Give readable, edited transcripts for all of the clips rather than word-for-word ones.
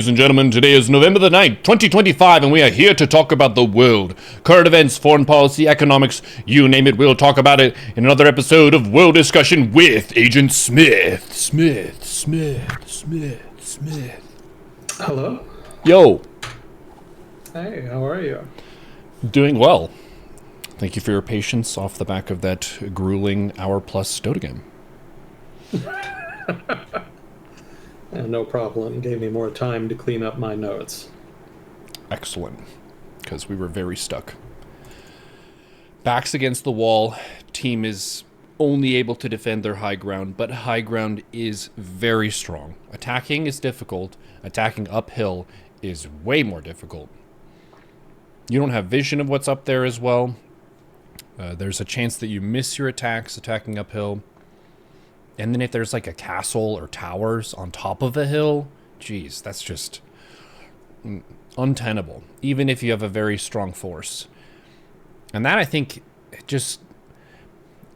Ladies and gentlemen, today is November the 9th, 2025, and we are here to talk about the world. Current events, foreign policy, economics, you name it, we'll talk about it in another episode of World Discussion with Agent Smith. Smith. Hello? Yo. Hey, how are you? Doing well. Thank you for your patience off the back of that grueling hour-plus Dota game. No problem. Gave me more time to clean up my notes. Excellent, because we were very stuck. Backs against the wall, team is only able to defend their high ground, but high ground is very strong. Attacking is difficult. Attacking uphill is way more difficult. You don't have vision of what's up there as well. There's a chance that you miss your attacks attacking uphill. And then if there's like a castle or towers on top of a hill, geez, that's just untenable, even if you have a very strong force. And that, I think,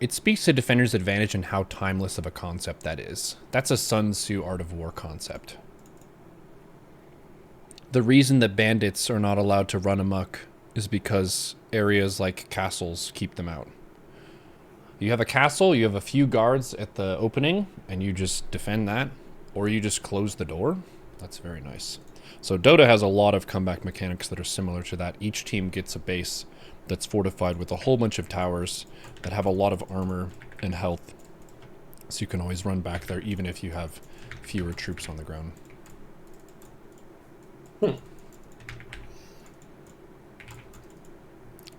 it speaks to Defender's advantage and how timeless of a concept that is. That's a Sun Tzu Art of War concept. The reason that bandits are not allowed to run amok is because areas like castles keep them out. You have a castle, you have a few guards at the opening, and you just defend that, or you just close the door. That's very nice. So Dota has a lot of comeback mechanics that are similar to that. Each team gets a base that's fortified with a whole bunch of towers that have a lot of armor and health. So you can always run back there even if you have fewer troops on the ground.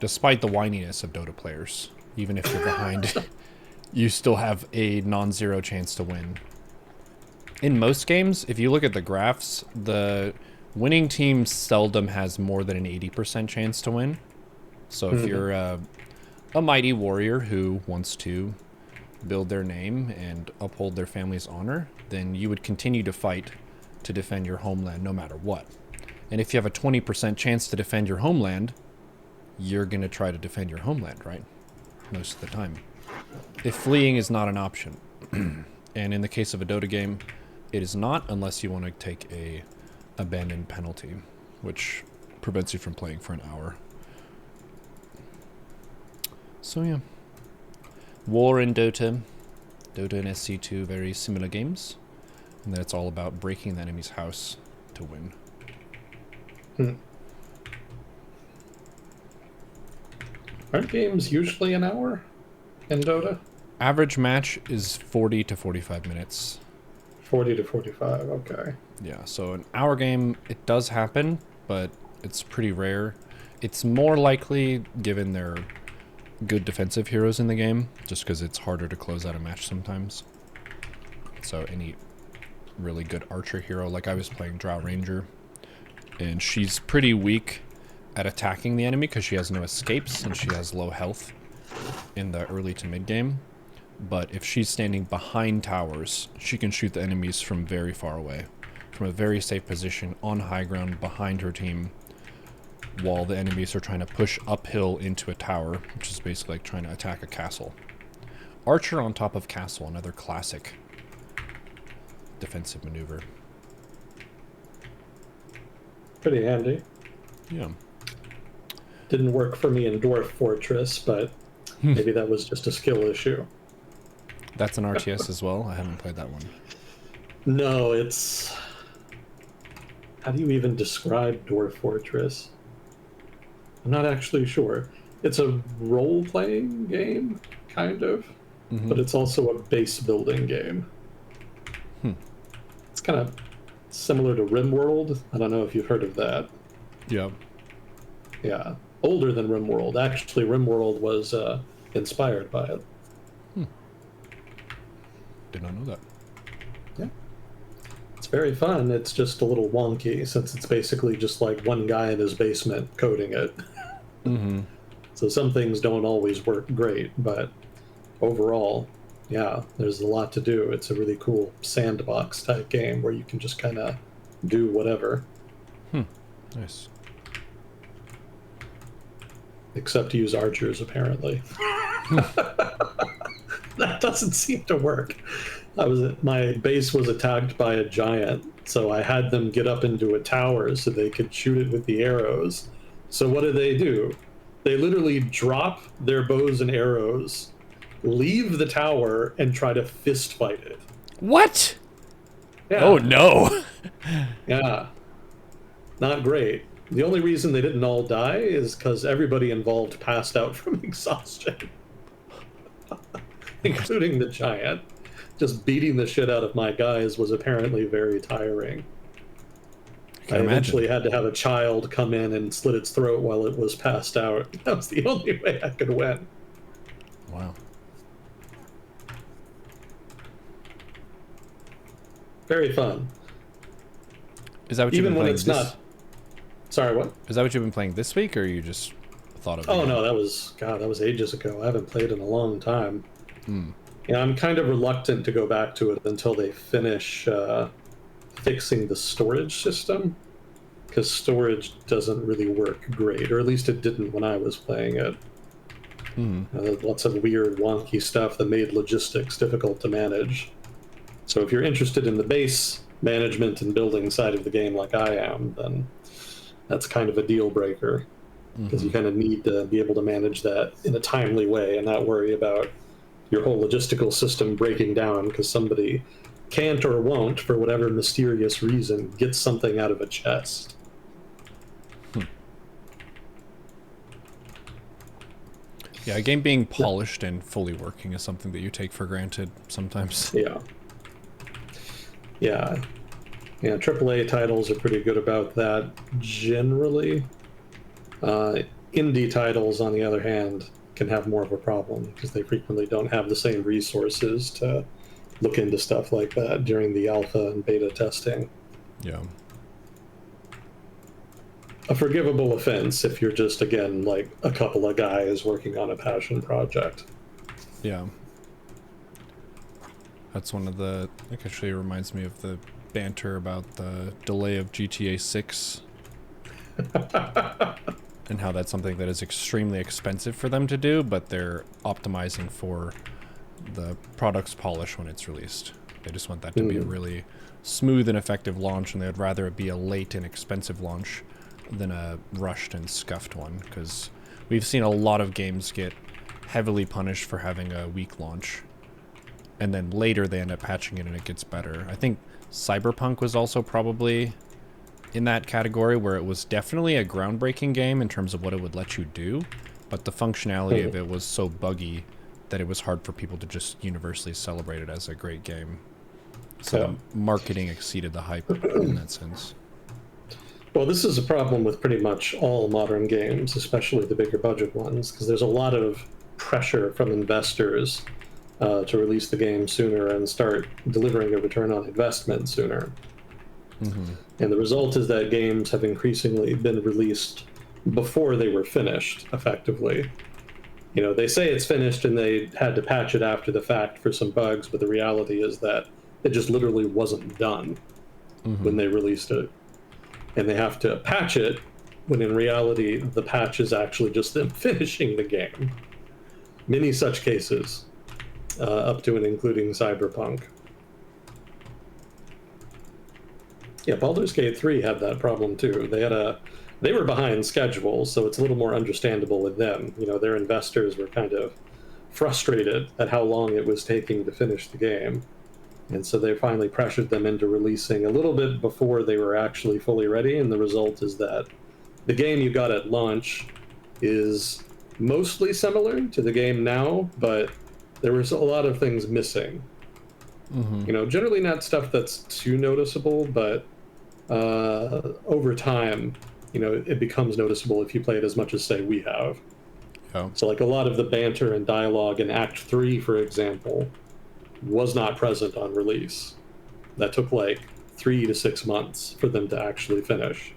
Despite the whininess of Dota players. Even if you're behind, you still have a non-zero chance to win. In most games, if you look at the graphs, the winning team seldom has more than an 80% chance to win. So if you're a mighty warrior who wants to build their name and uphold their family's honor, then you would continue to fight to defend your homeland no matter what. And if you have a 20% chance to defend your homeland, you're going to try to defend your homeland, right? Most of the time. If fleeing is not an option. And in the case of a Dota game, it is not unless you want to take a abandoned penalty, which prevents you from playing for an hour. So yeah. War in Dota. Dota and SC2, very similar games. And that's all about breaking the enemy's house to win. Aren't games usually an hour in Dota? Average match is 40 to 45 minutes. 40 to 45, okay. Yeah, so an hour game, it does happen, but it's pretty rare. It's more likely given their good defensive heroes in the game, just because it's harder to close out a match sometimes. So any really good archer hero, like I was playing Drow Ranger, and she's pretty weak at attacking the enemy because she has no escapes and she has low health in the early to mid game. But if she's standing behind towers, she can shoot the enemies from very far away, from a very safe position on high ground behind her team, while the enemies are trying to push uphill into a tower, which is basically like trying to attack a castle. Archer on top of castle, another classic defensive maneuver. Pretty handy. Yeah. Didn't work for me in Dwarf Fortress, but maybe that was just a skill issue. That's an RTS as well? I haven't played that one. No, it's... How do you even describe Dwarf Fortress? I'm not actually sure. It's a role-playing game, kind of, but it's also a base-building game. It's kind of similar to RimWorld. I don't know if you've heard of that. Yeah. Yeah. Older than RimWorld. Actually, RimWorld was inspired by it. Did not know that. Yeah. It's very fun. It's just a little wonky since it's basically just like one guy in his basement coding it. So some things don't always work great, but overall, yeah, there's a lot to do. It's a really cool sandbox type game where you can just kind of do whatever. Nice. Except use archers, apparently. That doesn't seem to work. My base was attacked by a giant, so I had them get up into a tower so they could shoot it with the arrows. So what do? They literally drop their bows and arrows, leave the tower, and try to fist fight it. What? Oh Yeah, no. yeah, not great. The only reason they didn't all die is because everybody involved passed out from exhaustion, including the giant. Just beating the shit out of my guys was apparently very tiring. Can I imagine. eventually had to have a child come in and slit its throat while it was passed out. That was the only way I could win. Wow. Very fun. Is that what you've Even been when playing it's this? not. Sorry, what? Is that what you've been playing this week, or you just thought of it? Oh no, that was ages ago. I haven't played in a long time. Hmm. Yeah, I'm kind of reluctant to go back to it until they finish fixing the storage system, because storage doesn't really work great, or at least it didn't when I was playing it. Lots of weird, wonky stuff that made logistics difficult to manage. So if you're interested in the base management and building side of the game like I am, then that's kind of a deal breaker, because you kind of need to be able to manage that in a timely way and not worry about your whole logistical system breaking down because somebody can't or won't, for whatever mysterious reason, get something out of a chest. Yeah, a game being polished and fully working is something that you take for granted sometimes. Yeah. Yeah. Yeah, AAA titles are pretty good about that generally. Indie titles, on the other hand, can have more of a problem because they frequently don't have the same resources to look into stuff like that during the alpha and beta testing. Yeah. A forgivable offense if you're just, again, like a couple of guys working on a passion project. Yeah. That's one of the... It actually reminds me of the banter about the delay of GTA 6. And how that's something that is extremely expensive for them to do, but they're optimizing for the product's polish when it's released. They just want that to be a really smooth and effective launch, and they'd rather it be a late and expensive launch than a rushed and scuffed one, because we've seen a lot of games get heavily punished for having a weak launch, and then later they end up patching it and it gets better. I think Cyberpunk was also probably in that category, where it was definitely a groundbreaking game in terms of what it would let you do, but the functionality of it was so buggy that it was hard for people to just universally celebrate it as a great game. So the marketing exceeded the hype in that sense. Well, this is a problem with pretty much all modern games, especially the bigger budget ones, because there's a lot of pressure from investors to release the game sooner and start delivering a return on investment sooner. And the result is that games have increasingly been released before they were finished, effectively. You know, they say it's finished and they had to patch it after the fact for some bugs, but the reality is that it just literally wasn't done when they released it. And they have to patch it when in reality the patch is actually just them finishing the game. Many such cases, up to and including Cyberpunk. Yeah, Baldur's Gate 3 had that problem too. They were behind schedule, so it's a little more understandable with them. You know, their investors were kind of frustrated at how long it was taking to finish the game. And so they finally pressured them into releasing a little bit before they were actually fully ready, and the result is that the game you got at launch is mostly similar to the game now, but there was a lot of things missing. You know, generally not stuff that's too noticeable, but over time, you know, it becomes noticeable if you play it as much as, say, we have. Oh. So, like, a lot of the banter and dialogue in Act 3, for example, was not present on release. That took, like, 3 to 6 months for them to actually finish.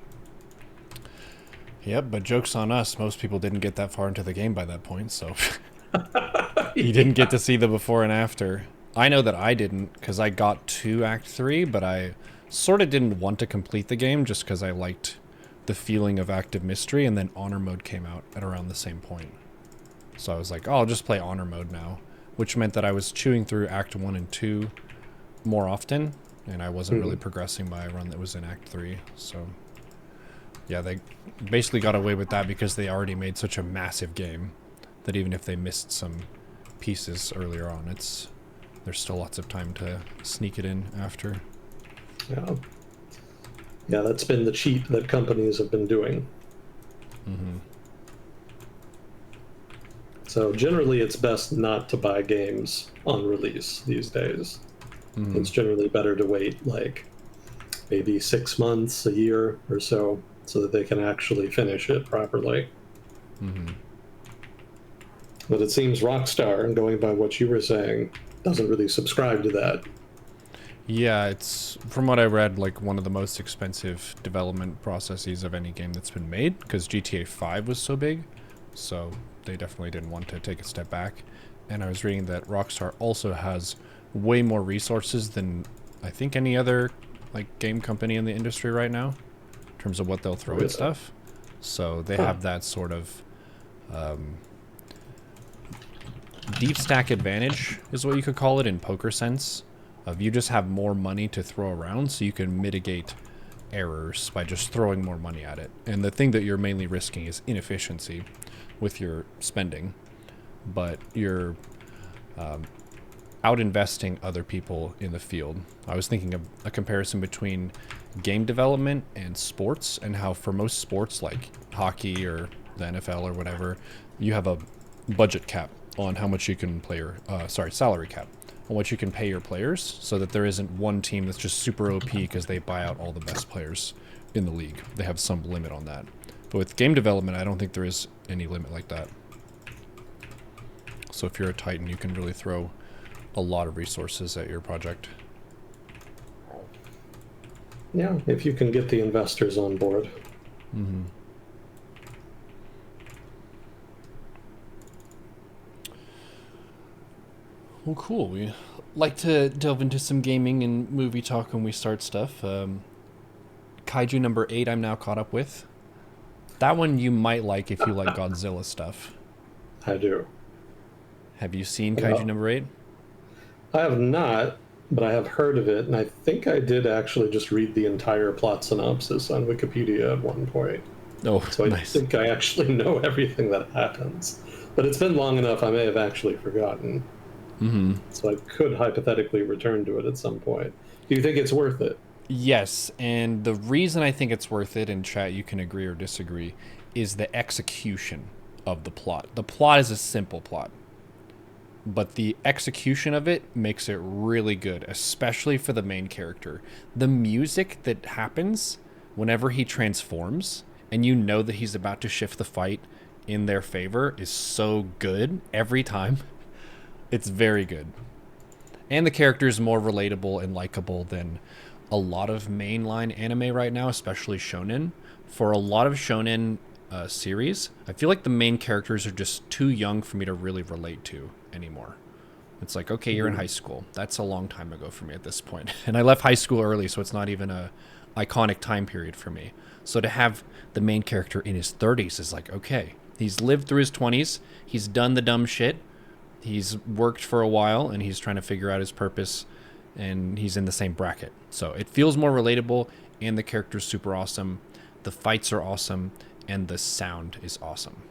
Yep, but joke's on us. Most people didn't get that far into the game by that point, so... You didn't get to see the before and after. I know that I didn't, because I got to Act 3, but I sort of didn't want to complete the game just because I liked the feeling of active mystery, and then Honor Mode came out at around the same point. So I was like, oh, I'll just play Honor Mode now, which meant that I was chewing through Act 1 and 2 more often, and I wasn't really progressing my run that was in Act 3, so yeah, they basically got away with that because they already made such a massive game that even if they missed some pieces earlier on, there's still lots of time to sneak it in after. Yeah. Yeah, that's been the cheat that companies have been doing. So generally, it's best not to buy games on release these days. It's generally better to wait like maybe 6 months, a year or so that they can actually finish it properly. But it seems Rockstar, and going by what you were saying, doesn't really subscribe to that. Yeah, it's, from what I read, like one of the most expensive development processes of any game that's been made, because GTA 5 was so big, so they definitely didn't want to take a step back. And I was reading that Rockstar also has way more resources than I think any other like game company in the industry right now, in terms of what they'll throw at stuff. So they have that sort of deep stack advantage, is what you could call it in poker sense. Of you just have more money to throw around, so you can mitigate errors by just throwing more money at it. And the thing that you're mainly risking is inefficiency with your spending, but you're out investing other people in the field. I was thinking of a comparison between game development and sports, and how for most sports like hockey or the NFL or whatever, you have a budget cap on how much you can play your salary cap on what you can pay your players, so that there isn't one team that's just super OP because they buy out all the best players in the league. They have some limit on that. But with game development, I don't think there is any limit like that. So if you're a Titan, you can really throw a lot of resources at your project. Yeah, if you can get the investors on board. Well, cool. We like to delve into some gaming and movie talk when we start stuff. Kaiju number 8 I'm now caught up with. That one you might like if you like Godzilla stuff. I do. Have you seen Kaiju number 8? I have not, but I have heard of it, and I think I did actually just read the entire plot synopsis on Wikipedia at one point. Oh, So I nice. think I actually know everything that happens. But it's been long enough, I may have actually forgotten. So I could hypothetically return to it at some point. Do you think it's worth it? Yes, and the reason I think it's worth it, in chat you can agree or disagree, is the execution of the plot. The plot is a simple plot, but the execution of it makes it really good, especially for the main character. The music that happens whenever he transforms, and you know that he's about to shift the fight in their favor, is so good every time. It's very good. And the character is more relatable and likable than a lot of mainline anime right now, especially shonen. For a lot of shonen series, I feel like the main characters are just too young for me to really relate to anymore. It's like, okay, you're in high school. That's a long time ago for me at this point. And I left high school early, so it's not even a iconic time period for me. So to have the main character in his 30s is like, okay, he's lived through his 20s, he's done the dumb shit, he's worked for a while, and he's trying to figure out his purpose, and he's in the same bracket. So it feels more relatable, and the character's super awesome. The fights are awesome, and the sound is awesome.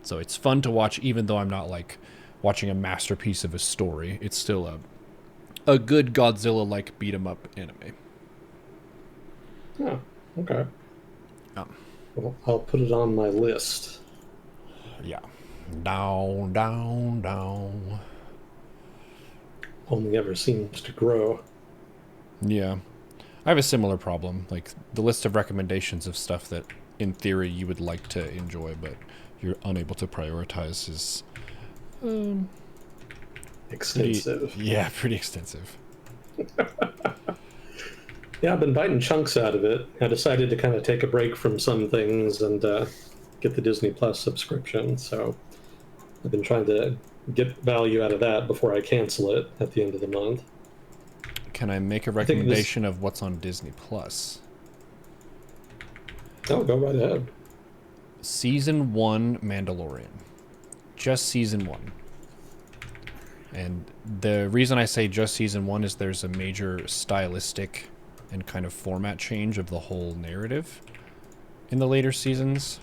So it's fun to watch, even though I'm not like watching a masterpiece of a story. It's still a good Godzilla-like beat 'em up anime. Oh, okay. Um, Well, I'll put it on my list. yeah. Down, down, down. Only ever seems to grow. Yeah. I have a similar problem. Like, the list of recommendations of stuff that, in theory, you would like to enjoy, but you're unable to prioritize is Extensive. pretty extensive. Yeah, I've been biting chunks out of it. I decided to kind of take a break from some things and get the Disney Plus subscription. So I've been trying to get value out of that before I cancel it at the end of the month. Can I make a recommendation of what's on Disney Plus? Oh, go right ahead. Season 1 Mandalorian. Just Season 1. And the reason I say just season one is there's a major stylistic and kind of format change of the whole narrative in the later seasons,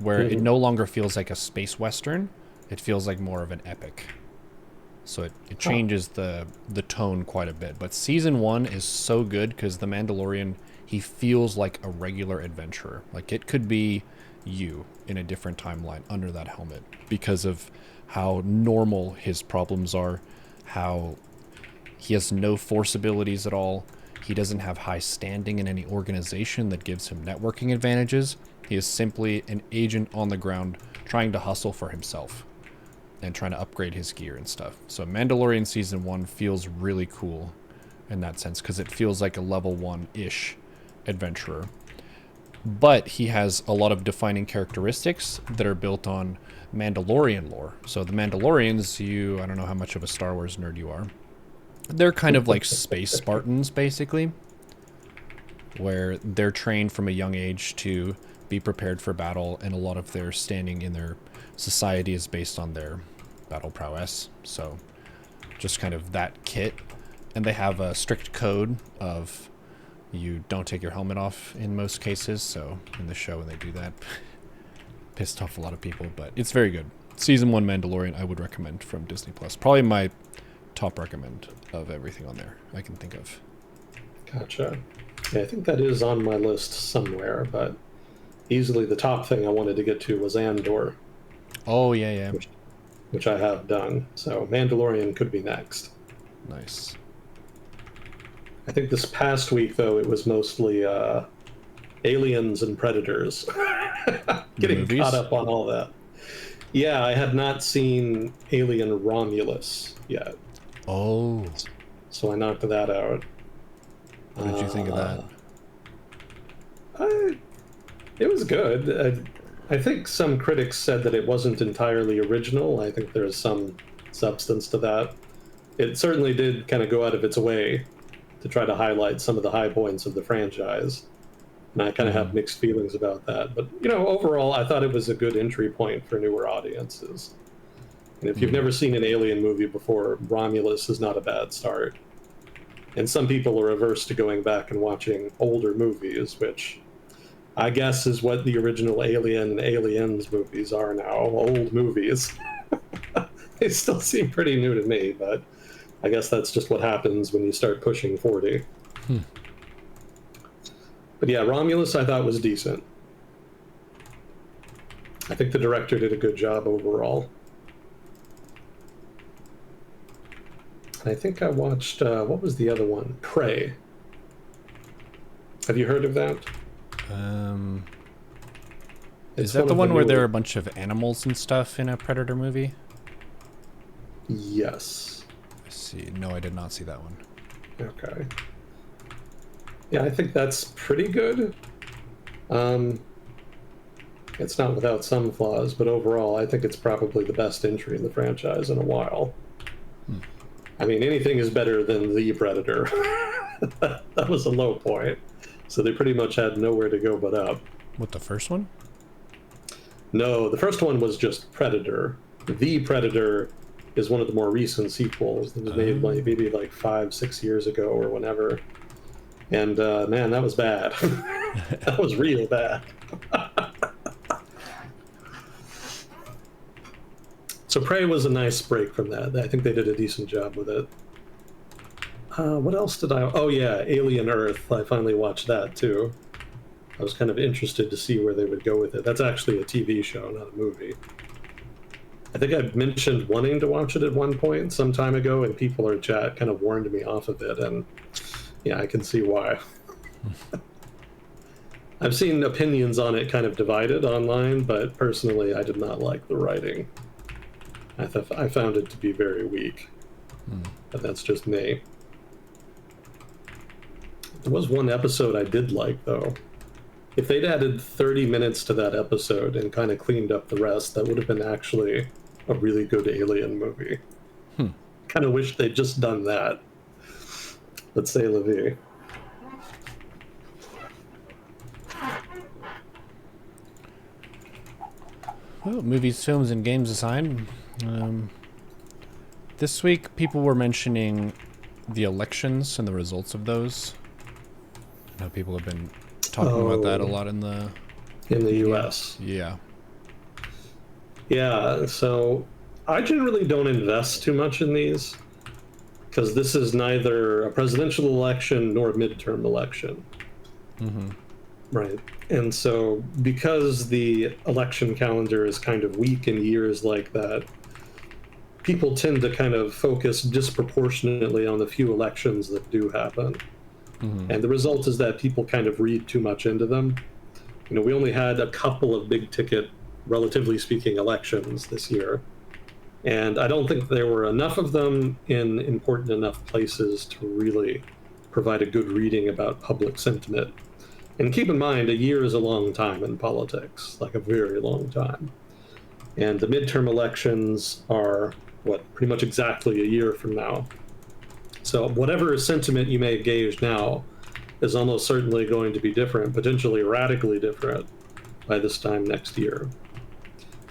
where it no longer feels like a space western. It feels like more of an epic. So it changes the tone quite a bit. But season one is so good because the Mandalorian, he feels like a regular adventurer. Like it could be you in a different timeline under that helmet because of how normal his problems are, how he has no force abilities at all. He doesn't have high standing in any organization that gives him networking advantages. He is simply an agent on the ground trying to hustle for himself and trying to upgrade his gear and stuff. So Mandalorian season one feels really cool in that sense because it feels like a level 1-ish adventurer. But he has a lot of defining characteristics that are built on Mandalorian lore. So the Mandalorians, I don't know how much of a Star Wars nerd you are. They're kind of like space Spartans, basically, where they're trained from a young age to be prepared for battle, and a lot of their standing in their society is based on their battle prowess. So just kind of that kit. And they have a strict code of you don't take your helmet off in most cases. So in the show, when they do that, pissed off a lot of people, but it's very good. Season 1 Mandalorian I would recommend from Disney Plus. Probably my top recommend of everything on there I can think of. Gotcha. Yeah, I think that is on my list somewhere, but easily the top thing I wanted to get to was Andor. Oh, yeah. Which I have done. So Mandalorian could be next. Nice. I think this past week, though, it was mostly Aliens and Predators. Getting caught up on all that. Yeah, I had not seen Alien Romulus yet. Oh. So I knocked that out. What did you think of that? It was good. I think some critics said that it wasn't entirely original. I think there's some substance to that. It certainly did kind of go out of its way to try to highlight some of the high points of the franchise. And I kind of have mixed feelings about that. But, overall, I thought it was a good entry point for newer audiences. And if you've never seen an Alien movie before, Romulus is not a bad start. And some people are averse to going back and watching older movies, which I guess is what the original Alien and Aliens movies are now, old movies. They still seem pretty new to me, but I guess that's just what happens when you start pushing 40. But yeah, Romulus I thought was decent. I think the director did a good job overall. I think I watched, what was the other one? Prey. Have you heard of that? Is that the one where there are a bunch of animals and stuff in a Predator movie? Yes. I see. No, I did not see that one. Okay. Yeah, I think that's pretty good. It's not without some flaws, but overall, I think it's probably the best entry in the franchise in a while. I mean, anything is better than The Predator. That was a low point. So they pretty much had nowhere to go but up. What, the first one? No, the first one was just Predator. The Predator is one of the more recent sequels that was made maybe like 5-6 years ago or whenever. And man, that was bad. That was real bad. So Prey was a nice break from that. I think they did a decent job with it. What else did I... Oh yeah, Alien Earth. I finally watched that too. I was kind of interested to see where they would go with it. That's actually a TV show, not a movie. I think I mentioned wanting to watch it at one point some time ago, and people in chat kind of warned me off of it, and yeah, I can see why. I've seen opinions on it kind of divided online, but personally I did not like the writing. I found it to be very weak, but that's just me. There was one episode I did like, though. If they'd added 30 minutes to that episode and kind of cleaned up the rest, that would have been actually a really good Alien movie. Kind of wish they'd just done that. Let's say la vie. Well, movies, films, and games aside, This week, people were mentioning the elections and the results of those. I know people have been talking about that a lot in the media. U.S. Yeah. Yeah, so I generally don't invest too much in these because this is neither a presidential election nor a midterm election. Mm-hmm. Right. And so because the election calendar is kind of weak in years like that, people tend to kind of focus disproportionately on the few elections that do happen. Mm-hmm. And the result is that people kind of read too much into them. We only had a couple of big ticket, relatively speaking, elections this year. And I don't think there were enough of them in important enough places to really provide a good reading about public sentiment. And keep in mind, a year is a long time in politics, like a very long time. And the midterm elections are, what, pretty much exactly a year from now. So whatever sentiment you may gauge now is almost certainly going to be different, potentially radically different, by this time next year.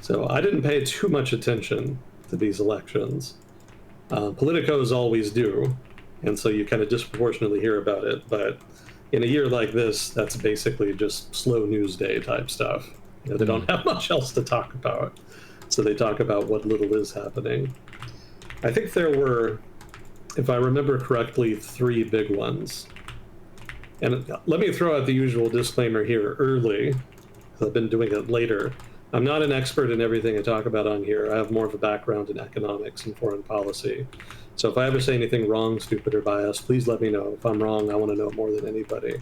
So I didn't pay too much attention to these elections. Politicos always do, and so you kind of disproportionately hear about it. But in a year like this, that's basically just slow news day type stuff. They don't have much else to talk about, so they talk about what little is happening. I think there were, if I remember correctly, 3 big ones. And let me throw out the usual disclaimer here early, because I've been doing it later. I'm not an expert in everything I talk about on here. I have more of a background in economics and foreign policy. So if I ever say anything wrong, stupid, or biased, please let me know. If I'm wrong, I want to know more than anybody.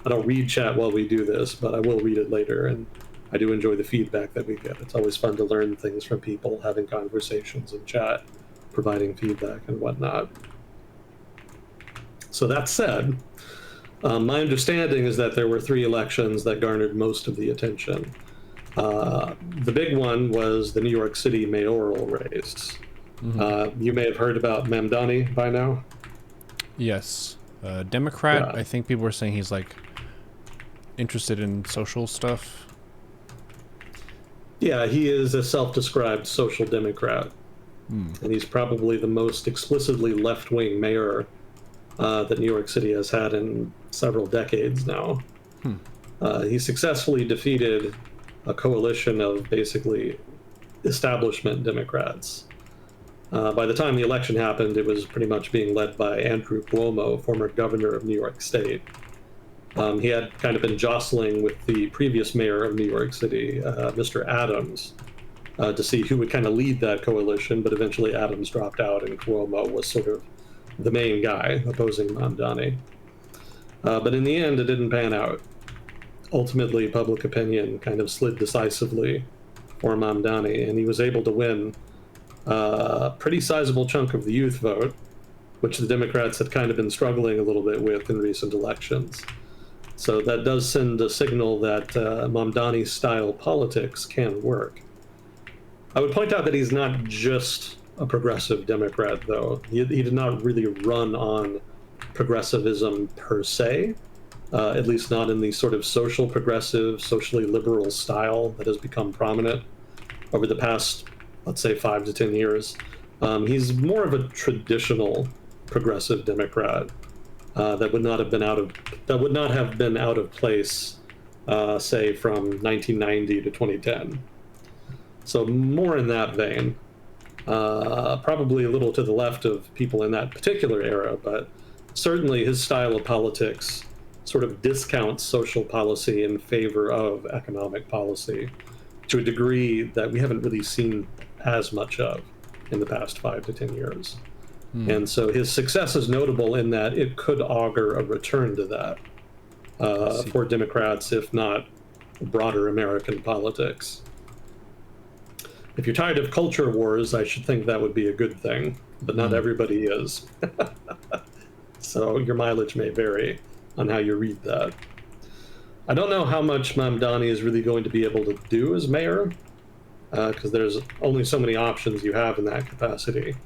I don't read chat while we do this, but I will read it later, and I do enjoy the feedback that we get. It's always fun to learn things from people, having conversations in chat, providing feedback and whatnot. So that said, my understanding is that there were 3 elections that garnered most of the attention. The big one was the New York City mayoral race. You may have heard about Mamdani by now. Yes. Democrat, Yeah. I think people were saying he's like interested in social stuff. Yeah, he is a self-described social democrat, and he's probably the most explicitly left-wing mayor that New York City has had in several decades now. He successfully defeated a coalition of basically establishment Democrats. By the time the election happened, it was pretty much being led by Andrew Cuomo, former governor of New York State. He had kind of been jostling with the previous mayor of New York City, Mr. Adams, to see who would kind of lead that coalition, but eventually Adams dropped out and Cuomo was sort of the main guy opposing Mamdani. But in the end, it didn't pan out. Ultimately, public opinion kind of slid decisively for Mamdani, and he was able to win a pretty sizable chunk of the youth vote, which the Democrats had kind of been struggling a little bit with in recent elections. So that does send a signal that Mamdani style politics can work. I would point out that he's not just a progressive Democrat, though. He did not really run on progressivism per se, at least not in the sort of social progressive, socially liberal style that has become prominent over the past, let's say, 5 to 10 years. He's more of a traditional progressive Democrat that would not have been out of place, say, from 1990 to 2010. So more in that vein. Probably a little to the left of people in that particular era, but certainly his style of politics sort of discounts social policy in favor of economic policy to a degree that we haven't really seen as much of in the past 5 to 10 years. And so his success is notable in that it could augur a return to that for Democrats, if not broader American politics. If you're tired of culture wars, I should think that would be a good thing, but not everybody is. So your mileage may vary on how you read that. I don't know how much Mamdani is really going to be able to do as mayor, because there's only so many options you have in that capacity.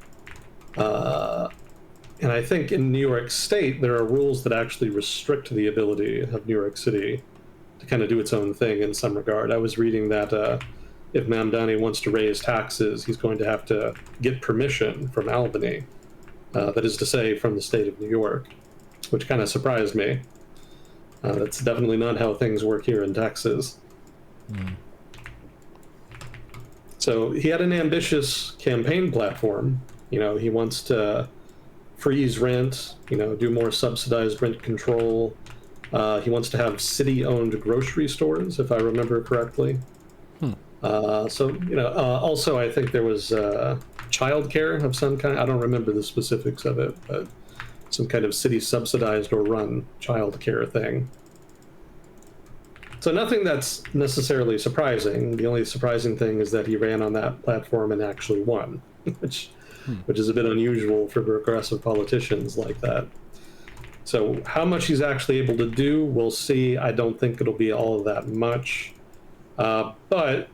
And I think in New York State, there are rules that actually restrict the ability of New York City to kind of do its own thing in some regard. I was reading that if Mamdani wants to raise taxes, he's going to have to get permission from Albany. That is to say, from the state of New York, which kind of surprised me. That's definitely not how things work here in Texas. So he had an ambitious campaign platform. He wants to freeze rent, do more subsidized rent control. He wants to have city-owned grocery stores, if I remember correctly. Also I think there was childcare of some kind. I don't remember the specifics of it, but some kind of city-subsidized or run childcare thing. So nothing that's necessarily surprising. The only surprising thing is that he ran on that platform and actually won, which is a bit unusual for progressive politicians like that. So how much he's actually able to do, we'll see. I don't think it'll be all that much. But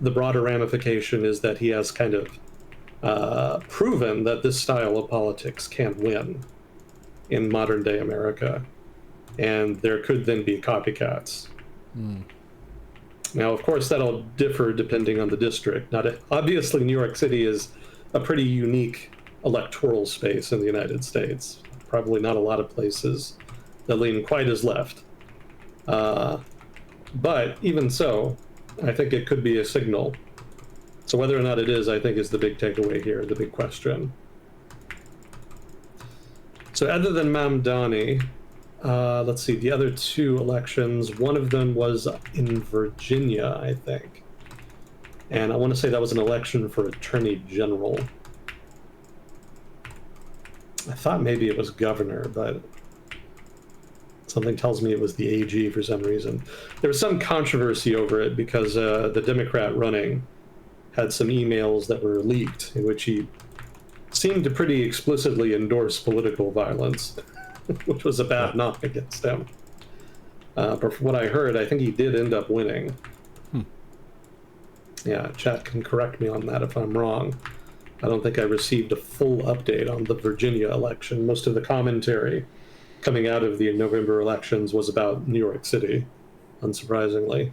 the broader ramification is that he has kind of proven that this style of politics can win in modern day America. And there could then be copycats. Now, of course, that'll differ depending on the district. Obviously, New York City is a pretty unique electoral space in the United States. Probably not a lot of places that lean quite as left. But even so, I think it could be a signal. So whether or not it is, I think, is the big takeaway here, the big question. So other than Mamdani, let's see, the other two elections, one of them was in Virginia, I think. And I want to say that was an election for Attorney General. I thought maybe it was governor, but something tells me it was the AG for some reason. There was some controversy over it because the Democrat running had some emails that were leaked in which he seemed to pretty explicitly endorse political violence, which was a bad knock against him. But from what I heard, I think he did end up winning. Yeah, chat can correct me on that if I'm wrong. I don't think I received a full update on the Virginia election. Most of the commentary coming out of the November elections was about New York City, unsurprisingly.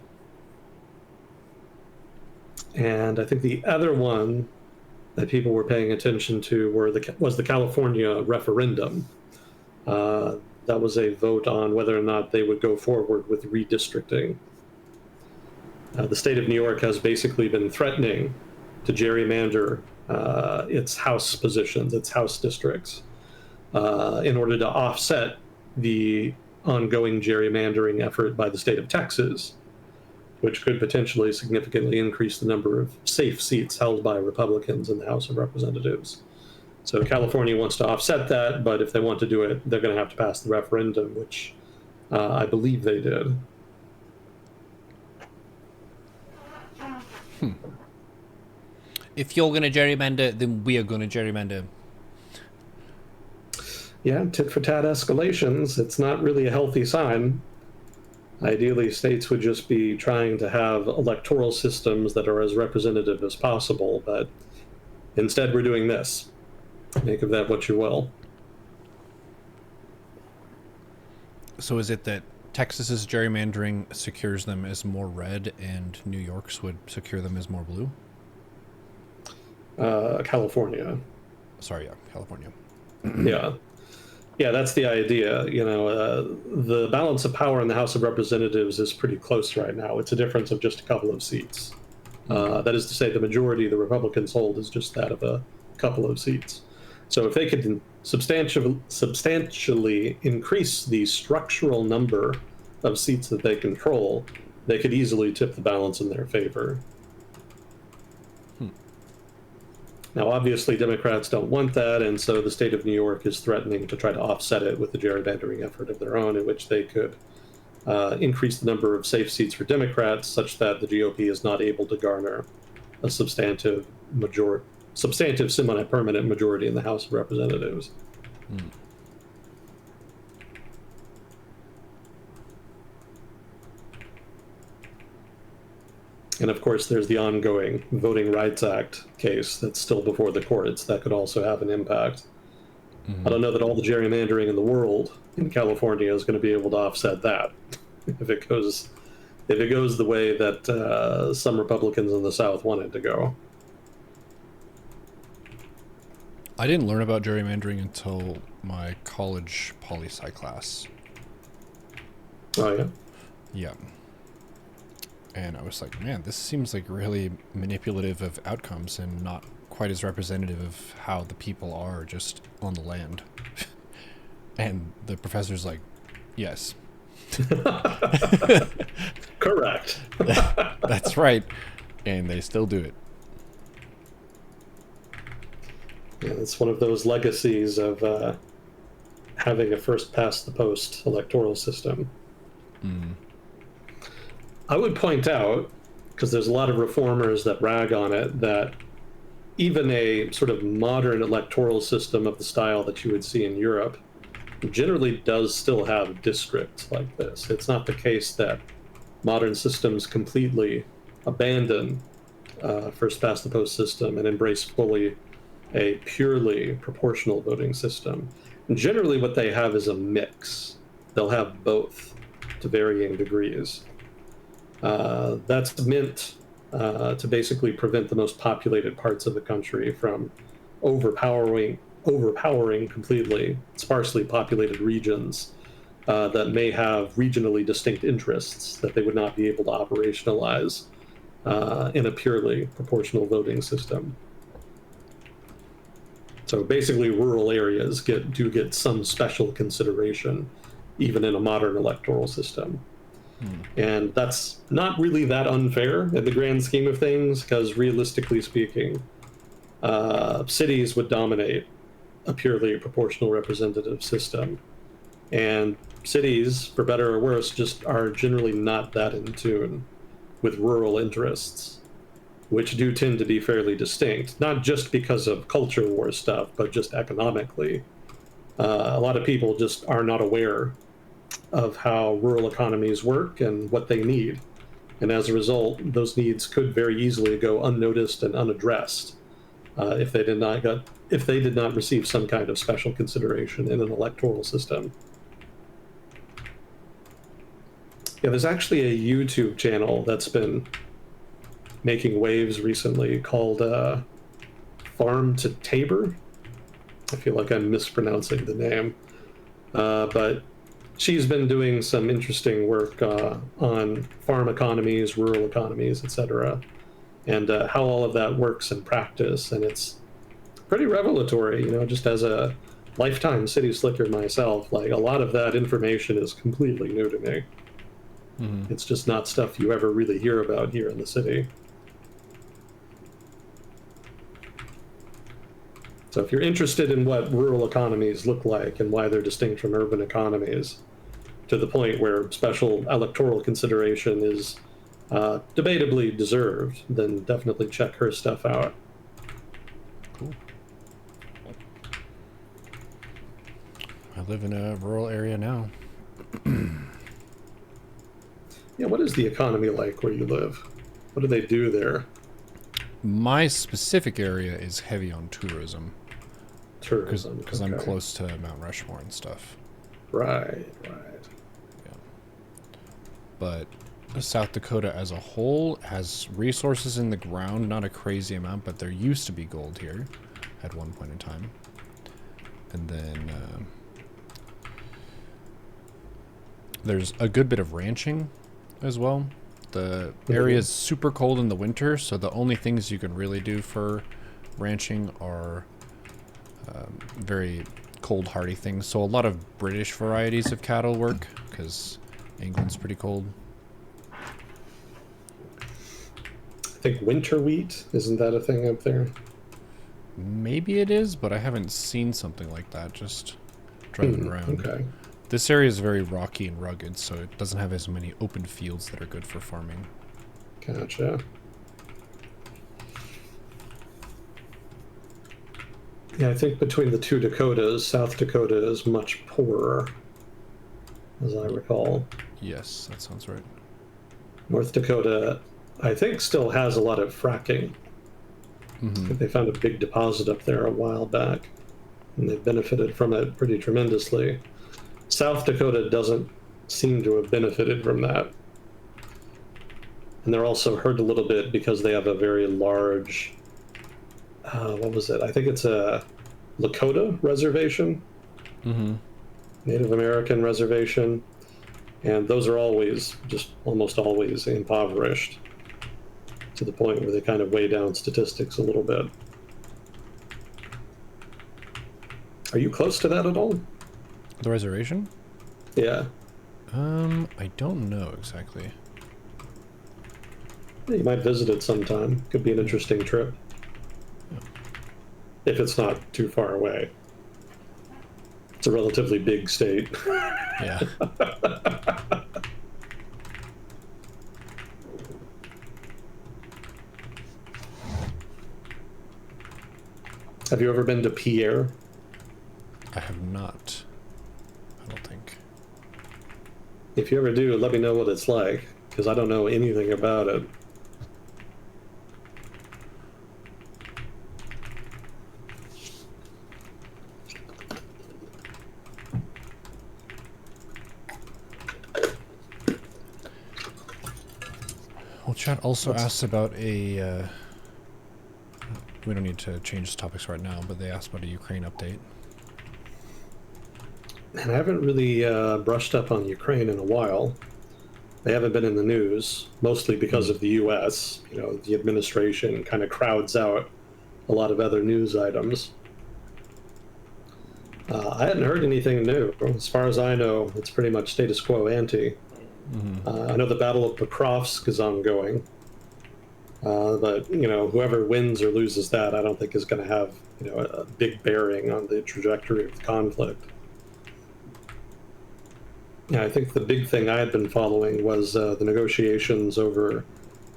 And I think the other one that people were paying attention to was the California referendum. That was a vote on whether or not they would go forward with redistricting. The state of New York has basically been threatening to gerrymander its House positions, its House districts, in order to offset the ongoing gerrymandering effort by the state of Texas, which could potentially significantly increase the number of safe seats held by Republicans in the House of Representatives. So California wants to offset that, but if they want to do it, they're going to have to pass the referendum, which I believe they did. If you're going to gerrymander, then we are going to gerrymander. Yeah, tit for tat escalations. It's not really a healthy sign. Ideally, states would just be trying to have electoral systems that are as representative as possible, but instead we're doing this. Make of that what you will. So is it that Texas's gerrymandering secures them as more red and New York's would secure them as more blue? California. Sorry, yeah, California. Yeah, that's the idea. The balance of power in the House of Representatives is pretty close right now. It's a difference of just a couple of seats. That is to say, the majority the Republicans hold is just that of a couple of seats. So if they could substantially increase the structural number of seats that they control, they could easily tip the balance in their favor. Now, obviously, Democrats don't want that, and so the state of New York is threatening to try to offset it with a gerrymandering effort of their own, in which they could increase the number of safe seats for Democrats such that the GOP is not able to garner a substantive semi-permanent majority in the House of Representatives. And of course, there's the ongoing Voting Rights Act case that's still before the courts that could also have an impact. I don't know that all the gerrymandering in the world in California is going to be able to offset that if it goes if it goes the way that some Republicans in the South want it to go. I didn't learn about gerrymandering until my college poli-sci class. Oh yeah. Yeah. And I was like, man, this seems like really manipulative of outcomes and not quite as representative of how the people are just on the land. And the professor's like, yes. Correct. That's right. And they still do it. Yeah, it's one of those legacies of having a first past the post electoral system. I would point out, because there's a lot of reformers that rag on it, that even a sort of modern electoral system of the style that you would see in Europe generally does still have districts like this. It's not the case that modern systems completely abandon first past the post system and embrace fully a purely proportional voting system. And generally, what they have is a mix. They'll have both to varying degrees. That's meant to basically prevent the most populated parts of the country from overpowering completely sparsely populated regions that may have regionally distinct interests that they would not be able to operationalize in a purely proportional voting system. So basically, rural areas do get some special consideration, even in a modern electoral system. And that's not really that unfair in the grand scheme of things, because realistically speaking, cities would dominate a purely proportional representative system. And cities, for better or worse, just are generally not that in tune with rural interests, which do tend to be fairly distinct, not just because of culture war stuff, but just economically. A lot of people just are not aware of how rural economies work and what they need. And as a result, those needs could very easily go unnoticed and unaddressed if they did not receive some kind of special consideration in an electoral system. Yeah, there's actually a YouTube channel that's been making waves recently called Farm to Tabor. I feel like I'm mispronouncing the name. But she's been doing some interesting work on farm economies, rural economies, etc., and how all of that works in practice. And it's pretty revelatory, just as a lifetime city slicker myself, like a lot of that information is completely new to me. It's just not stuff you ever really hear about here in the city. So if you're interested in what rural economies look like and why they're distinct from urban economies, to the point where special electoral consideration is debatably deserved, then definitely check her stuff out. Cool. I live in a rural area now. Yeah, what is the economy like where you live? What do they do there? My specific area is heavy on tourism. Tourism. Because I'm close to Mount Rushmore and stuff. Right. Yeah. But South Dakota as a whole has resources in the ground, not a crazy amount, but there used to be gold here at one point in time. And then there's a good bit of ranching as well. The area is super cold in the winter, so the only things you can really do for ranching are very cold hardy things. So a lot of British varieties of cattle work, because England's pretty cold. I think winter wheat, isn't that a thing up there? Maybe it is, but I haven't seen something like that just driving around. Okay. This area is very rocky and rugged, so it doesn't have as many open fields that are good for farming. Gotcha. Yeah, I think between the two Dakotas, South Dakota is much poorer, as I recall. Yes, that sounds right. North Dakota, I think, still has a lot of fracking. They found a big deposit up there a while back, and they've benefited from it pretty tremendously. South Dakota doesn't seem to have benefited from that. And they're also hurt a little bit because they have a very large, what was it? I think it's a Lakota reservation, Native American reservation. And those are always, just almost always, impoverished to the point where they kind of weigh down statistics a little bit. Are you close to that at all? The reservation? Yeah. I don't know exactly. You might visit it sometime. Could be an interesting trip. Yeah. If it's not too far away. It's a relatively big state. Yeah. Have you ever been to Pierre? I have not. I don't think. If you ever do, let me know what it's like, because I don't know anything about it. Well, chat also asked about a... we don't need to change topics right now, but they asked about a Ukraine update. And I haven't really brushed up on Ukraine in a while. They haven't been in the news, mostly because of the U.S. You know, the administration kind of crowds out a lot of other news items. I hadn't heard anything new. As far as I know, it's pretty much status quo ante. I know the Battle of Pokrovsk is ongoing. But, you know, whoever wins or loses that, I don't think is going to have, you know, a big bearing on the trajectory of the conflict. Yeah, I think the big thing I had been following was the negotiations over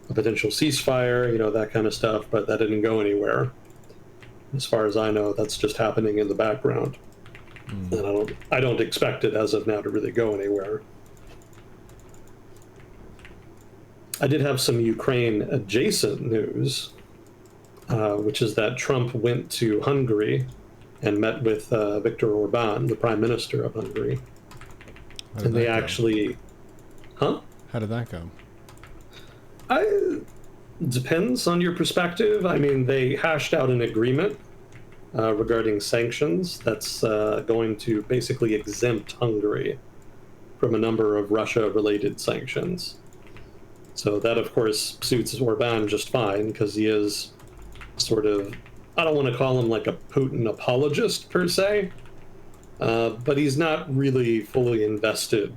a potential ceasefire, you know, that kind of stuff, but that didn't go anywhere. As far as I know, that's just happening in the background. And I don't expect it as of now to really go anywhere. I did have some Ukraine adjacent news, which is that Trump went to Hungary and met with Viktor Orban, the prime minister of Hungary. And they actually... Huh? How did that go? Depends on your perspective. I mean, they hashed out an agreement regarding sanctions that's going to basically exempt Hungary from a number of Russia-related sanctions. So that, of course, suits Orban just fine, because he is sort of, I don't want to call him like a Putin apologist per se, but he's not really fully invested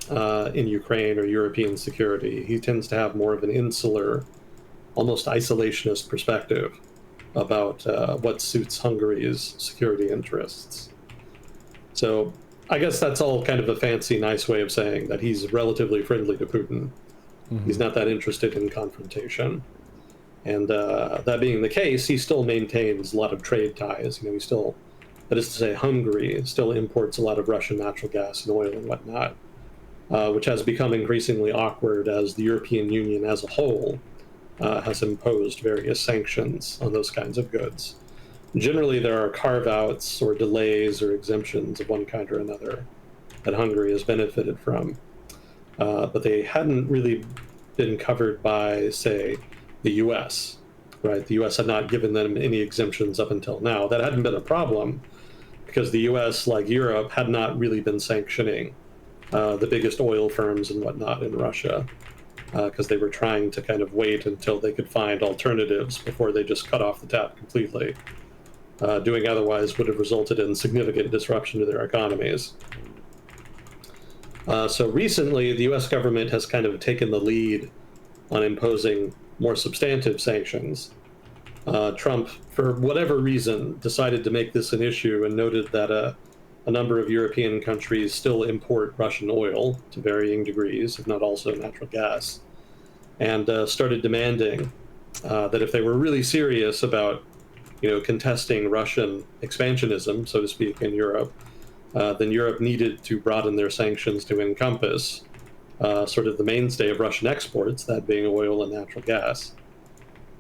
in Ukraine or European security. He tends to have more of an insular, almost isolationist perspective about what suits Hungary's security interests. So I guess that's all kind of a fancy, nice way of saying that he's relatively friendly to Putin. He's not that interested in confrontation. And that being the case, he still maintains a lot of trade ties. You know, he still, that is to say, Hungary still imports a lot of Russian natural gas and oil and whatnot, which has become increasingly awkward as the European Union as a whole has imposed various sanctions on those kinds of goods. Generally, there are carve-outs or delays or exemptions of one kind or another that Hungary has benefited from. But they hadn't really been covered by, say, the U.S., right? The U.S. had not given them any exemptions up until now. That hadn't been a problem because the U.S., like Europe, had not really been sanctioning the biggest oil firms and whatnot in Russia because they were trying to kind of wait until they could find alternatives before they just cut off the tap completely. Doing otherwise would have resulted in significant disruption to their economies. So recently, the U.S. government has kind of taken the lead on imposing more substantive sanctions. Trump, for whatever reason, decided to make this an issue and noted that a number of European countries still import Russian oil to varying degrees, if not also natural gas, and started demanding that if they were really serious about, you know, contesting Russian expansionism, so to speak, in Europe, then Europe needed to broaden their sanctions to encompass sort of the mainstay of Russian exports, that being oil and natural gas.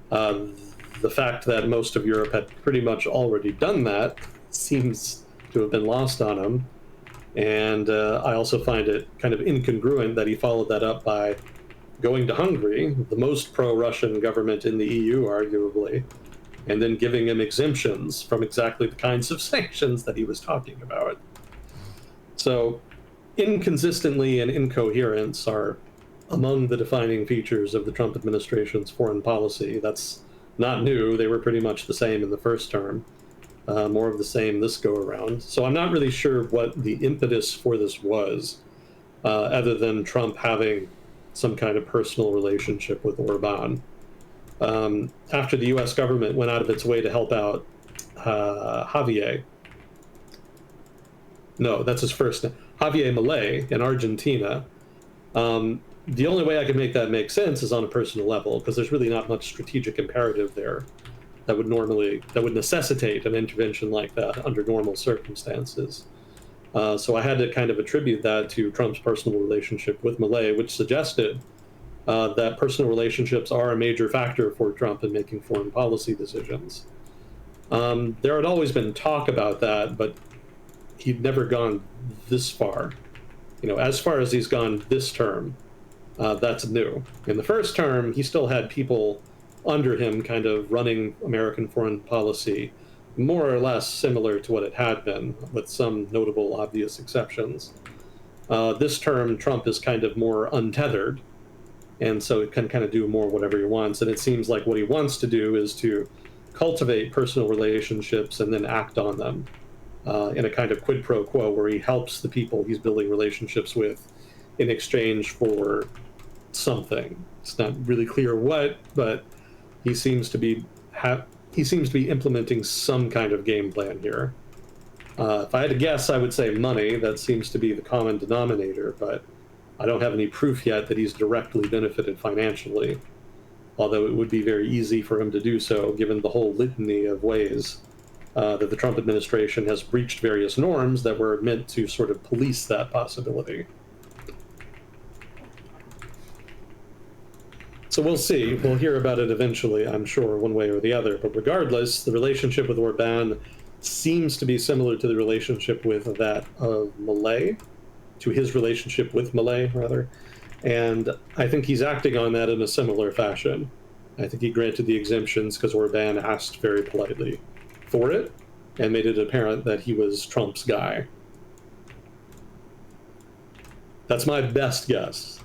The fact that most of Europe had pretty much already done that seems to have been lost on him. And I also find it kind of incongruent that he followed that up by going to Hungary, the most pro-Russian government in the EU, arguably, and then giving him exemptions from exactly the kinds of sanctions that he was talking about. So, inconsistency and incoherence are among the defining features of the Trump administration's foreign policy. That's not new. They were pretty much the same in the first term. More of the same this go around. So I'm not really sure what the impetus for this was, other than Trump having some kind of personal relationship with Orban. After the US government went out of its way to help out Javier, no, that's his first name, Javier Milei in Argentina, the only way I can make that make sense is on a personal level, because there's really not much strategic imperative there that would necessitate an intervention like that under normal circumstances. So I had to kind of attribute that to Trump's personal relationship with Milei, which suggested that personal relationships are a major factor for Trump in making foreign policy decisions. There had always been talk about that, but he'd never gone this far. As far as he's gone this term, that's new. In the first term, he still had people under him kind of running American foreign policy, more or less similar to what it had been, with some notable obvious exceptions. This term, Trump is kind of more untethered, and so he can kind of do more whatever he wants. And it seems like what he wants to do is to cultivate personal relationships and then act on them in a kind of quid pro quo, where he helps the people he's building relationships with in exchange for something. It's not really clear what, but he seems to be implementing some kind of game plan here. If I had to guess, I would say money. That seems to be the common denominator, but I don't have any proof yet that he's directly benefited financially, although it would be very easy for him to do so, given the whole litany of ways that the Trump administration has breached various norms that were meant to sort of police that possibility. So we'll see. We'll hear about it eventually, I'm sure, one way or the other. But regardless, the relationship with Orban seems to be similar to the relationship with that of Milei, to his relationship with Milei, rather. And I think he's acting on that in a similar fashion. I think he granted the exemptions because Orban asked very politely for it and made it apparent that he was Trump's guy. That's my best guess,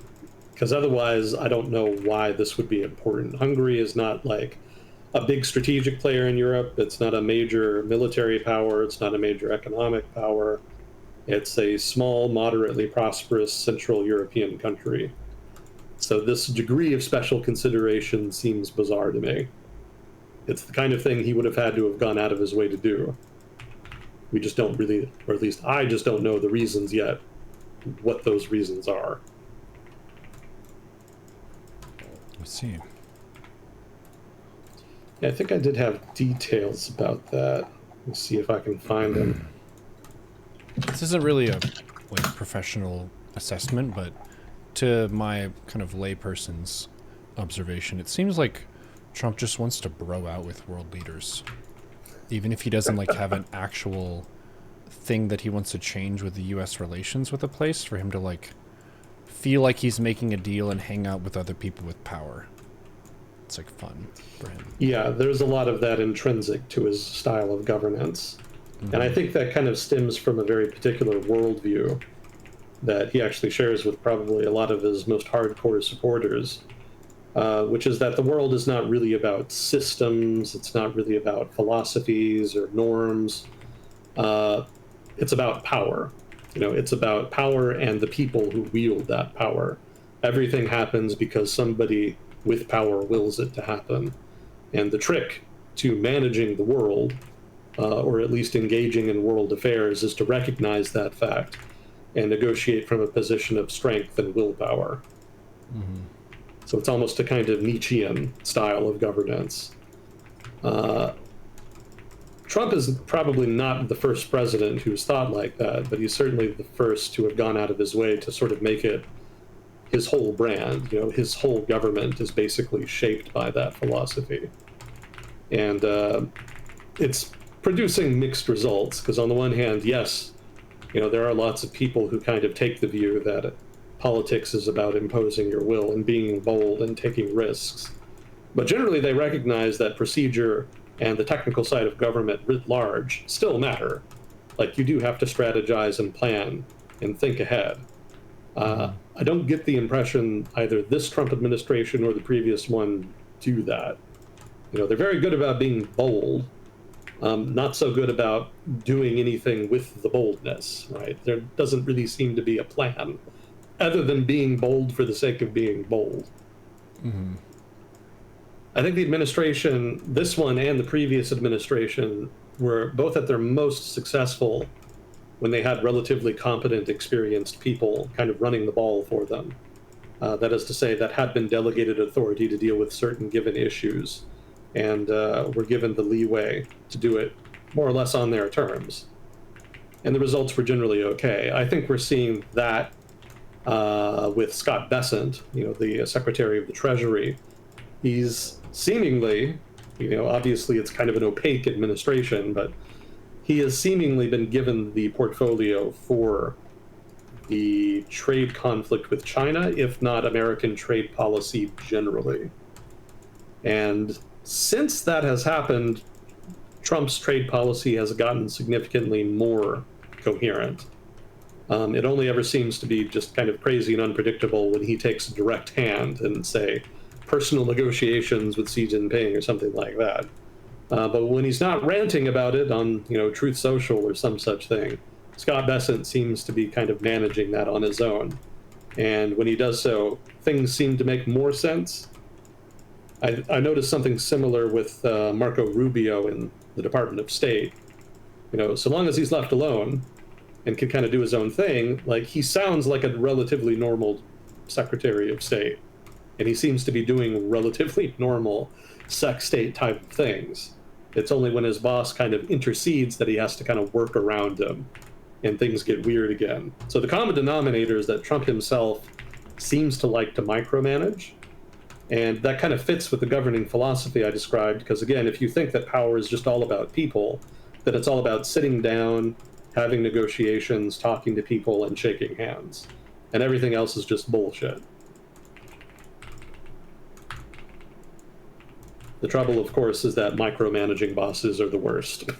because otherwise I don't know why this would be important. Hungary is not like a big strategic player in Europe. It's not a major military power. It's not a major economic power. It's a small, moderately prosperous Central European country. So this degree of special consideration seems bizarre to me. It's the kind of thing he would have had to have gone out of his way to do. We just don't really, or at least I just don't know the reasons yet, what those reasons are. Let's see. Yeah, I think I did have details about that. Let's see if I can find them. This isn't really a professional assessment, but to my kind of layperson's observation, it seems like Trump just wants to bro out with world leaders, even if he doesn't have an actual thing that he wants to change with the U.S. relations with a place, for him to feel like he's making a deal and hang out with other people with power. It's fun for him. Yeah, there's a lot of that intrinsic to his style of governance. Mm-hmm. And I think that kind of stems from a very particular worldview that he actually shares with probably a lot of his most hardcore supporters, which is that the world is not really about systems. It's not really about philosophies or norms. It's about power. It's about power and the people who wield that power. Everything happens because somebody with power wills it to happen. And the trick to managing the world, or at least engaging in world affairs, is to recognize that fact and negotiate from a position of strength and willpower. Mm-hmm. So it's almost a kind of Nietzschean style of governance. Trump is probably not the first president who's thought like that, but he's certainly the first to have gone out of his way to sort of make it his whole brand. His whole government is basically shaped by that philosophy. And it's producing mixed results, because on the one hand, yes, there are lots of people who kind of take the view that politics is about imposing your will and being bold and taking risks. But generally, they recognize that procedure and the technical side of government writ large still matter. Like, you do have to strategize and plan and think ahead. I don't get the impression either this Trump administration or the previous one do that. They're very good about being bold, not so good about doing anything with the boldness, right? There doesn't really seem to be a plan other than being bold for the sake of being bold. I think the administration, this one and the previous administration, were both at their most successful when they had relatively competent, experienced people kind of running the ball for them. That is to say, that had been delegated authority to deal with certain given issues and were given the leeway to do it more or less on their terms. And the results were generally okay. I think we're seeing that with Scott Bessent, the Secretary of the Treasury. He's seemingly, obviously it's kind of an opaque administration, but he has seemingly been given the portfolio for the trade conflict with China, if not American trade policy generally. And since that has happened, Trump's trade policy has gotten significantly more coherent. It only ever seems to be just kind of crazy and unpredictable when he takes a direct hand and, say, personal negotiations with Xi Jinping or something like that. But when he's not ranting about it on, Truth Social or some such thing, Scott Bessent seems to be kind of managing that on his own. And when he does so, things seem to make more sense. I noticed something similar with Marco Rubio in the Department of State. So long as he's left alone and can kind of do his own thing, like, he sounds like a relatively normal Secretary of State. And he seems to be doing relatively normal sec-state type of things. It's only when his boss kind of intercedes that he has to kind of work around him, and things get weird again. So the common denominator is that Trump himself seems to like to micromanage, and that kind of fits with the governing philosophy I described, because again, if you think that power is just all about people, that it's all about sitting down, having negotiations, talking to people, and shaking hands, and everything else is just bullshit. The trouble, of course, is that micromanaging bosses are the worst.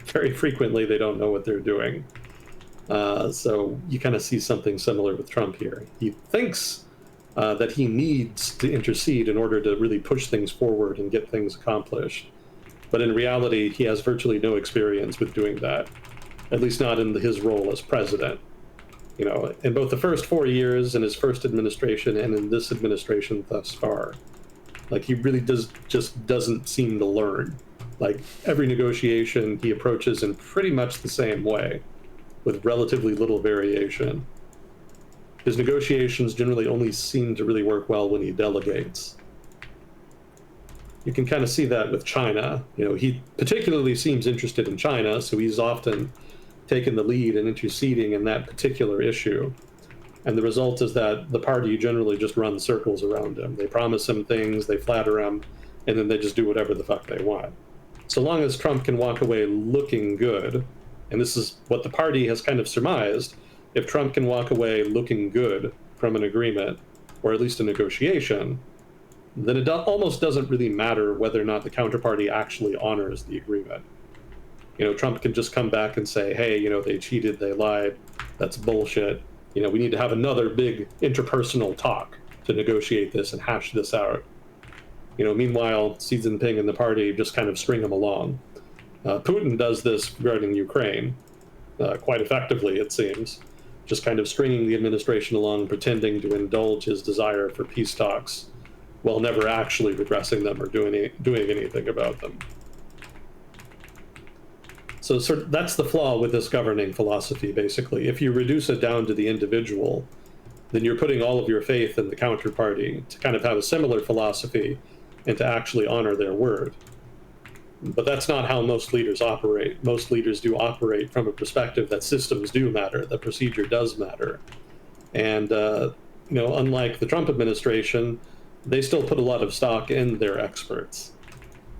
Very frequently, they don't know what they're doing. So you kind of see something similar with Trump here. He thinks that he needs to intercede in order to really push things forward and get things accomplished. But in reality, he has virtually no experience with doing that, at least not in his role as president. In both the first 4 years in his first administration and in this administration thus far, like, he really doesn't seem to learn. Like, every negotiation he approaches in pretty much the same way, with relatively little variation. His negotiations generally only seem to really work well when he delegates. You can kind of see that with China. He particularly seems interested in China, so he's often taken the lead in interceding in that particular issue. And the result is that the party generally just runs circles around him. They promise him things, they flatter him, and then they just do whatever the fuck they want. So long as Trump can walk away looking good, and this is what the party has kind of surmised, if Trump can walk away looking good from an agreement, or at least a negotiation, then it almost doesn't really matter whether or not the counterparty actually honors the agreement. Trump can just come back and say, hey, they cheated, they lied, that's bullshit. We need to have another big interpersonal talk to negotiate this and hash this out. Meanwhile, Xi Jinping and the party just kind of string him along. Putin does this regarding Ukraine quite effectively, it seems, just kind of stringing the administration along, pretending to indulge his desire for peace talks, while never actually regressing them or doing anything about them. So that's the flaw with this governing philosophy, basically. If you reduce it down to the individual, then you're putting all of your faith in the counterparty to kind of have a similar philosophy and to actually honor their word. But that's not how most leaders operate. Most leaders do operate from a perspective that systems do matter, that procedure does matter. And, unlike the Trump administration, they still put a lot of stock in their experts.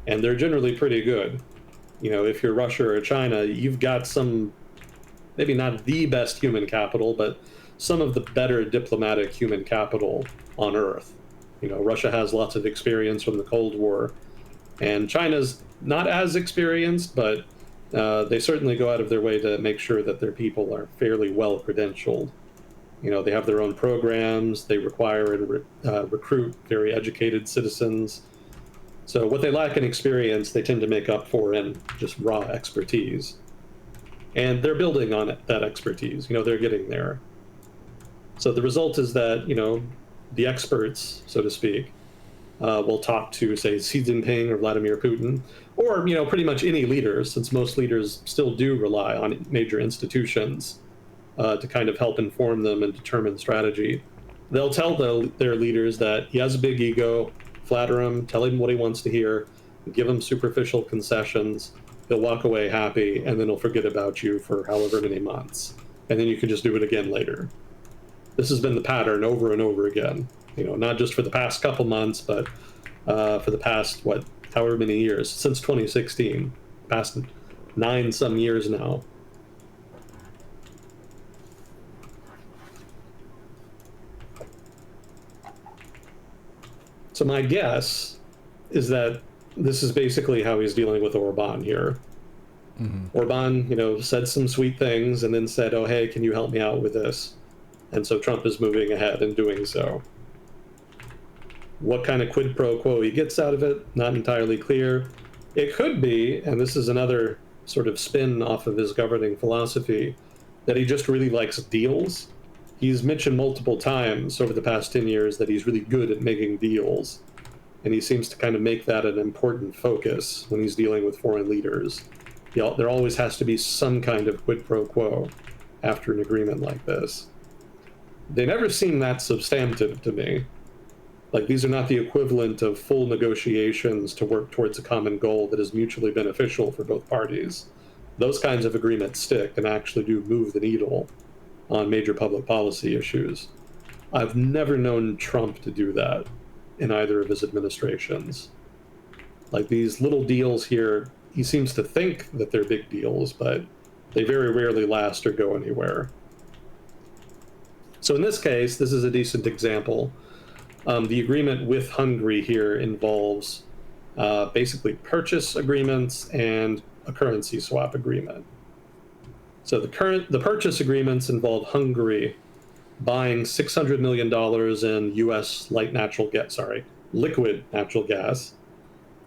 And they're generally pretty good. If you're Russia or China, you've got some, maybe not the best human capital, but some of the better diplomatic human capital on Earth. You know, Russia has lots of experience from the Cold War, and China's not as experienced, but they certainly go out of their way to make sure that their people are fairly well credentialed. You know, they have their own programs, they require and recruit very educated citizens. So what they lack in experience, they tend to make up for in just raw expertise. And they're building on it, that expertise. You know, they're getting there. So the result is that, you know, the experts, so to speak, will talk to, say, Xi Jinping or Vladimir Putin, or, you know, pretty much any leader, since most leaders still do rely on major institutions to kind of help inform them and determine strategy. They'll tell their leaders that he has a big ego, flatter him, tell him what he wants to hear, give him superficial concessions. He'll walk away happy, and then he'll forget about you for however many months. And then you can just do it again later. This has been the pattern over and over again. You know, not just for the past couple months, but for the past, however many years, since 2016, past 9 some years now. So my guess is that this is basically how he's dealing with Orban here. Mm-hmm. Orban, you know, said some sweet things and then said, oh, hey, can you help me out with this? And so Trump is moving ahead and doing so. What kind of quid pro quo he gets out of it, not entirely clear. It could be, and this is another sort of spin off of his governing philosophy, that he just really likes deals. He's mentioned multiple times over the past 10 years that he's really good at making deals. And he seems to kind of make that an important focus when he's dealing with foreign leaders. There always has to be some kind of quid pro quo after an agreement like this. They never seem that substantive to me. Like, these are not the equivalent of full negotiations to work towards a common goal that is mutually beneficial for both parties. Those kinds of agreements stick and actually do move the needle on major public policy issues. I've never known Trump to do that in either of his administrations. Like, these little deals here, he seems to think that they're big deals, but they very rarely last or go anywhere. So in this case, this is a decent example. The agreement with Hungary here involves basically purchase agreements and a currency swap agreement. So the purchase agreements involve Hungary buying $600 million in U.S. liquid natural gas.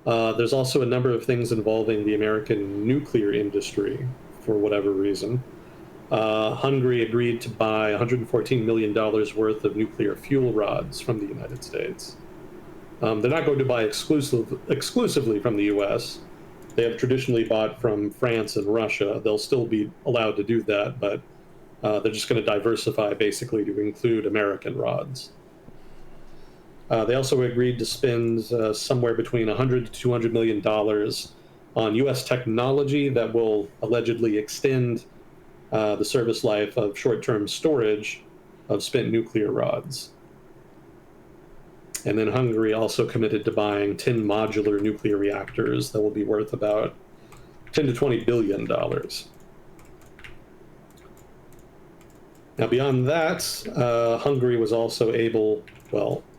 There's also a number of things involving the American nuclear industry for whatever reason. Hungary agreed to buy $114 million worth of nuclear fuel rods from the United States. They're not going to buy exclusively from the U.S. They have traditionally bought from France and Russia. They'll still be allowed to do that, but they're just going to diversify basically to include American rods. They also agreed to spend somewhere between $100 to $200 million on U.S. technology that will allegedly extend the service life of short-term storage of spent nuclear rods. And then Hungary also committed to buying 10 modular nuclear reactors that will be worth about $10 to $20 billion. Now, beyond that, Hungary was also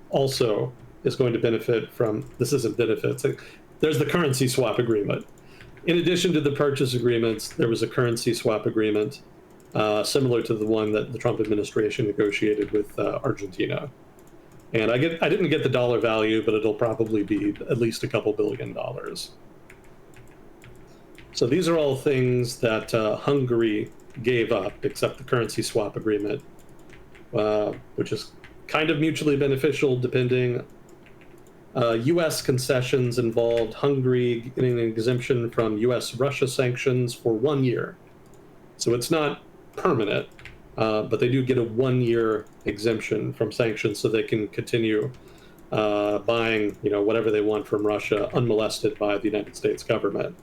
also is going to benefit from, this isn't benefits, there's the currency swap agreement. In addition to the purchase agreements, there was a currency swap agreement similar to the one that the Trump administration negotiated with Argentina. And I didn't get the dollar value, but it'll probably be at least a couple $2 billion. So these are all things that Hungary gave up, except the currency swap agreement, which is kind of mutually beneficial depending. U.S. concessions involved Hungary getting an exemption from U.S.-Russia sanctions for 1 year. So it's not permanent, but they do get a 1-year exemption from sanctions so they can continue buying, whatever they want from Russia unmolested by the United States government.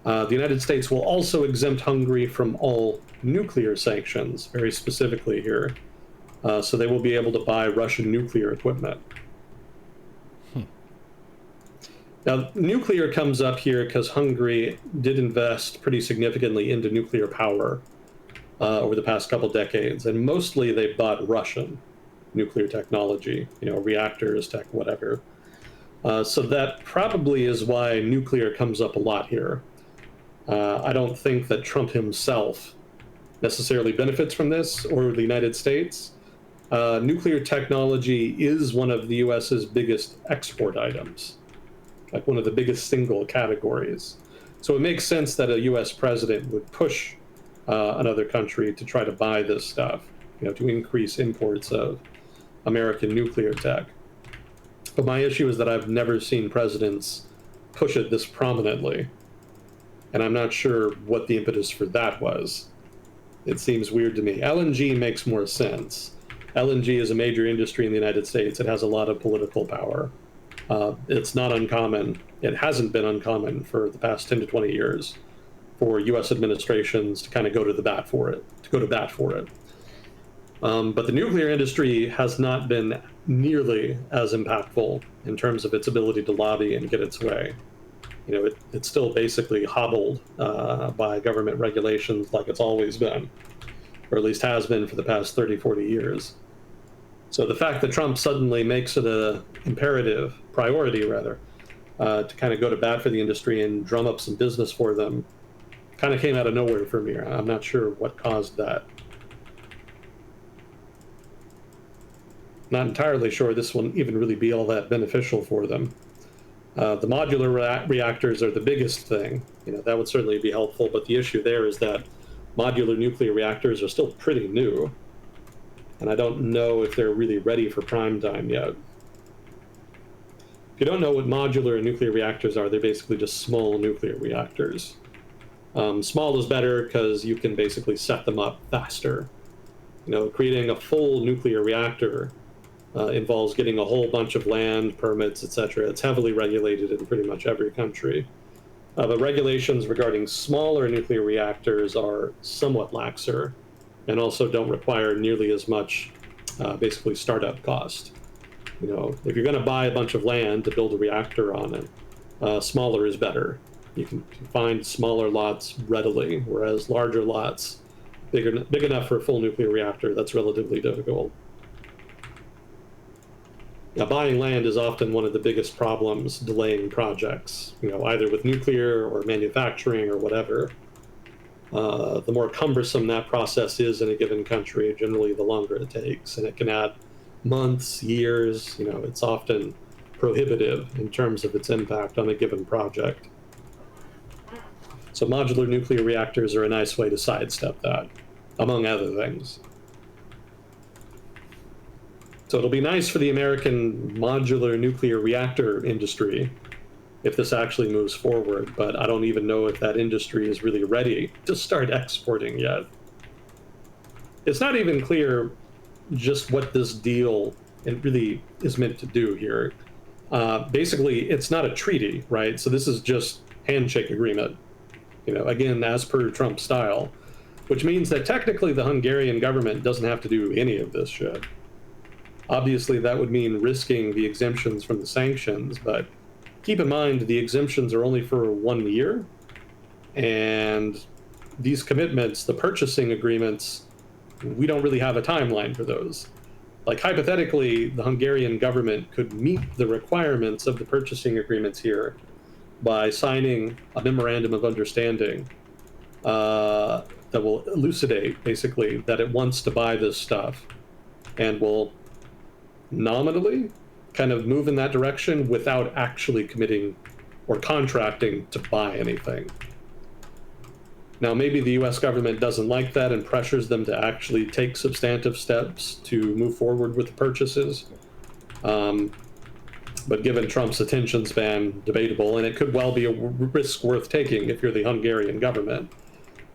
The United States will also exempt Hungary from all nuclear sanctions, very specifically here. So they will be able to buy Russian nuclear equipment. Now, nuclear comes up here because Hungary did invest pretty significantly into nuclear power. over the past couple decades, and mostly they bought Russian nuclear technology, reactors, tech, whatever. So that probably is why nuclear comes up a lot here. I don't think that Trump himself necessarily benefits from this, or the United States. Nuclear technology is one of the US's biggest export items, like one of the biggest single categories. So it makes sense that a US president would push another country to try to buy this stuff, to increase imports of American nuclear tech. But my issue is that I've never seen presidents push it this prominently. And I'm not sure what the impetus for that was. It seems weird to me. LNG makes more sense. LNG is a major industry in the United States. It has a lot of political power. It's not uncommon. It hasn't been uncommon for the past 10 to 20 years for U.S. administrations to kind of go to bat for it. But the nuclear industry has not been nearly as impactful in terms of its ability to lobby and get its way. It's still basically hobbled by government regulations like it's always been, or at least has been for the past 30, 40 years. So the fact that Trump suddenly makes it a imperative, priority rather, to kind of go to bat for the industry and drum up some business for them kind of came out of nowhere for me. I'm not sure what caused that. Not entirely sure this will even really be all that beneficial for them. The modular reactors are the biggest thing. That would certainly be helpful, but the issue there is that modular nuclear reactors are still pretty new, and I don't know if they're really ready for prime time yet. If you don't know what modular nuclear reactors are, they're basically just small nuclear reactors. Small is better because you can basically set them up faster. Creating a full nuclear reactor involves getting a whole bunch of land, permits, etc. It's heavily regulated in pretty much every country. The regulations regarding smaller nuclear reactors are somewhat laxer and also don't require nearly as much, basically, startup cost. If you're going to buy a bunch of land to build a reactor on it, smaller is better. You can find smaller lots readily, whereas larger lots, big enough for a full nuclear reactor, that's relatively difficult. Now, buying land is often one of the biggest problems delaying projects, either with nuclear or manufacturing or whatever. The more cumbersome that process is in a given country, generally the longer it takes, and it can add months, years. It's often prohibitive in terms of its impact on a given project. So modular nuclear reactors are a nice way to sidestep that, among other things. So it'll be nice for the American modular nuclear reactor industry if this actually moves forward, but I don't even know if that industry is really ready to start exporting yet. It's not even clear just what this deal really is meant to do here. Basically, it's not a treaty, right? So this is just handshake agreement, again, as per Trump style, which means that technically the Hungarian government doesn't have to do any of this shit. Obviously, that would mean risking the exemptions from the sanctions, but keep in mind the exemptions are only for 1 year, and these commitments, the purchasing agreements, we don't really have a timeline for those. Like, hypothetically, the Hungarian government could meet the requirements of the purchasing agreements here by signing a memorandum of understanding that will elucidate, basically, that it wants to buy this stuff and will nominally kind of move in that direction without actually committing or contracting to buy anything. Now, maybe the US government doesn't like that and pressures them to actually take substantive steps to move forward with the purchases. But given Trump's attention span, debatable, and it could well be a risk worth taking if you're the Hungarian government.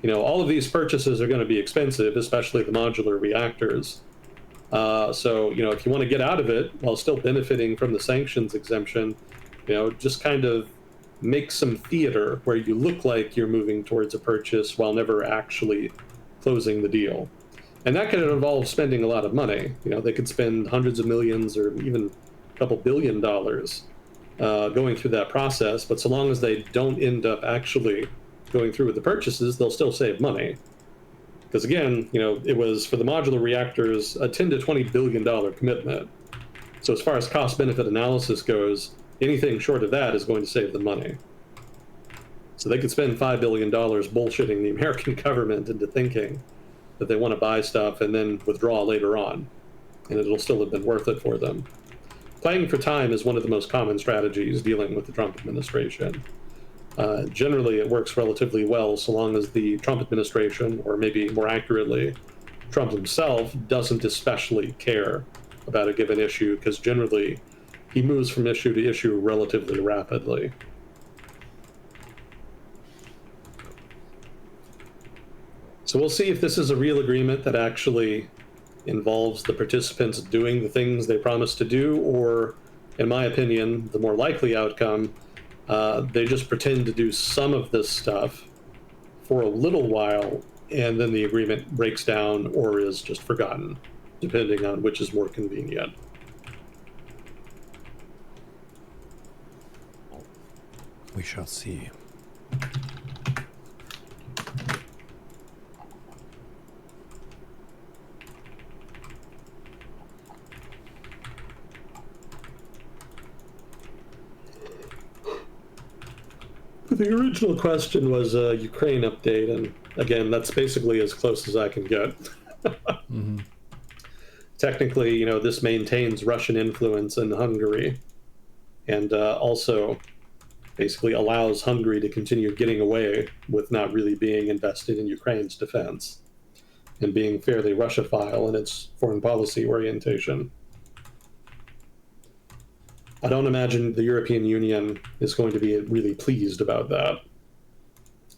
All of these purchases are going to be expensive, especially the modular reactors. So, if you want to get out of it while still benefiting from the sanctions exemption, just kind of make some theater where you look like you're moving towards a purchase while never actually closing the deal. And that could involve spending a lot of money. They could spend hundreds of millions or even a couple $billion going through that process. But so long as they don't end up actually going through with the purchases, they'll still save money. Because again, it was for the modular reactors a $10 to $20 billion commitment. So as far as cost benefit analysis goes, anything short of that is going to save them money. So they could spend $5 billion bullshitting the American government into thinking that they want to buy stuff and then withdraw later on, and it'll still have been worth it for them. Playing for time is one of the most common strategies dealing with the Trump administration. Generally, it works relatively well so long as the Trump administration, or maybe more accurately, Trump himself, doesn't especially care about a given issue, because generally he moves from issue to issue relatively rapidly. So we'll see if this is a real agreement that actually involves the participants doing the things they promised to do, or, in my opinion, the more likely outcome, they just pretend to do some of this stuff for a little while, and then the agreement breaks down or is just forgotten, depending on which is more convenient. We shall see. The original question was a Ukraine update, and again, that's basically as close as I can get. Mm-hmm. Technically, this maintains Russian influence in Hungary, and also basically allows Hungary to continue getting away with not really being invested in Ukraine's defense and being fairly Russophile in its foreign policy orientation. I don't imagine the European Union is going to be really pleased about that,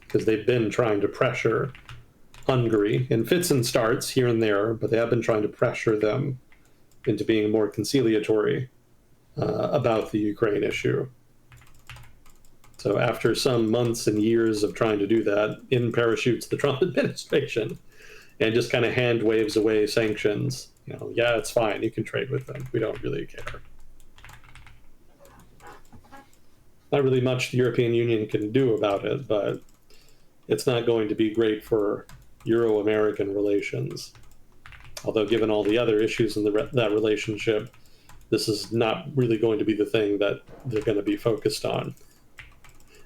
because they've been trying to pressure Hungary in fits and starts here and there, but they have been trying to pressure them into being more conciliatory about the Ukraine issue. So after some months and years of trying to do that, in parachutes the Trump administration and just kind of hand waves away sanctions. Yeah, it's fine. You can trade with them. We don't really care. Not really much the European Union can do about it, but it's not going to be great for Euro-American relations. Although, given all the other issues in that relationship, this is not really going to be the thing that they're going to be focused on.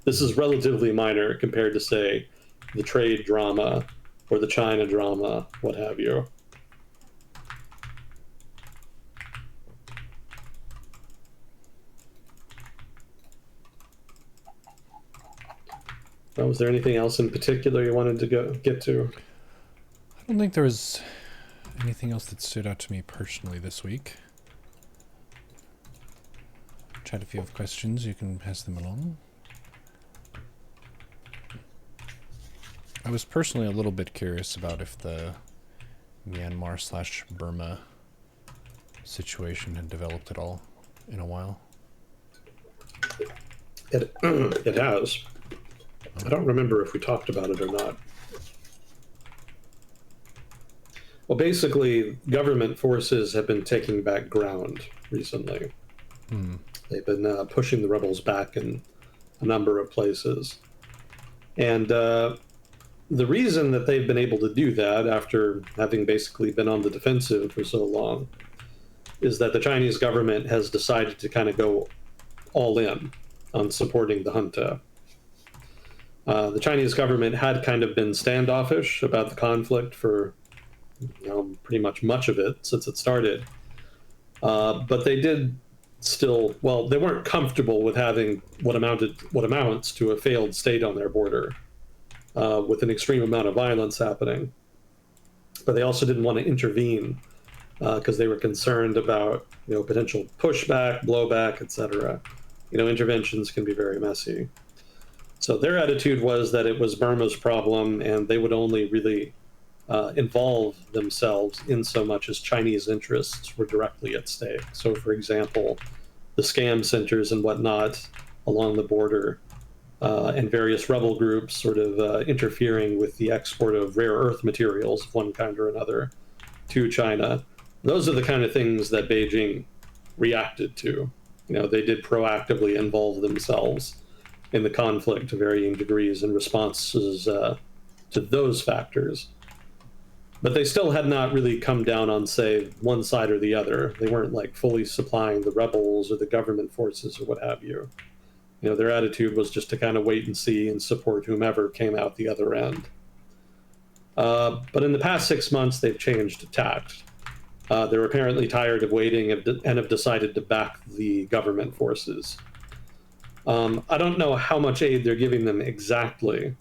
This is relatively minor compared to, say, the trade drama or the China drama, what have you. Was there anything else in particular you wanted to get to? I don't think there was anything else that stood out to me personally this week. Chat, if you have questions, you can pass them along. I was personally a little bit curious about if the Myanmar/Burma situation had developed at all in a while. It has. I don't remember if we talked about it or not. Well, basically, government forces have been taking back ground recently. They've been pushing the rebels back in a number of places. And the reason that they've been able to do that, after having basically been on the defensive for so long, is that the Chinese government has decided to kind of go all in on supporting the junta. The Chinese government had kind of been standoffish about the conflict for pretty much of it since it started. But they did still, well, they weren't comfortable with having what amounts to a failed state on their border, with an extreme amount of violence happening. But they also didn't want to intervene because they were concerned about potential pushback, blowback, etc. Interventions can be very messy. So their attitude was that it was Burma's problem, and they would only really involve themselves in so much as Chinese interests were directly at stake. So, for example, the scam centers and whatnot along the border, and various rebel groups sort of interfering with the export of rare earth materials of one kind or another to China. Those are the kind of things that Beijing reacted to. They did proactively involve themselves in the conflict to varying degrees in responses to those factors. But they still had not really come down on, say, one side or the other. They weren't like fully supplying the rebels or the government forces or what have you. You know, their attitude was just to kind of wait and see and support whomever came out the other end. But in the past 6 months, they've changed tact. They're apparently tired of waiting and have decided to back the government forces. I don't know how much aid they're giving them exactly,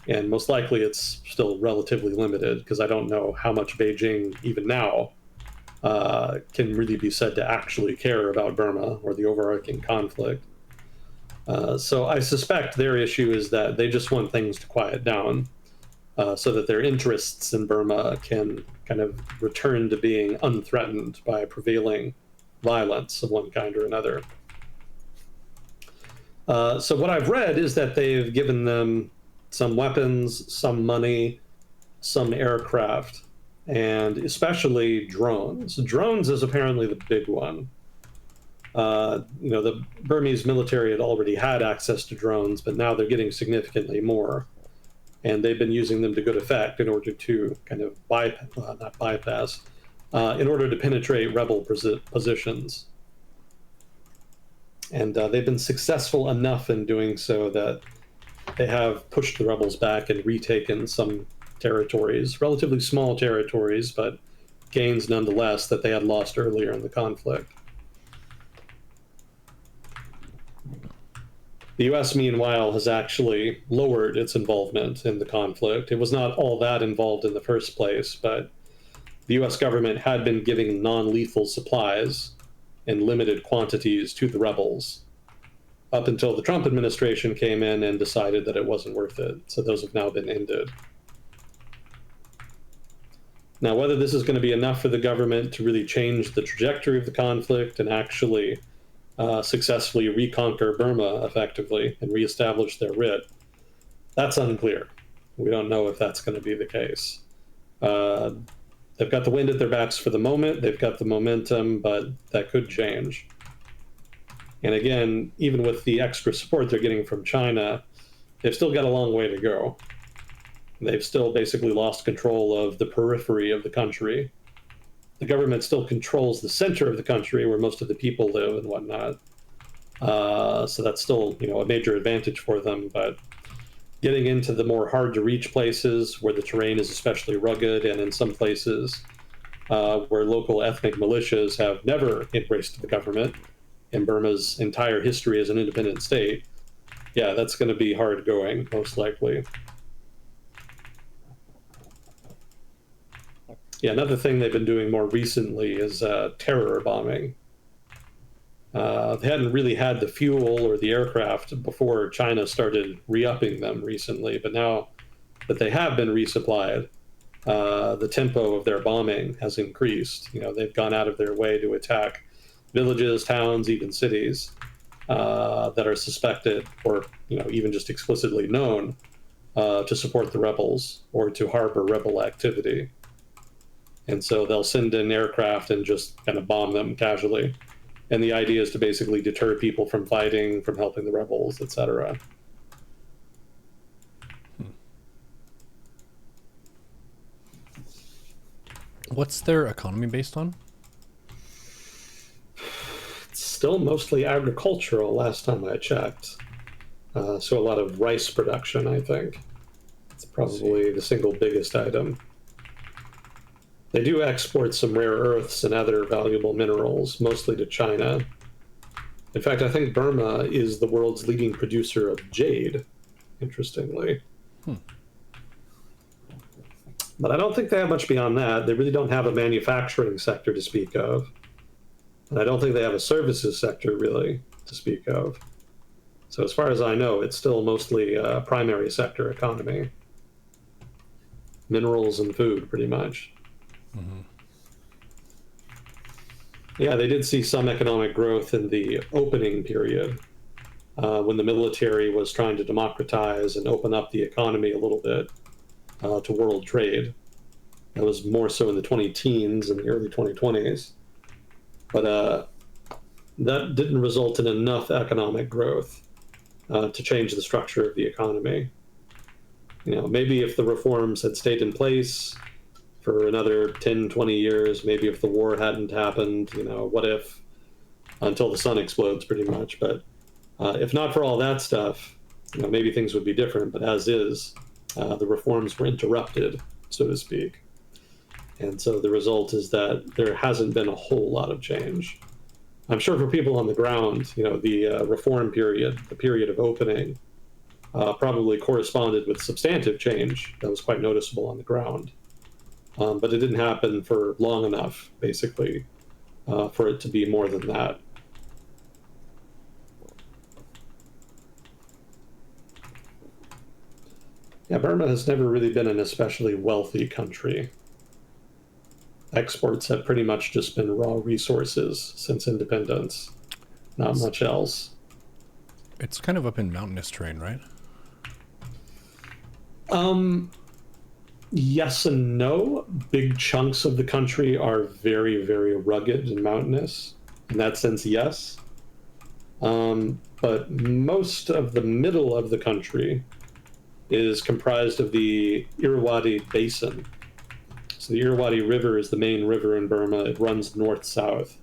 and most likely it's still relatively limited because I don't know how much Beijing, even now, can really be said to actually care about Burma or the overarching conflict. So I suspect their issue is that they just want things to quiet down so that their interests in Burma can kind of return to being unthreatened by prevailing violence of one kind or another. So what I've read is that they've given them some weapons, some money, some aircraft, and especially drones. Drones is apparently the big one. The Burmese military had already had access to drones, but now they're getting significantly more. And they've been using them to good effect in order to kind of in order to penetrate rebel positions. And they've been successful enough in doing so that they have pushed the rebels back and retaken some territories, relatively small territories, but gains nonetheless that they had lost earlier in the conflict. The US, meanwhile, has actually lowered its involvement in the conflict. It was not all that involved in the first place, but the US government had been giving non-lethal supplies in limited quantities to the rebels up until the Trump administration came in and decided that it wasn't worth it. So those have now been ended. Now, whether this is going to be enough for the government to really change the trajectory of the conflict and actually successfully reconquer Burma effectively and reestablish their writ, that's unclear. We don't know if that's going to be the case. They've got the wind at their backs for the moment. They've got the momentum, but that could change. And again, even with the extra support they're getting from China, they've still got a long way to go. They've still basically lost control of the periphery of the country. The government still controls the center of the country where most of the people live and whatnot. So that's still, a major advantage for them. But getting into the more hard-to-reach places where the terrain is especially rugged, and in some places where local ethnic militias have never embraced the government in Burma's entire history as an independent state, yeah, that's going to be hard going, most likely. Yeah, another thing they've been doing more recently is terror bombing. They hadn't really had the fuel or the aircraft before China started re-upping them recently, but now that they have been resupplied, the tempo of their bombing has increased. They've gone out of their way to attack villages, towns, even cities that are suspected or even just explicitly known to support the rebels or to harbor rebel activity. And so they'll send in aircraft and just kind of bomb them casually. And the idea is to basically deter people from fighting, from helping the rebels, etc. What's their economy based on? It's still mostly agricultural last time I checked. So a lot of rice production, I think. It's probably the single biggest item. They do export some rare earths and other valuable minerals, mostly to China. In fact, I think Burma is the world's leading producer of jade, interestingly. But I don't think they have much beyond that. They really don't have a manufacturing sector to speak of. And I don't think they have a services sector, really, to speak of. So as far as I know, it's still mostly a primary sector economy. Minerals and food, pretty much. Mm-hmm. Yeah, they did see some economic growth in the opening period when the military was trying to democratize and open up the economy a little bit to world trade. That was more so in the 20-teens and the early 2020s. But that didn't result in enough economic growth to change the structure of the economy. Maybe if the reforms had stayed in place, for another 10, 20 years. Maybe if the war hadn't happened, what if, until the sun explodes pretty much. But if not for all that stuff, maybe things would be different. But as is, the reforms were interrupted, so to speak. And so the result is that there hasn't been a whole lot of change. I'm sure for people on the ground, the reform period, the period of opening, probably corresponded with substantive change that was quite noticeable on the ground. But it didn't happen for long enough, basically, for it to be more than that. Yeah, Burma has never really been an especially wealthy country. Exports have pretty much just been raw resources since independence, not much else. It's kind of up in mountainous terrain, right? Yes and no. Big chunks of the country are very, very rugged and mountainous. In that sense, yes. But most of the middle of the country is comprised of the Irrawaddy Basin. So the Irrawaddy River is the main river in Burma. It runs north-south.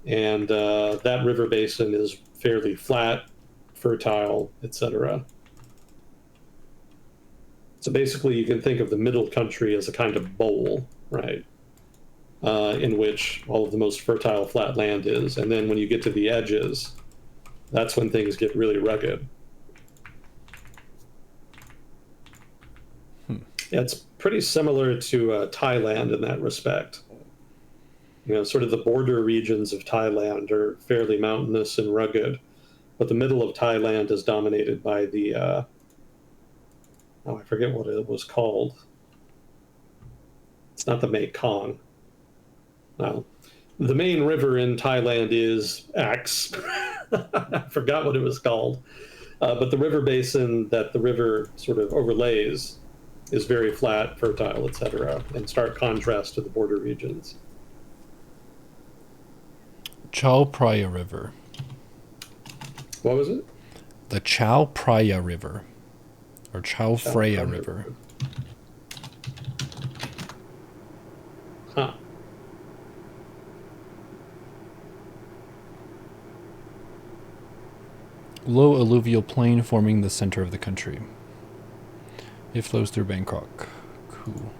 And that river basin is fairly flat, fertile, etc. So basically, you can think of the middle country as a kind of bowl, right? In which all of the most fertile flat land is. And then when you get to the edges, that's when things get really rugged. Yeah, it's pretty similar to Thailand in that respect. Sort of the border regions of Thailand are fairly mountainous and rugged, but the middle of Thailand is dominated by the, I forget what it was called. It's not the Mekong. No. The main river in Thailand is X. I forgot what it was called. But the river basin that the river sort of overlays is very flat, fertile, etc., in stark contrast to the border regions. Chao Phraya River. What was it? The Chao Phraya River. Or Chao Phraya River. Huh. Low alluvial plain forming the center of the country. It flows through Bangkok. Cool.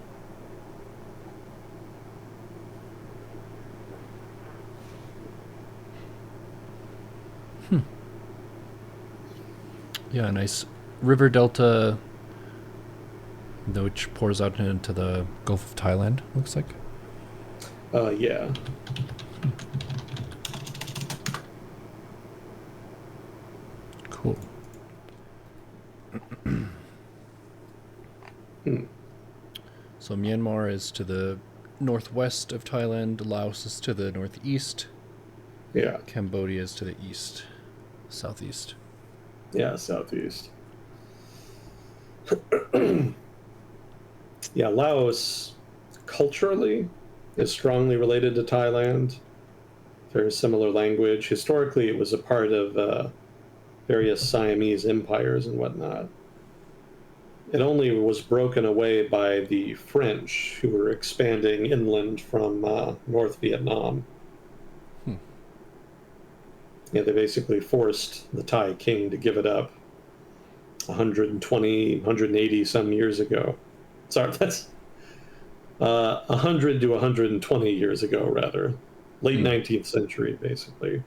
Yeah, nice river delta, which pours out into the Gulf of Thailand, looks like. Yeah. Cool. So Myanmar is to the northwest of Thailand, Laos is to the northeast, Yeah. Cambodia is to the east, southeast. Yeah, southeast. Yeah, Laos culturally is strongly related to Thailand. Very similar language. Historically, it was a part of various Siamese empires and whatnot. It only was broken away by the French, who were expanding inland from North Vietnam. Yeah, they basically forced the Thai king to give it up 120, 180 some years ago. Sorry, that's 100 to 120 years ago, rather. Late 19th century, basically.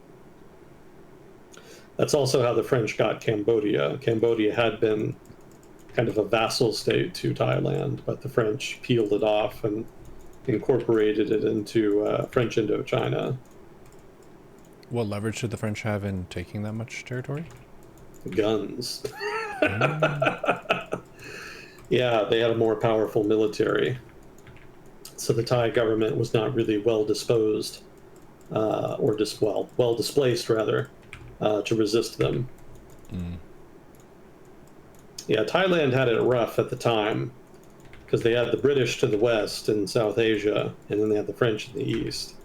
That's also how the French got Cambodia. Cambodia had been kind of a vassal state to Thailand, but the French peeled it off and incorporated it into French Indochina. What leverage did the French have in taking that much territory? Guns. Yeah, they had a more powerful military. So the Thai government was not really well disposed, or just well displaced rather, to resist them. Yeah, Thailand had it rough at the time because they had the British to the west in South Asia, and then they had the French in the east.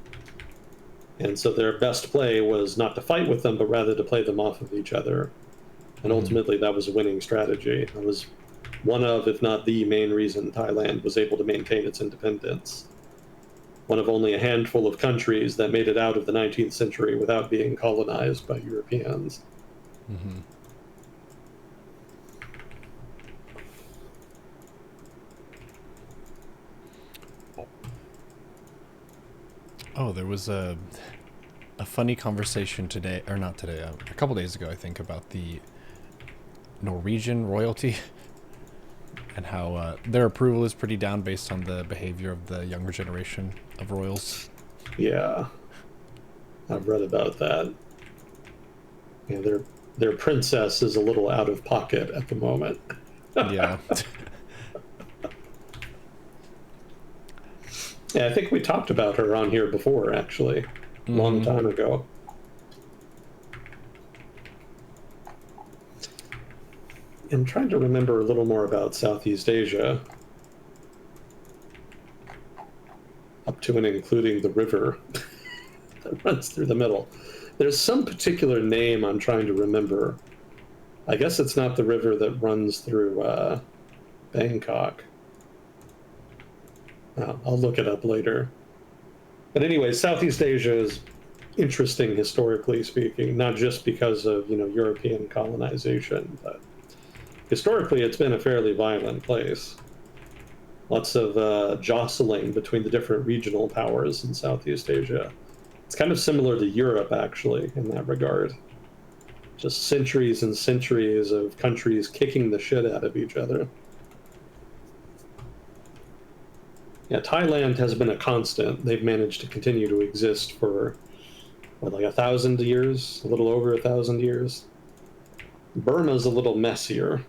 And so their best play was not to fight with them, but rather to play them off of each other. And ultimately, that was a winning strategy. That was one of, if not the main reason Thailand was able to maintain its independence. One of only a handful of countries that made it out of the 19th century without being colonized by Europeans. Mm-hmm. Oh, there was a funny conversation today, or not today, a couple days ago, I think, about the Norwegian royalty and how their approval is pretty down based on the behavior of the younger generation of royals. Yeah, I've read about that. Yeah, their princess is a little out of pocket at the moment. Yeah. Yeah, I think we talked about her on here before, actually, a long Mm-hmm. time ago. I'm trying to remember a little more about Southeast Asia, up to and including the river that runs through the middle. There's some particular name I'm trying to remember. I guess it's not the river that runs through Bangkok. I'll look it up later. But anyway, Southeast Asia is interesting historically speaking, not just because of European colonization, but historically it's been a fairly violent place. Lots of jostling between the different regional powers in Southeast Asia. It's kind of similar to Europe, actually, in that regard. Just centuries and centuries of countries kicking the shit out of each other. Yeah, Thailand has been a constant. They've managed to continue to exist for, what, like 1,000 years? A little over 1,000 years? Burma's a little messier.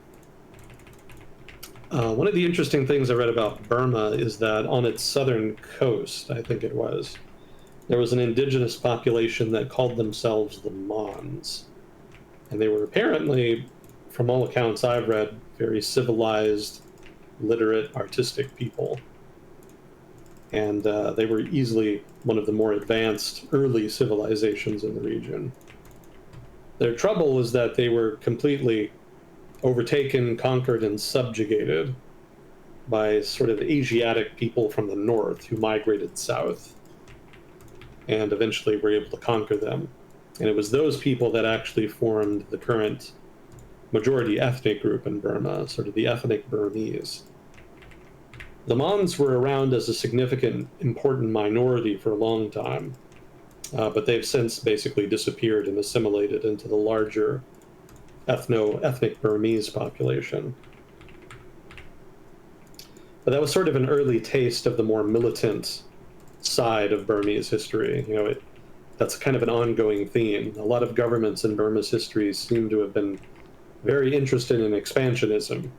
One of the interesting things I read about Burma is that on its southern coast, I think it was, there was an indigenous population that called themselves the Mons. And they were apparently, from all accounts I've read, very civilized, literate, artistic people. And they were easily one of the more advanced early civilizations in the region. Their trouble was that they were completely overtaken, conquered, and subjugated by sort of Asiatic people from the north who migrated south and eventually were able to conquer them. And it was those people that actually formed the current majority ethnic group in Burma, sort of the ethnic Burmese. The Mons were around as a significant, important minority for a long time, but they've since basically disappeared and assimilated into the larger ethnic Burmese population. But that was sort of an early taste of the more militant side of Burmese history. That's kind of an ongoing theme. A lot of governments in Burma's history seem to have been very interested in expansionism,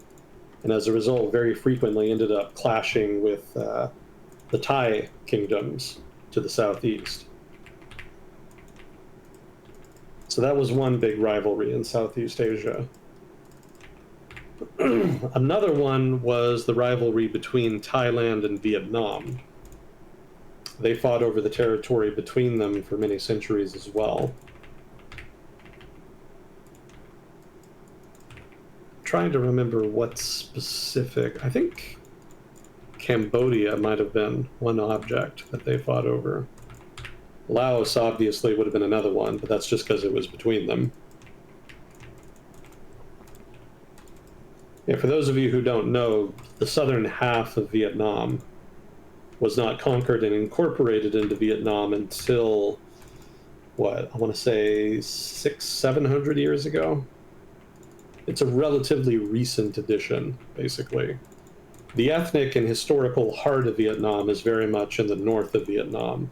and as a result, very frequently ended up clashing with the Thai kingdoms to the southeast. So that was one big rivalry in Southeast Asia. Another one was the rivalry between Thailand and Vietnam. They fought over the territory between them for many centuries as well. Trying to remember what specific. I think Cambodia might have been one object that they fought over. Laos obviously would have been another one, but that's just because it was between them. Yeah, for those of you who don't know, the southern half of Vietnam was not conquered and incorporated into Vietnam until, what, I want to say 700 years ago. It's a relatively recent addition, basically. The ethnic and historical heart of Vietnam is very much in the north of Vietnam,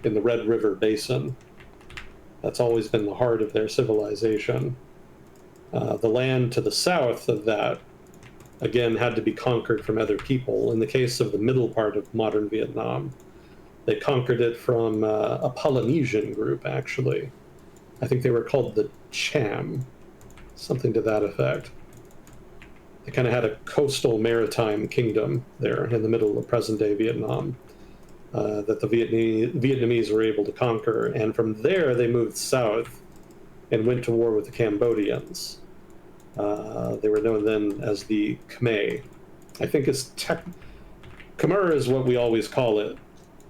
in the Red River Basin. That's always been the heart of their civilization. The land to the south of that, again, had to be conquered from other people. In the case of the middle part of modern Vietnam, they conquered it from a Polynesian group, actually. I think they were called the Cham, something to that effect. They kind of had a coastal maritime kingdom there in the middle of present-day Vietnam that the Vietnamese were able to conquer. And from there, they moved south and went to war with the Cambodians. They were known then as the Khmer. I think Khmer is what we always call it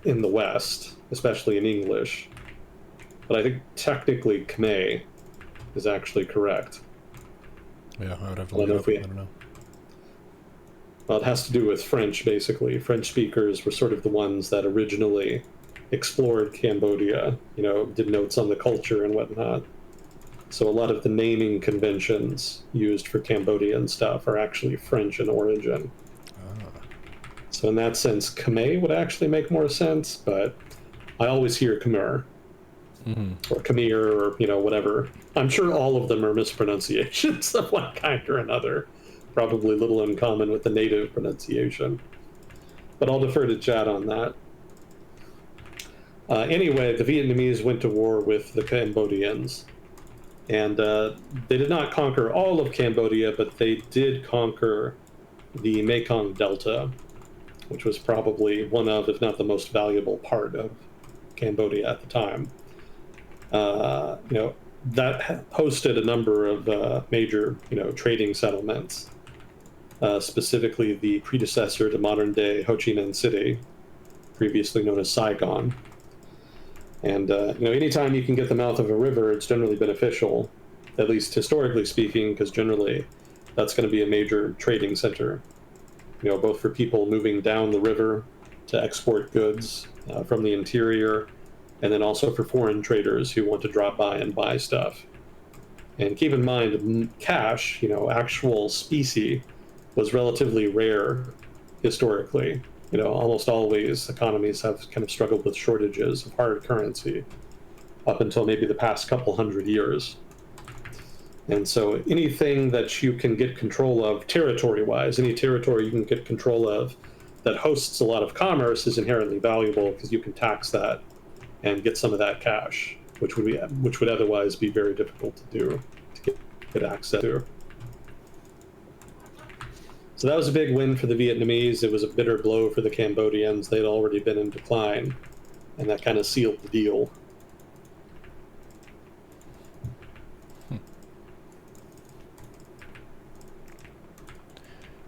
in the West, especially in English. But I think technically Khmer is actually correct. Yeah, I would have to I don't look know it if up. we. I don't know. Well, it has to do with French, basically. French speakers were sort of the ones that originally explored Cambodia, did notes on the culture and whatnot. So a lot of the naming conventions used for Cambodian stuff are actually French in origin. Ah. So in that sense, Khmer would actually make more sense, but I always hear Khmer or Khmer or whatever. I'm sure all of them are mispronunciations of one kind or another. Probably little in common with the native pronunciation. But I'll defer to Chad on that. Anyway, the Vietnamese went to war with the Cambodians, and they did not conquer all of Cambodia, but they did conquer the Mekong Delta, which was probably one of, if not the most valuable part of Cambodia at the time. That hosted a number of major, trading settlements, specifically the predecessor to modern-day Ho Chi Minh City, previously known as Saigon. And anytime you can get the mouth of a river, it's generally beneficial, at least historically speaking, because generally that's going to be a major trading center. Both for people moving down the river to export goods from the interior, and then also for foreign traders who want to drop by and buy stuff. And keep in mind, cash, actual specie, was relatively rare historically. Almost always economies have kind of struggled with shortages of hard currency up until maybe the past couple hundred years. And so anything that you can get control of territory-wise, any territory you can get control of that hosts a lot of commerce is inherently valuable because you can tax that and get some of that cash, which would otherwise be very difficult to do, to get access to. So that was a big win for the Vietnamese. It was a bitter blow for the Cambodians. They'd already been in decline, and that kind of sealed the deal.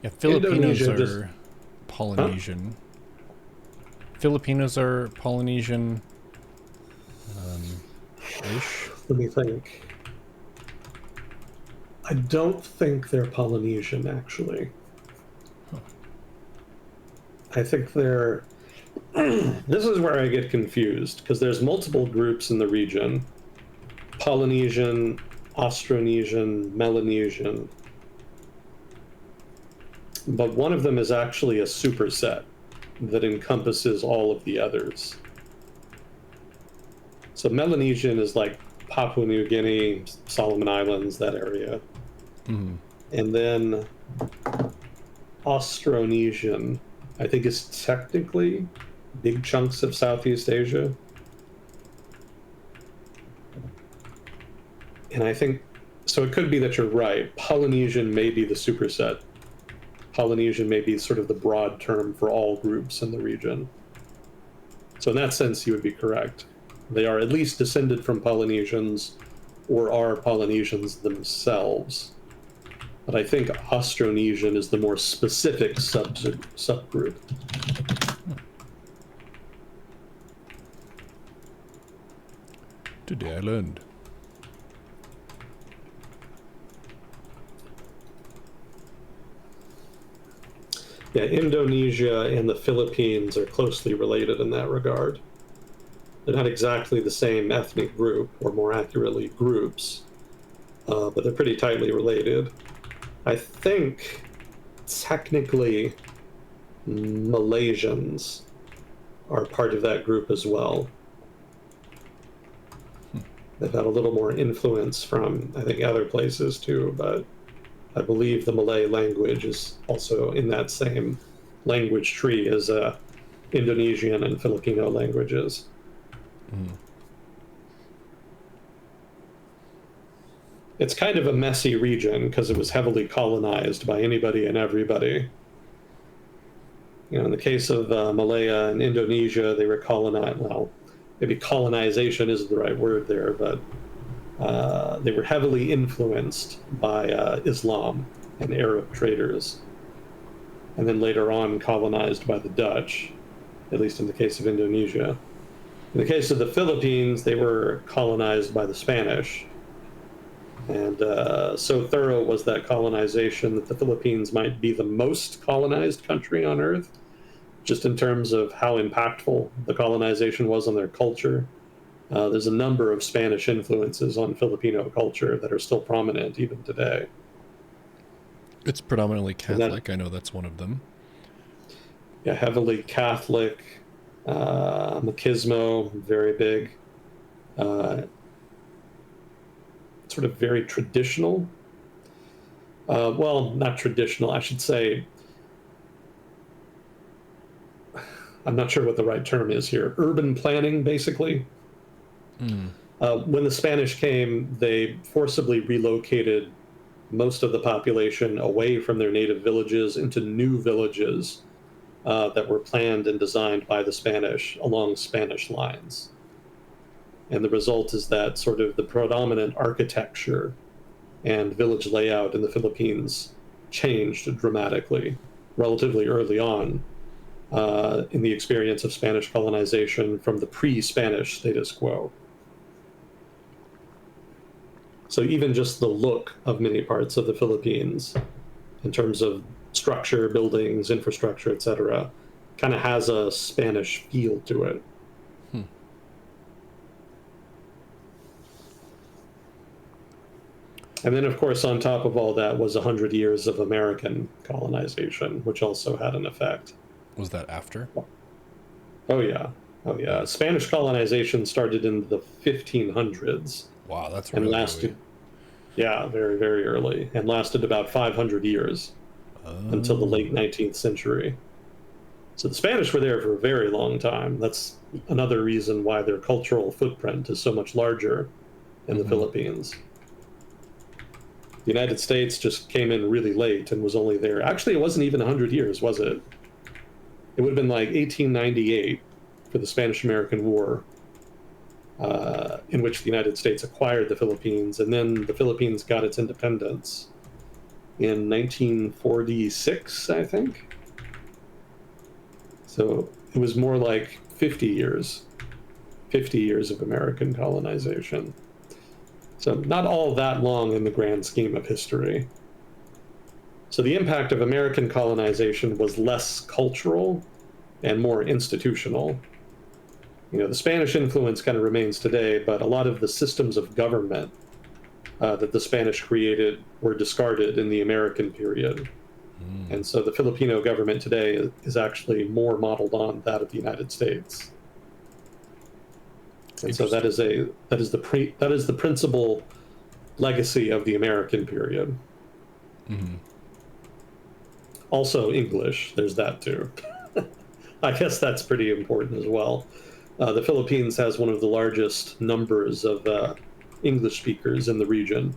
Yeah, Filipinos Indonesia are just- Polynesian. Filipinos are Polynesian ish. Let me think. I don't think they're Polynesian, actually. I think they're. This is where I get confused because there's multiple groups in the region: Polynesian, Austronesian, Melanesian. But one of them is actually a superset that encompasses all of the others. So Melanesian is like Papua New Guinea, Solomon Islands, that area. And then Austronesian, I think, is technically big chunks of Southeast Asia. And I think, so it could be that you're right. Polynesian may be the superset. Polynesian may be sort of the broad term for all groups in the region. So in that sense, you would be correct. They are at least descended from Polynesians or are Polynesians themselves. But I think Austronesian is the more specific subgroup. Today I learned. Yeah, Indonesia and the Philippines are closely related in that regard. They're not exactly the same ethnic group, or more accurately, groups, but they're pretty tightly related. I think, technically, Malaysians are part of that group as well. They've had a little more influence from, I think, other places too, but I believe the Malay language is also in that same language tree as Indonesian and Filipino languages. It's kind of a messy region because it was heavily colonized by anybody and everybody. In the case of Malaya and Indonesia, they were colonized. Well, maybe colonization isn't the right word there, but They were heavily influenced by Islam and Arab traders, and then later on colonized by the Dutch, at least in the case of Indonesia. In the case of the Philippines, they were colonized by the Spanish. And so thorough was that colonization that the Philippines might be the most colonized country on Earth, just in terms of how impactful the colonization was on their culture. There's a number of Spanish influences on Filipino culture that are still prominent even today. It's predominantly Catholic. I know that's one of them. Yeah, heavily Catholic, machismo, very big, sort of very traditional. Well, not traditional, I should say. I'm not sure what the right term is here. Urban planning, basically. When the Spanish came, they forcibly relocated most of the population away from their native villages into new villages that were planned and designed by the Spanish along Spanish lines. And the result is that sort of the predominant architecture and village layout in the Philippines changed dramatically relatively early on in the experience of Spanish colonization from the pre-Spanish status quo. So even just the look of many parts of the Philippines, in terms of structure, buildings, infrastructure, etc., kind of has a Spanish feel to it. And then, of course, on top of all that was 100 years of American colonization, which also had an effect. Was that after? Oh, yeah. Oh, yeah. Spanish colonization started in the 1500s. Wow, that's and really lasted, early. yeah, very, very early, and lasted about 500 years until the late 19th century. So the Spanish were there for a very long time. That's another reason why their cultural footprint is so much larger in the Philippines. The United States just came in really late and was only there. Actually, it wasn't even 100 years, was it? It would have been like 1898 for the Spanish-American War, in which the United States acquired the Philippines, and then the Philippines got its independence in 1946, I think. So it was more like 50 years of American colonization. So not all that long in the grand scheme of history. So the impact of American colonization was less cultural and more institutional. You know, the Spanish influence kind of remains today, but a lot of the systems of government that the Spanish created were discarded in the American period. And so the Filipino government today is actually more modeled on that of the United States. And so that is the principal legacy of the American period. Also English, there's that too. I guess that's pretty important as well. The Philippines has one of the largest numbers of English speakers in the region.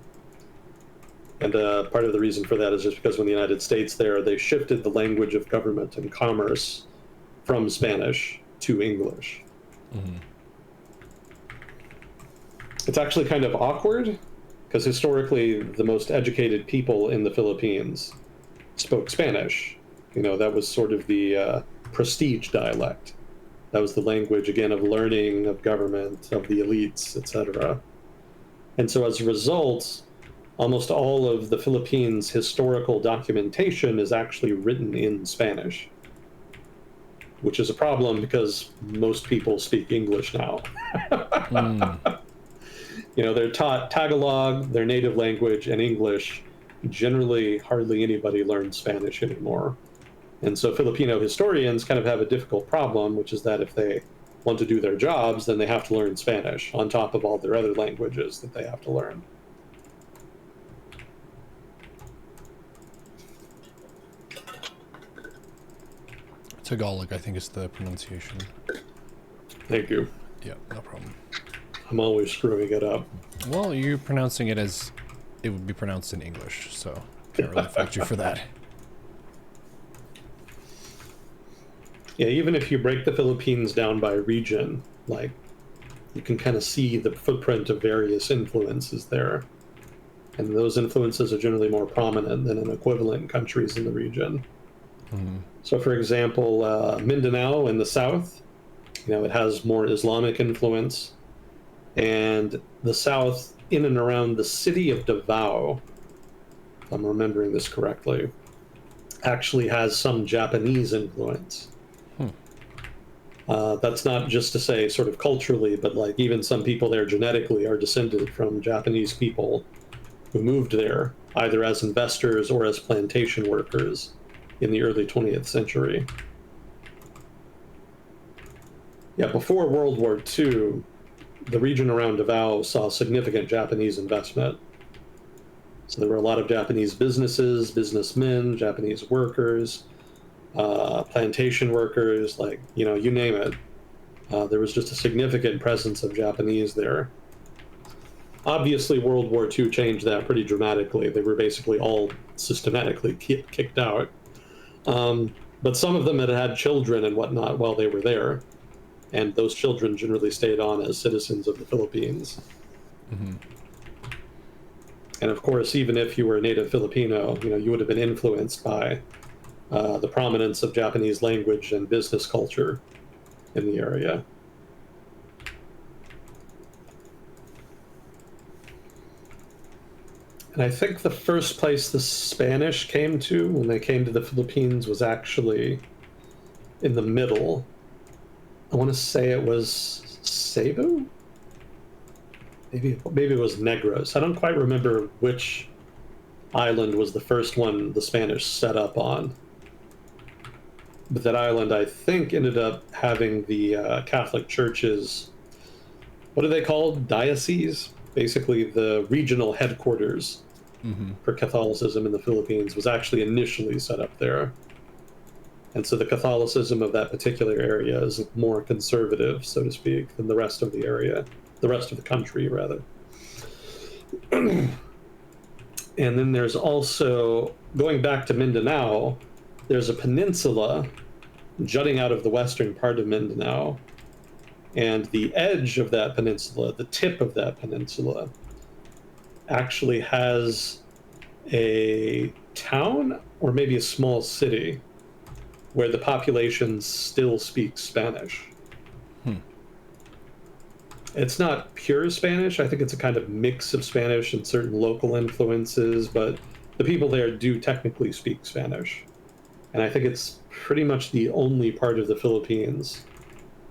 And part of the reason for that is just because when the United States there, they shifted the language of government and commerce from Spanish to English. It's actually kind of awkward because historically the most educated people in the Philippines spoke Spanish. You know, that was sort of the prestige dialect. That was the language, again, of learning, of government, of the elites, etc. And so as a result, almost all of the Philippines' historical documentation is actually written in Spanish, which is a problem because most people speak English now. You know, they're taught Tagalog, their native language, and English. Generally, hardly anybody learns Spanish anymore. And so Filipino historians kind of have a difficult problem, which is that if they want to do their jobs, then they have to learn Spanish on top of all their other languages that they have to learn. Tagalog, I think, is the pronunciation. Thank you. Yeah, no problem. I'm always screwing it up. Well, you're pronouncing it as it would be pronounced in English, so can't really fault you for that. Yeah, even if you break the Philippines down by region, like you can kind of see the footprint of various influences there. And those influences are generally more prominent than in equivalent countries in the region. So, for example, Mindanao in the south, it has more Islamic influence. And the south, in and around the city of Davao, if I'm remembering this correctly, actually has some Japanese influence. That's not just to say sort of culturally, but like even some people there genetically are descended from Japanese people who moved there, either as investors or as plantation workers in the early 20th century. Yeah, before World War II, the region around Davao saw significant Japanese investment. So there were a lot of Japanese businesses, businessmen, Japanese workers, plantation workers, like, you name it. There was just a significant presence of Japanese there. Obviously, World War II changed that pretty dramatically. They were basically all systematically kicked out. But some of them had had children and whatnot while they were there. And those children generally stayed on as citizens of the Philippines. And of course, even if you were a native Filipino, you would have been influenced by the prominence of Japanese language and business culture in the area. And I think the first place the Spanish came to when they came to the Philippines was actually in the middle. I want to say it was Cebu? Maybe it was Negros. I don't quite remember which island was the first one the Spanish set up on. But that island, I think, ended up having the Catholic churches, what are they called? Dioceses? Basically, the regional headquarters for Catholicism in the Philippines was actually initially set up there. And so the Catholicism of that particular area is more conservative, so to speak, than the rest of the area, the rest of the country, rather. And then there's also, going back to Mindanao, there's a peninsula jutting out of the western part of Mindanao. And the edge of that peninsula, the tip of that peninsula, actually has a town or maybe a small city where the population still speaks Spanish. It's not pure Spanish. I think it's a kind of mix of Spanish and certain local influences, but the people there do technically speak Spanish. And I think it's pretty much the only part of the Philippines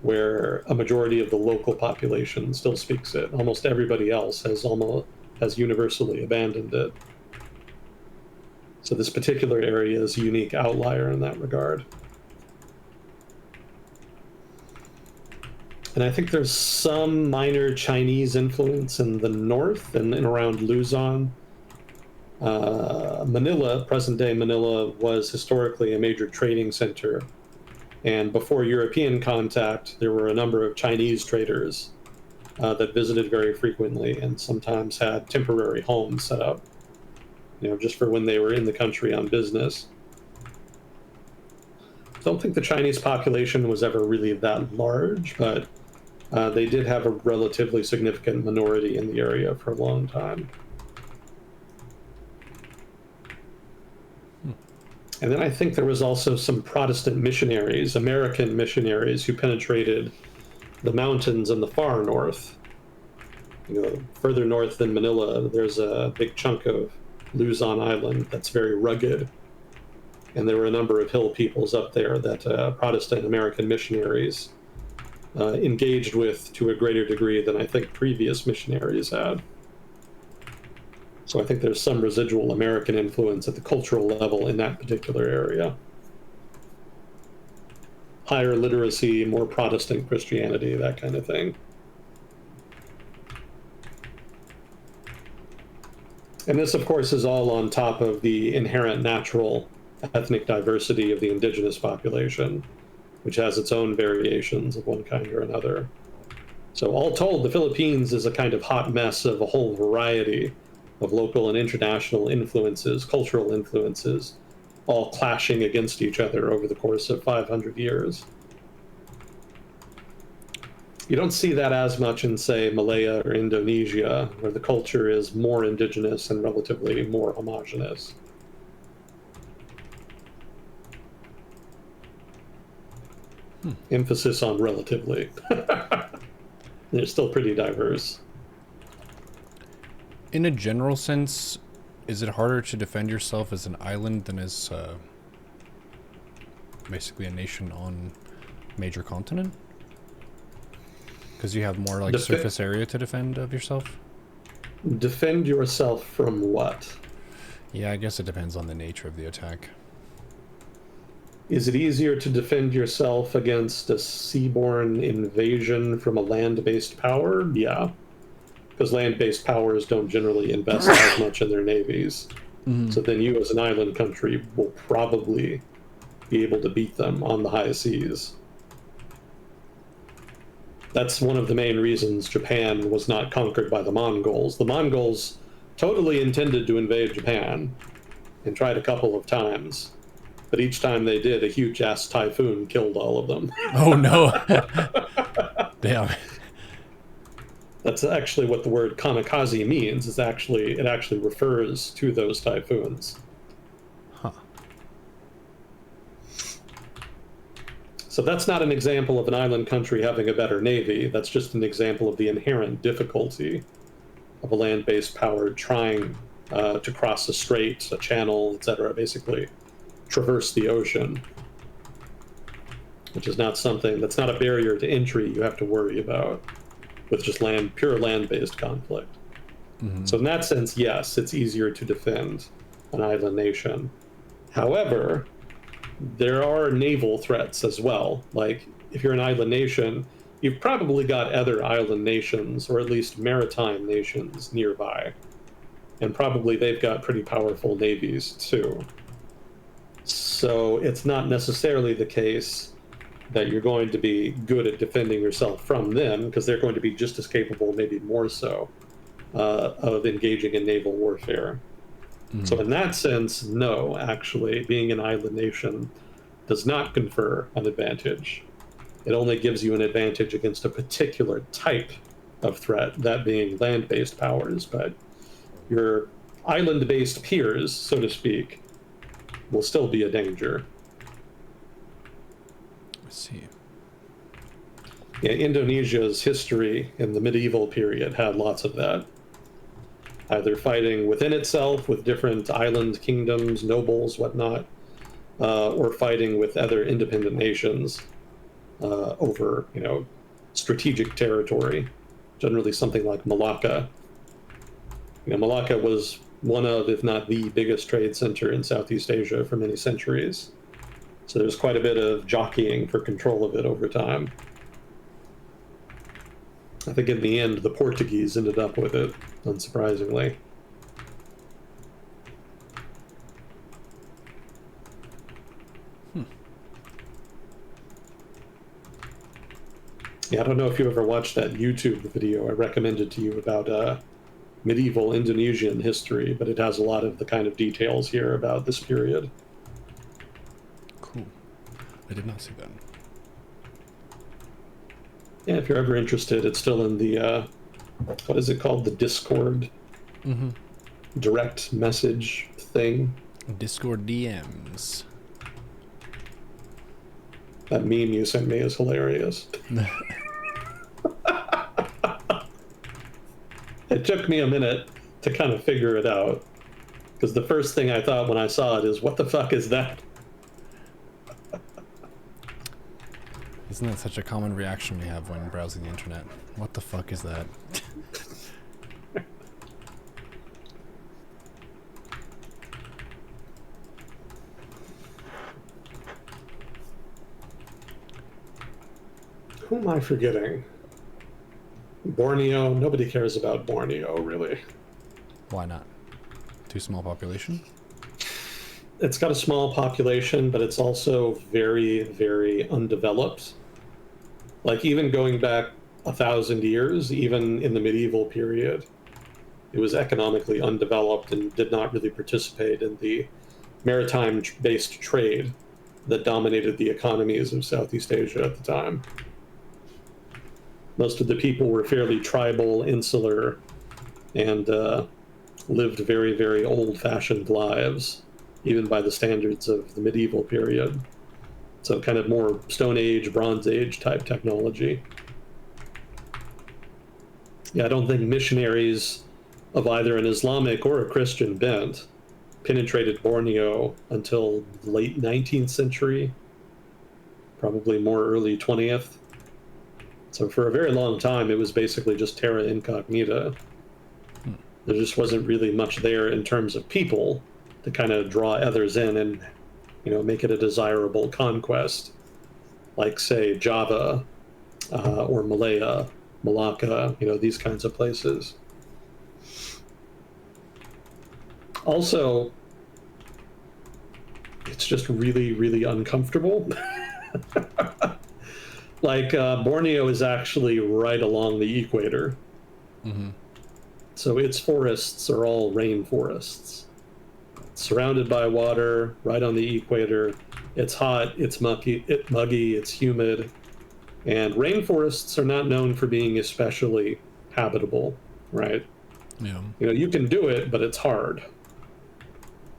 where a majority of the local population still speaks it. Almost everybody else has universally abandoned it. So this particular area is a unique outlier in that regard. And I think there's some minor Chinese influence in the north and around Luzon. Manila, present-day Manila, was historically a major trading center. And before European contact, there were a number of Chinese traders that visited very frequently and sometimes had temporary homes set up, just for when they were in the country on business. Don't think the Chinese population was ever really that large, but they did have a relatively significant minority in the area for a long time. And then I think there was also some Protestant missionaries, American missionaries, who penetrated the mountains in the far north. Further north than Manila, there's a big chunk of Luzon Island that's very rugged. And there were a number of hill peoples up there that Protestant American missionaries engaged with to a greater degree than I think previous missionaries had. So I think there's some residual American influence at the cultural level in that particular area. Higher literacy, more Protestant Christianity, that kind of thing. And this, of course, is all on top of the inherent natural ethnic diversity of the indigenous population, which has its own variations of one kind or another. So all told, the Philippines is a kind of hot mess of a whole variety of local and international influences, cultural influences, all clashing against each other over the course of 500 years. You don't see that as much in, say, Malaya or Indonesia, where the culture is more indigenous and relatively more homogenous. Emphasis on relatively. They're still pretty diverse. In a general sense, is it harder to defend yourself as an island than as basically a nation on major continent? Because you have more like surface area to defend of yourself? Defend yourself from what? Yeah, I guess it depends on the nature of the attack. Is it easier to defend yourself against a seaborne invasion from a land-based power? Yeah. Because land-based powers don't generally invest as much in their navies. So then you as an island country will probably be able to beat them on the high seas. That's one of the main reasons Japan was not conquered by the Mongols. The Mongols totally intended to invade Japan and tried a couple of times. But each time they did, a huge-ass typhoon killed all of them. Oh, no. Damn. That's actually what the word kamikaze means. It actually refers to those typhoons. Huh. So that's not an example of an island country having a better navy. That's just an example of the inherent difficulty of a land-based power trying to cross a strait, a channel, etc., basically traverse the ocean, which is not something that's not a barrier to entry you have to worry about with just pure land-based conflict. So in that sense, yes, it's easier to defend an island nation. However, there are naval threats as well. Like, if you're an island nation, you've probably got other island nations, or at least maritime nations, nearby. And probably they've got pretty powerful navies, too. So it's not necessarily the case that you're going to be good at defending yourself from them, because they're going to be just as capable, maybe more so, of engaging in naval warfare. So in that sense, no, actually, being an island nation does not confer an advantage. It only gives you an advantage against a particular type of threat, that being land-based powers. But your island-based peers, so to speak, will still be a danger. Let's see. Yeah, Indonesia's history in the medieval period had lots of that. Either fighting within itself with different island kingdoms, nobles, whatnot, or fighting with other independent nations over, strategic territory. Generally, something like Malacca. Malacca was one of, if not the biggest trade center in Southeast Asia for many centuries. So there's quite a bit of jockeying for control of it over time. I think in the end, the Portuguese ended up with it, unsurprisingly. Yeah, I don't know if you ever watched that YouTube video I recommended to you about medieval Indonesian history, but it has a lot of the kind of details here about this period. Cool. I did not see that. Yeah, if you're ever interested, it's still in the, what is it called? The Discord direct message thing. Discord DMs. That meme you sent me is hilarious. It took me a minute to kind of figure it out, because the first thing I thought when I saw it is, what the fuck is that? Isn't that such a common reaction we have when browsing the internet? What the fuck is that? Who am I forgetting? Borneo? Nobody cares about Borneo, really. Why not? Too small population? It's got a small population, but it's also very, very undeveloped. Like, even going back 1,000 years, even in the medieval period, it was economically undeveloped and did not really participate in the maritime-based trade that dominated the economies of Southeast Asia at the time. Most of the people were fairly tribal, insular, and lived very, very old-fashioned lives, even by the standards of the medieval period. So kind of more Stone Age, Bronze Age type technology. Yeah, I don't think missionaries of either an Islamic or a Christian bent penetrated Borneo until the late 19th century, probably more early 20th. So for a very long time, it was basically just terra incognita. There just wasn't really much there in terms of people to kind of draw others in and, make it a desirable conquest, like, say, Java or Malaya, Malacca, these kinds of places. Also, it's just really, really uncomfortable. Like, Borneo is actually right along the equator. Mm-hmm. So its forests are all rainforests. It's surrounded by water, right on the equator. It's hot, it's muggy, it's humid. And rainforests are not known for being especially habitable, right? Yeah. You can do it, but it's hard.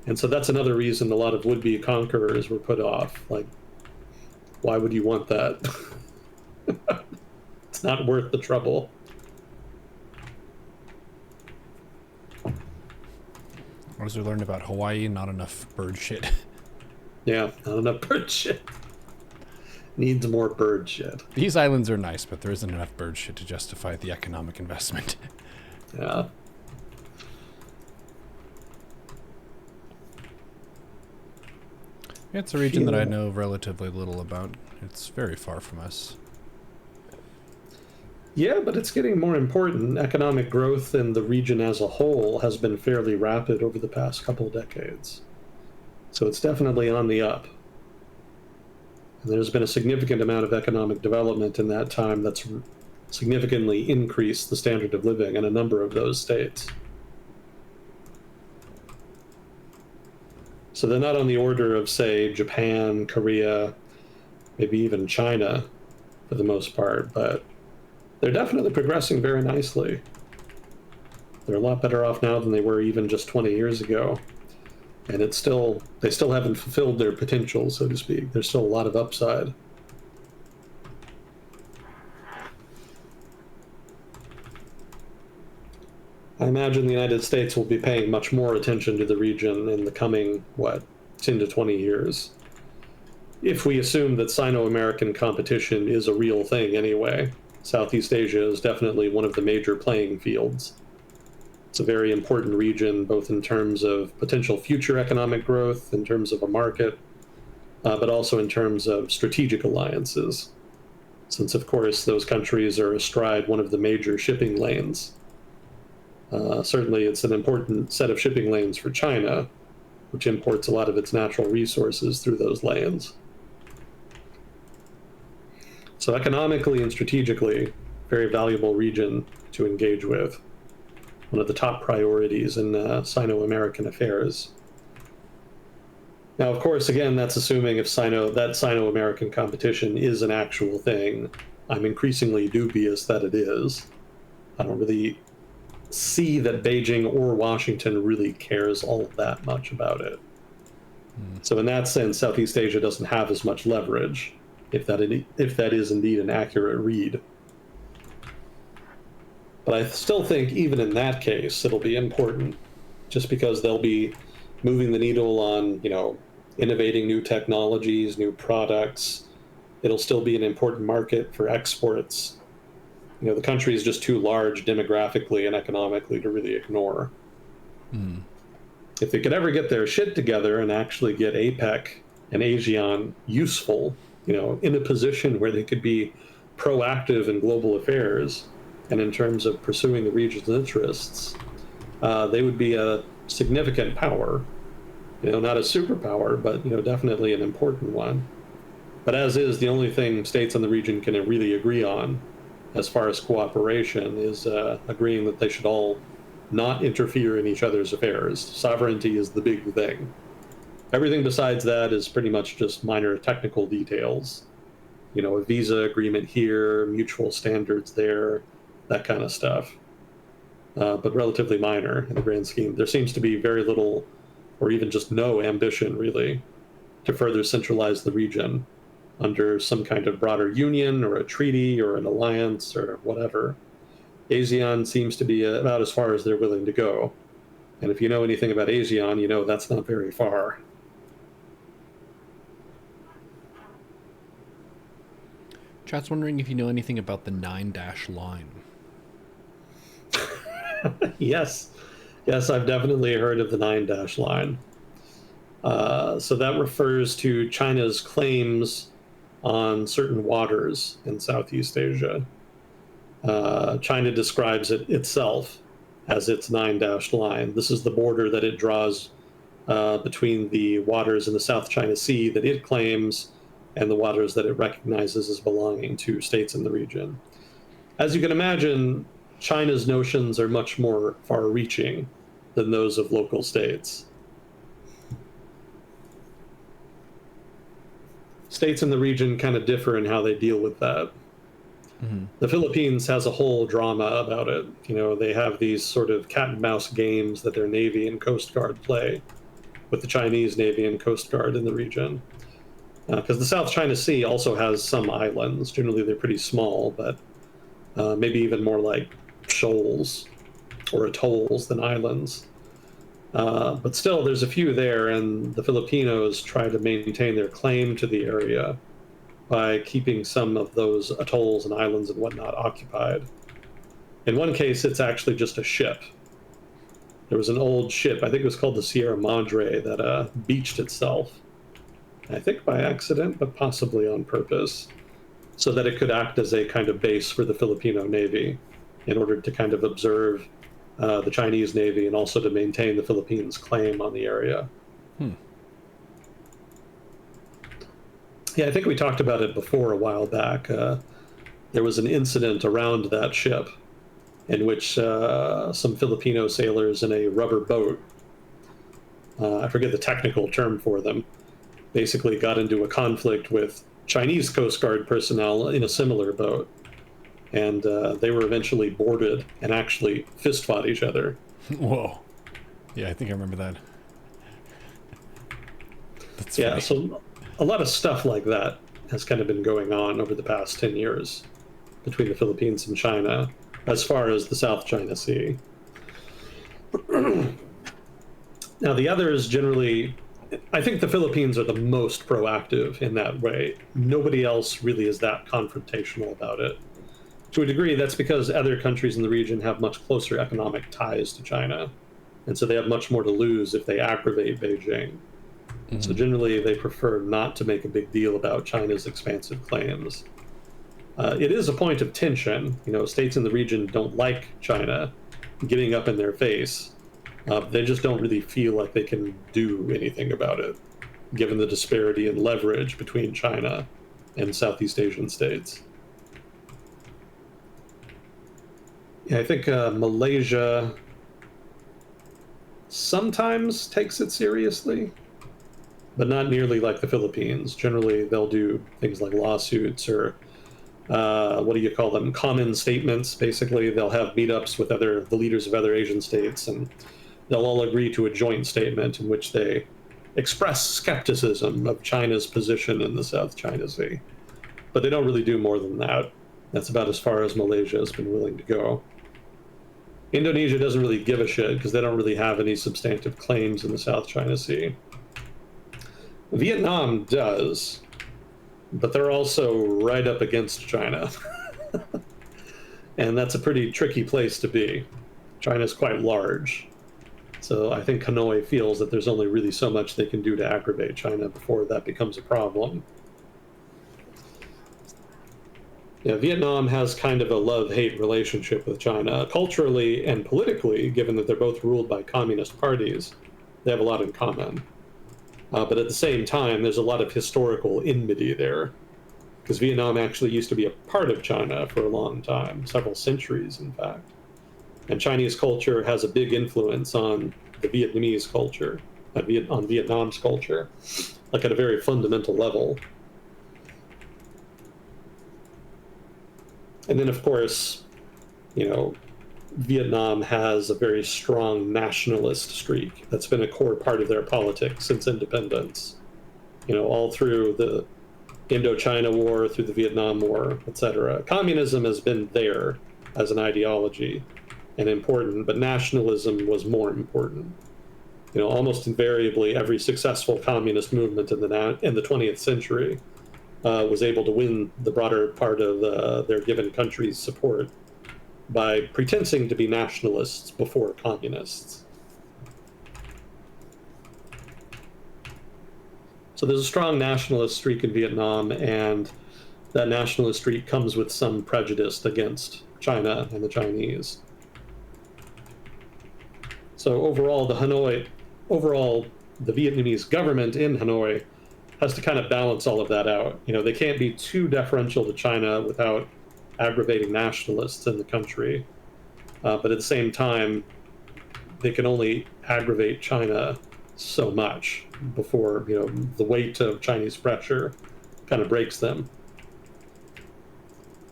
And so that's another reason a lot of would-be conquerors were put off. Like, why would you want that? It's not worth the trouble. As we learned about Hawaii, not enough bird shit. Yeah, not enough bird shit. Needs more bird shit. These islands are nice, but there isn't enough bird shit to justify the economic investment. Yeah. It's a region that I know relatively little about. It's very far from us. Yeah, but it's getting more important. Economic growth in the region as a whole has been fairly rapid over the past couple of decades. So it's definitely on the up. And there's been a significant amount of economic development in that time that's significantly increased the standard of living in a number of those states. So they're not on the order of, say, Japan, Korea, maybe even China for the most part, but they're definitely progressing very nicely. They're a lot better off now than they were even just 20 years ago. And they still haven't fulfilled their potential, so to speak. There's still a lot of upside. I imagine the United States will be paying much more attention to the region in the coming, 10 to 20 years. If we assume that Sino-American competition is a real thing anyway. Southeast Asia is definitely one of the major playing fields. It's a very important region, both in terms of potential future economic growth, in terms of a market, but also in terms of strategic alliances. Since, of course, those countries are astride one of the major shipping lanes. Certainly, it's an important set of shipping lanes for China, which imports a lot of its natural resources through those lanes. So economically and strategically, very valuable region to engage with. One of the top priorities in Sino-American affairs. Now, of course, again, that's assuming if that Sino-American competition is an actual thing. I'm increasingly dubious that it is. I don't really see that Beijing or Washington really cares all that much about it. So in that sense, Southeast Asia doesn't have as much leverage, if that is indeed an accurate read. But I still think even in that case, it'll be important, just because they'll be moving the needle on, innovating new technologies, new products. It'll still be an important market for exports. The country is just too large demographically and economically to really ignore. If they could ever get their shit together and actually get APEC and ASEAN useful, in a position where they could be proactive in global affairs and in terms of pursuing the region's interests, they would be a significant power. Not a superpower, but definitely an important one. But as is, the only thing states in the region can really agree on as far as cooperation is agreeing that they should all not interfere in each other's affairs. Sovereignty is the big thing. Everything besides that is pretty much just minor technical details. a visa agreement here, mutual standards there, that kind of stuff. But relatively minor in the grand scheme. There seems to be very little, or even just no ambition, really, to further centralize the region under some kind of broader union or a treaty or an alliance or whatever. ASEAN seems to be about as far as they're willing to go. And if you know anything about ASEAN, you know that's not very far. Chat's wondering if you know anything about the 9-dash line. Yes, I've definitely heard of the 9-dash line. So that refers to China's claims on certain waters in Southeast Asia. China describes it itself as its 9-dash line. This is the border that it draws between the waters in the South China Sea that it claims and the waters that it recognizes as belonging to states in the region. As you can imagine, China's notions are much more far-reaching than those of local states. States in the region kind of differ in how they deal with that. Mm-hmm. The Philippines has a whole drama about it. They have these sort of cat and mouse games that their Navy and Coast Guard play with the Chinese Navy and Coast Guard in the region. Because the South China Sea also has some islands. Generally, they're pretty small, but maybe even more like shoals or atolls than islands. But still, there's a few there, and the Filipinos try to maintain their claim to the area by keeping some of those atolls and islands and whatnot occupied. In one case, it's actually just a ship. There was an old ship, I think it was called the Sierra Madre, that beached itself. I think by accident, but possibly on purpose, so that it could act as a kind of base for the Filipino Navy in order to kind of observe the Chinese Navy and also to maintain the Philippines' claim on the area. Yeah, I think we talked about it before a while back. There was an incident around that ship in which some Filipino sailors in a rubber boat, I forget the technical term for them, basically got into a conflict with Chinese Coast Guard personnel in a similar boat. And they were eventually boarded and actually fist fought each other. Whoa. Yeah, I think I remember that. That's funny. So a lot of stuff like that has kind of been going on over the past 10 years between the Philippines and China, as far as the South China Sea. Now, the others generally, I think the Philippines are the most proactive in that way. Nobody else really is that confrontational about it. To a degree, that's because other countries in the region have much closer economic ties to China, and so they have much more to lose if they aggravate Beijing. Mm-hmm. So generally, they prefer not to make a big deal about China's expansive claims. It is a point of tension. States in the region don't like China getting up in their face. They just don't really feel like they can do anything about it, given the disparity in leverage between China and Southeast Asian states. Yeah, I think Malaysia sometimes takes it seriously, but not nearly like the Philippines. Generally, they'll do things like lawsuits or what do you call them? Common statements. Basically, they'll have meetups with the leaders of other Asian states, and they'll all agree to a joint statement in which they express skepticism of China's position in the South China Sea. But they don't really do more than that. That's about as far as Malaysia has been willing to go. Indonesia doesn't really give a shit because they don't really have any substantive claims in the South China Sea. Vietnam does, but they're also right up against China. And that's a pretty tricky place to be. China's quite large. So I think Hanoi feels that there's only really so much they can do to aggravate China before that becomes a problem. Yeah, Vietnam has kind of a love-hate relationship with China. Culturally and politically, given that they're both ruled by communist parties, they have a lot in common. But at the same time, there's a lot of historical enmity there, because Vietnam actually used to be a part of China for a long time, several centuries, in fact. And Chinese culture has a big influence on the Vietnamese culture, on Vietnam's culture, like at a very fundamental level. And then, of course, you know, Vietnam has a very strong nationalist streak. That's been a core part of their politics since independence. All through the Indochina War, through the Vietnam War, etc. Communism has been there as an ideology and important, but nationalism was more important. Almost invariably, every successful communist movement in the 20th century was able to win the broader part of their given country's support by pretending to be nationalists before communists. So there's a strong nationalist streak in Vietnam, and that nationalist streak comes with some prejudice against China and the Chinese. So overall, the Vietnamese government in Hanoi has to kind of balance all of that out. They can't be too deferential to China without aggravating nationalists in the country. But at the same time, they can only aggravate China so much before, the weight of Chinese pressure kind of breaks them.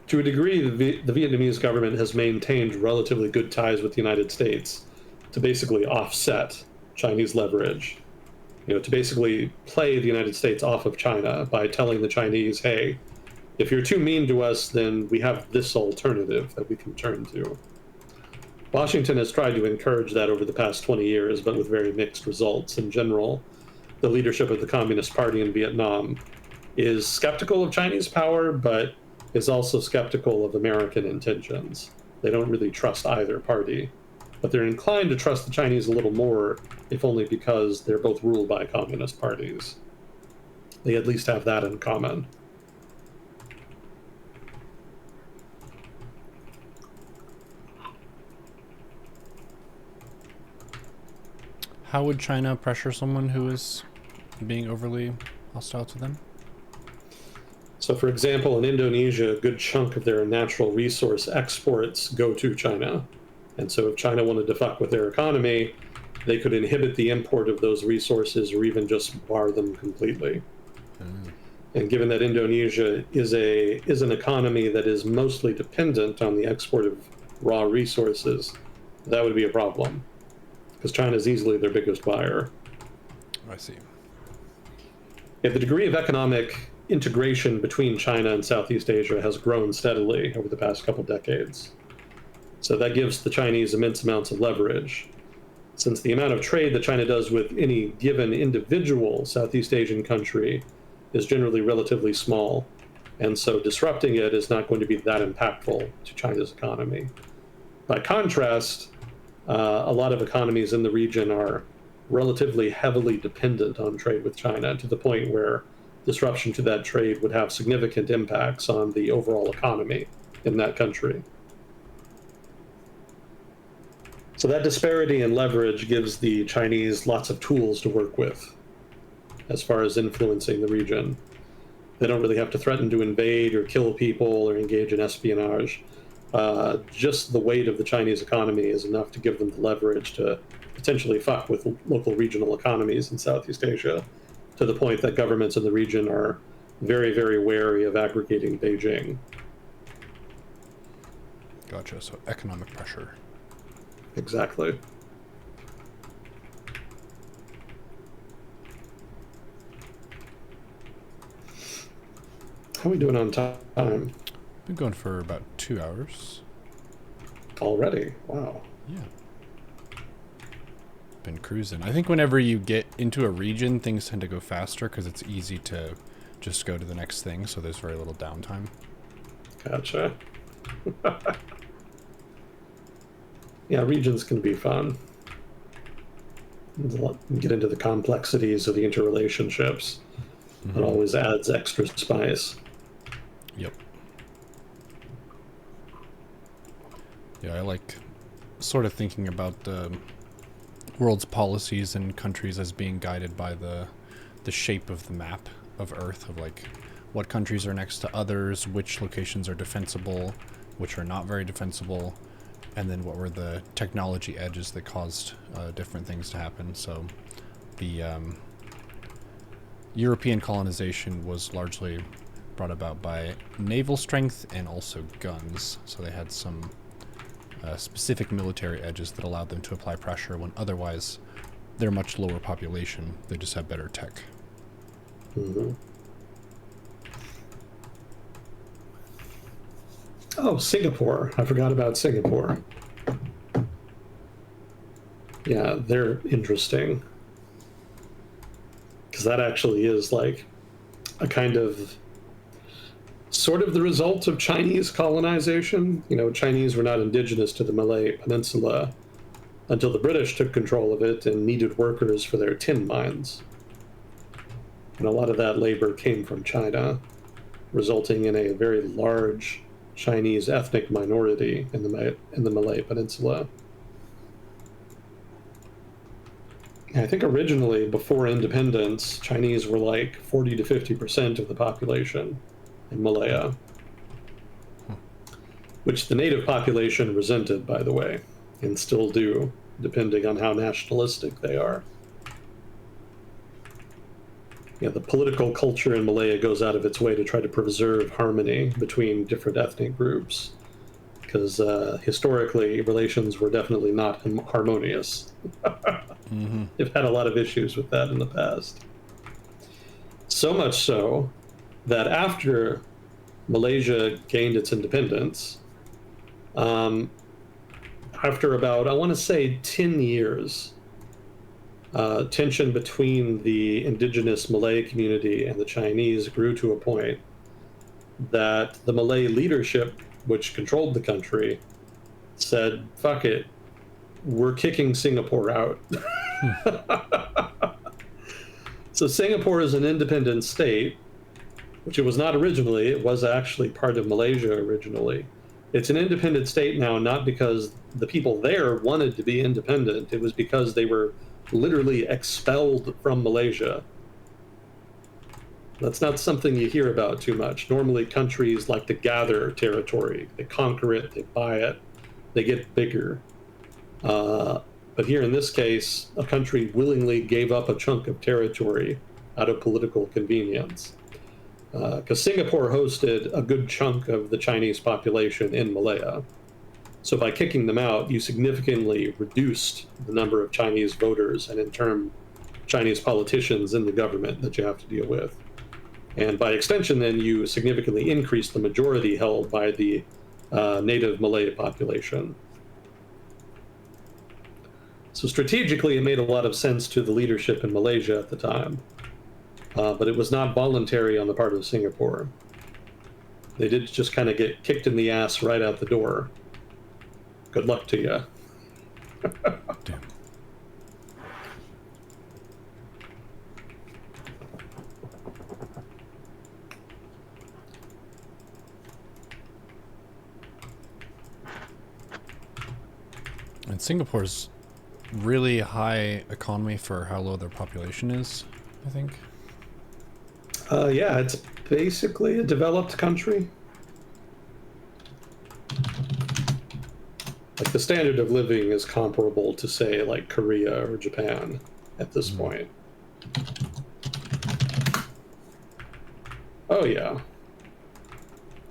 To a degree, the Vietnamese government has maintained relatively good ties with the United States to basically offset Chinese leverage. To basically play the United States off of China by telling the Chinese, hey, if you're too mean to us, then we have this alternative that we can turn to. Washington has tried to encourage that over the past 20 years, but with very mixed results. In general, the leadership of the Communist Party in Vietnam is skeptical of Chinese power, but is also skeptical of American intentions. They don't really trust either party, but they're inclined to trust the Chinese a little more, if only because they're both ruled by communist parties. They at least have that in common. How would China pressure someone who is being overly hostile to them? So, for example, in Indonesia, a good chunk of their natural resource exports go to China. And so if China wanted to fuck with their economy, they could inhibit the import of those resources or even just bar them completely. And given that Indonesia is an economy that is mostly dependent on the export of raw resources, that would be a problem, because China is easily their biggest buyer. I see. Yeah, the degree of economic integration between China and Southeast Asia has grown steadily over the past couple decades. So that gives the Chinese immense amounts of leverage. Since the amount of trade that China does with any given individual Southeast Asian country is generally relatively small, and so disrupting it is not going to be that impactful to China's economy. By contrast, a lot of economies in the region are relatively heavily dependent on trade with China, to the point where disruption to that trade would have significant impacts on the overall economy in that country. So that disparity in leverage gives the Chinese lots of tools to work with as far as influencing the region. They don't really have to threaten to invade or kill people or engage in espionage. Just the weight of the Chinese economy is enough to give them the leverage to potentially fuck with local regional economies in Southeast Asia, to the point that governments in the region are very, very wary of aggregating Beijing. Gotcha. So economic pressure. Exactly. How are we doing on time? Been going for about 2 hours. Already? Wow. Yeah. Been cruising. I think whenever you get into a region, things tend to go faster because it's easy to just go to the next thing, so there's very little downtime. Gotcha. Yeah, regions can be fun. Get into the complexities of the interrelationships. It always adds extra spice. Yep. Yeah, I like sort of thinking about the world's policies and countries as being guided by the shape of the map of Earth, of like what countries are next to others, which locations are defensible, which are not very defensible, and then what were the technology edges that caused different things to happen. So the European colonization was largely brought about by naval strength and also guns. So they had some specific military edges that allowed them to apply pressure when otherwise they're much lower population. They just have better tech. Mm-hmm. Oh, Singapore. I forgot about Singapore. Yeah, they're interesting. Because that actually is like a kind of sort of the result of Chinese colonization. You know, Chinese were not indigenous to the Malay Peninsula until the British took control of it and needed workers for their tin mines. And a lot of that labor came from China, resulting in a very large Chinese ethnic minority in the Malay Peninsula. I think originally, before independence, Chinese were like 40 to 50% of the population in Malaya, which the native population resented, by the way, and still do, depending on how nationalistic they are. Yeah, the political culture in Malaya goes out of its way to try to preserve harmony between different ethnic groups, because historically, relations were definitely not harmonious. Mm-hmm. They've had a lot of issues with that in the past. So much so that after Malaysia gained its independence, after about, I want to say, 10 years, tension between the indigenous Malay community and the Chinese grew to a point that the Malay leadership, which controlled the country, said, fuck it, we're kicking Singapore out. So Singapore is an independent state, which it was not originally. It was actually part of Malaysia originally. It's an independent state now, not because the people there wanted to be independent. It was because they were literally expelled from Malaysia. That's not something you hear about too much. Normally, countries like to gather territory. They conquer it, they buy it, they get bigger. But here in this case, a country willingly gave up a chunk of territory out of political convenience. Because Singapore hosted a good chunk of the Chinese population in Malaya. So by kicking them out, you significantly reduced the number of Chinese voters and, in turn, Chinese politicians in the government that you have to deal with. And by extension, then, you significantly increased the majority held by the native Malay population. So strategically, it made a lot of sense to the leadership in Malaysia at the time. But it was not voluntary on the part of Singapore. They did just kind of get kicked in the ass right out the door. Good luck to you. Damn. And Singapore's really high economy for how low their population is, I think. Yeah, it's basically a developed country. Like, the standard of living is comparable to, say, like Korea or Japan at this point. Oh, yeah.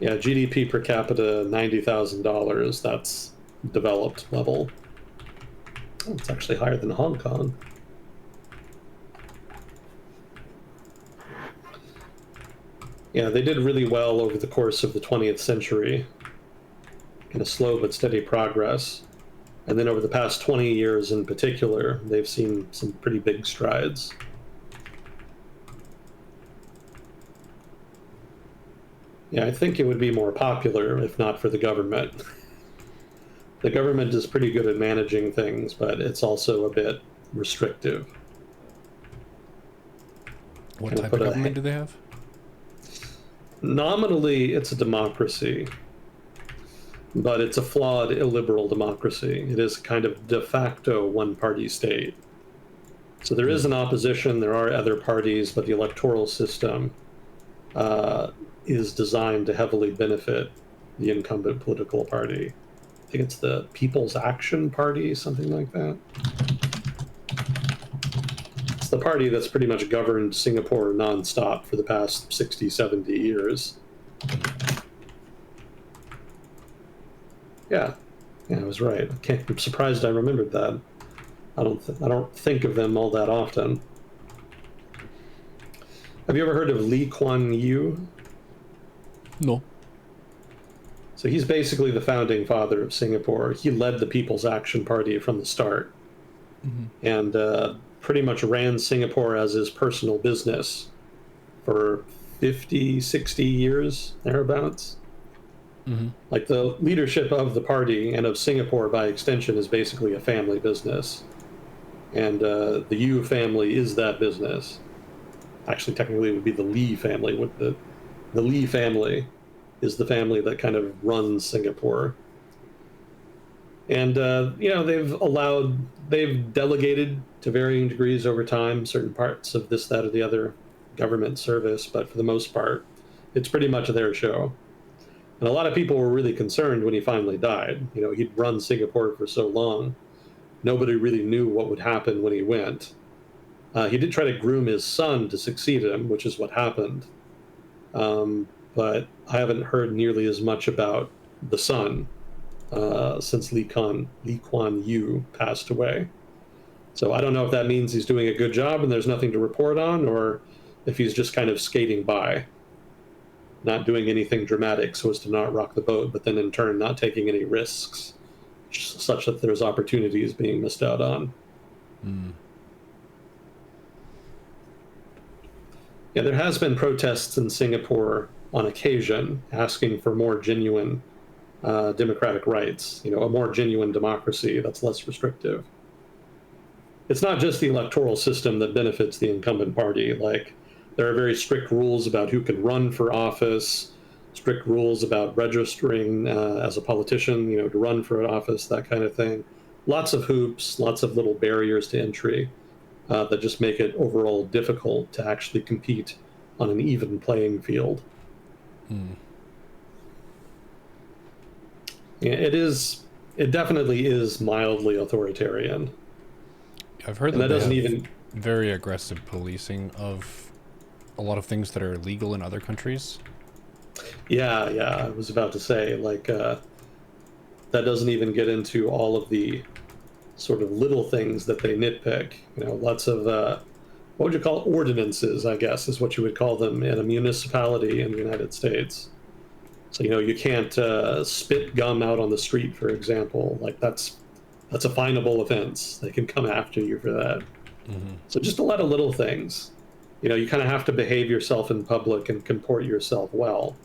Yeah, GDP per capita, $90,000. That's developed level. Oh, it's actually higher than Hong Kong. Yeah, they did really well over the course of the 20th century. In a slow but steady progress. And then over the past 20 years in particular, they've seen some pretty big strides. Yeah, I think it would be more popular if not for the government. The government is pretty good at managing things, but it's also a bit restrictive. What type of government do they have? Nominally, it's a democracy, but it's a flawed illiberal democracy. It is kind of de facto one-party state. So there is an opposition, there are other parties, but the electoral system is designed to heavily benefit the incumbent political party. I think it's the People's Action Party, something like that. It's the the party that's pretty much governed Singapore nonstop for the past 60, 70 years. Yeah, I was right. I'm surprised I remembered that. I don't think of them all that often. Have you ever heard of Lee Kuan Yew? No. So he's basically the founding father of Singapore. He led the People's Action Party from the start, and pretty much ran Singapore as his personal business for 50, 60 years, thereabouts. Like the leadership of the party and of Singapore by extension is basically a family business. And the Yu family is that business. Actually, technically, it would be the Lee family. The Lee family is the family that kind of runs Singapore. And, they've delegated to varying degrees over time certain parts of this, that, or the other government service, but for the most part, it's pretty much their show. And a lot of people were really concerned when he finally died. He'd run Singapore for so long. Nobody really knew what would happen when he went. He did try to groom his son to succeed him, which is what happened. But I haven't heard nearly as much about the son since Lee Kuan Yew passed away. So I don't know if that means he's doing a good job and there's nothing to report on, or if he's just kind of skating by, not doing anything dramatic so as to not rock the boat, but then in turn not taking any risks such that there's opportunities being missed out on. Yeah, there has been protests in Singapore on occasion asking for more genuine democratic rights, a more genuine democracy that's less restrictive. It's not just the electoral system that benefits the incumbent party. Like, there are very strict rules about who can run for office, strict rules about registering as a politician, to run for an office, that kind of thing. Lots of hoops, lots of little barriers to entry that just make it overall difficult to actually compete on an even playing field. Yeah, it definitely is mildly authoritarian. I've heard And that that they doesn't have even very aggressive policing of a lot of things that are legal in other countries. Yeah, I was about to say, like, that doesn't even get into all of the sort of little things that they nitpick. Lots of, what would you call ordinances, I guess, is what you would call them in a municipality in the United States. So, you can't spit gum out on the street, for example. Like, that's a finable offense. They can come after you for that. So just a lot of little things. You kind of have to behave yourself in public and comport yourself well.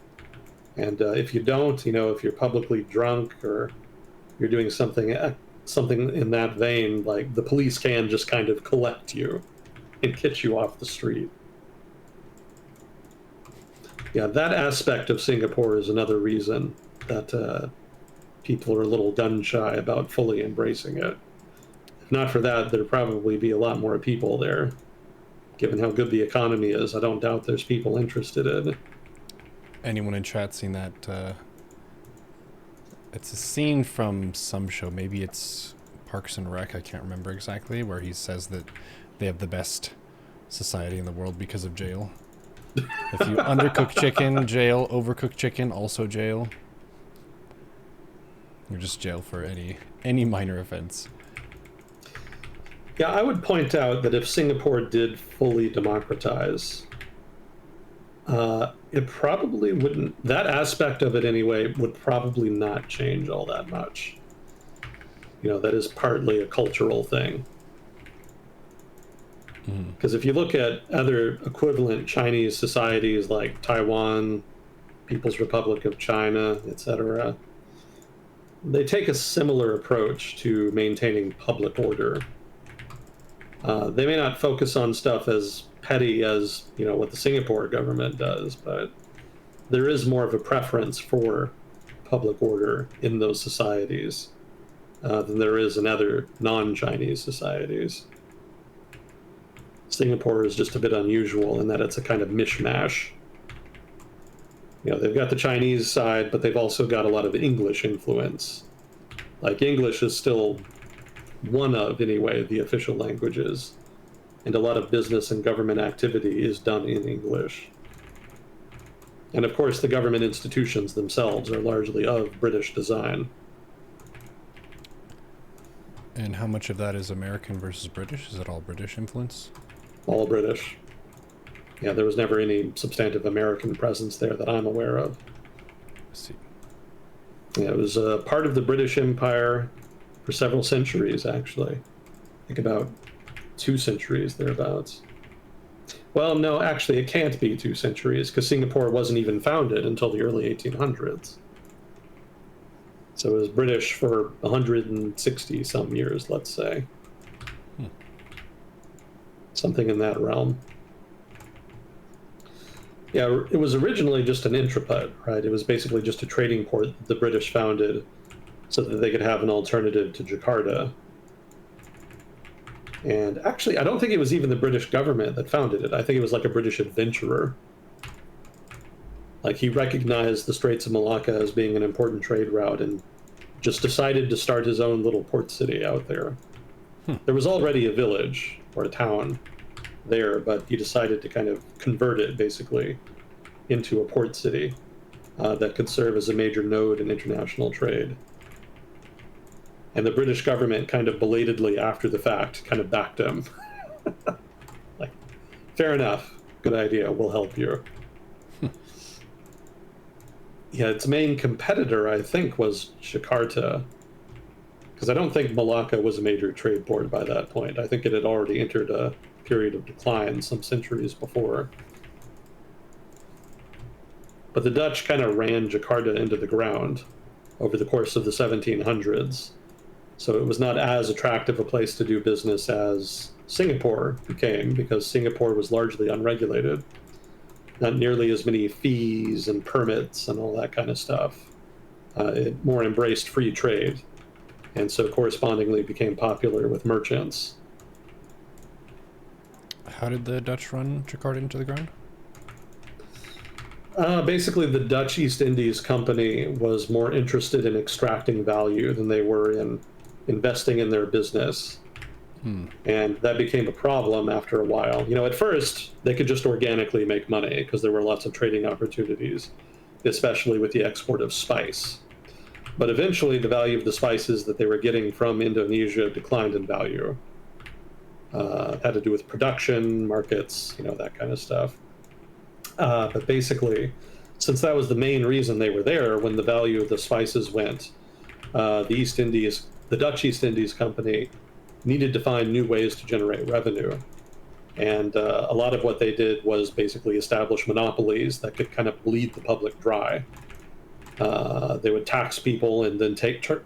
And if you don't, if you're publicly drunk or you're doing something in that vein, like, the police can just kind of collect you and get you off the street. Yeah, that aspect of Singapore is another reason that people are a little gun shy about fully embracing it. If not for that, there'd probably be a lot more people there. Given how good the economy is, I don't doubt there's people interested in it. Anyone in chat seen that? It's a scene from some show. Maybe it's Parks and Rec. I can't remember exactly. Where he says that they have the best society in the world because of jail. If you undercook chicken, jail. Overcook chicken, also jail. You're just jail for any minor offense. Yeah, I would point out that if Singapore did fully democratize, it probably wouldn't, that aspect of it anyway, would probably not change all that much. That is partly a cultural thing. Because if you look at other equivalent Chinese societies like Taiwan, People's Republic of China, etc., they take a similar approach to maintaining public order. They may not focus on stuff as petty as what the Singapore government does, but there is more of a preference for public order in those societies than there is in other non-Chinese societies. Singapore is just a bit unusual in that it's a kind of mishmash. They've got the Chinese side, but they've also got a lot of English influence. Like, English is still one of, anyway, the official languages. and a lot of business and government activity is done in English. And of course, the government institutions themselves are largely of British design. And how much of that is American versus British? Is it all British influence? All British. Yeah, there was never any substantive American presence there that I'm aware of. Let's see. Yeah, it was a part of the British Empire for several centuries, actually. I think about 2 centuries thereabouts. Well, no, actually, it can't be 2 centuries because Singapore wasn't even founded until the early 1800s. So it was British for 160 some years, let's say. Something in that realm. Yeah, it was originally just an intraput, right? It was basically just a trading port that the British founded so that they could have an alternative to Jakarta. And actually, I don't think it was even the British government that founded it. I think it was like a British adventurer. Like, he recognized the Straits of Malacca as being an important trade route and just decided to start his own little port city out there. There was already a village or a town there, but he decided to kind of convert it, basically, into a port city that could serve as a major node in international trade. And the British government kind of belatedly, after the fact, kind of backed him. Like, fair enough, good idea, we'll help you. Yeah, its main competitor, I think, was Jakarta, because I don't think Malacca was a major trade port by that point. I think it had already entered a period of decline some centuries before. But the Dutch kind of ran Jakarta into the ground over the course of the 1700s. So it was not as attractive a place to do business as Singapore became, because Singapore was largely unregulated. Not nearly as many fees and permits and all that kind of stuff. It more embraced free trade, and so correspondingly became popular with merchants. How did the Dutch run Jakarta into the ground? Basically, the Dutch East Indies Company was more interested in extracting value than they were in investing in their business. And that became a problem after a while. You know, at first, they could just organically make money because there were lots of trading opportunities, especially with the export of spice. But eventually, the value of the spices that they were getting from Indonesia declined in value. It had to do with production, markets, you know, that kind of stuff. But basically, since that was the main reason they were there, when the value of the spices went, the Dutch East Indies Company needed to find new ways to generate revenue. And a lot of what they did was basically establish monopolies that could kind of bleed the public dry. They would tax people and then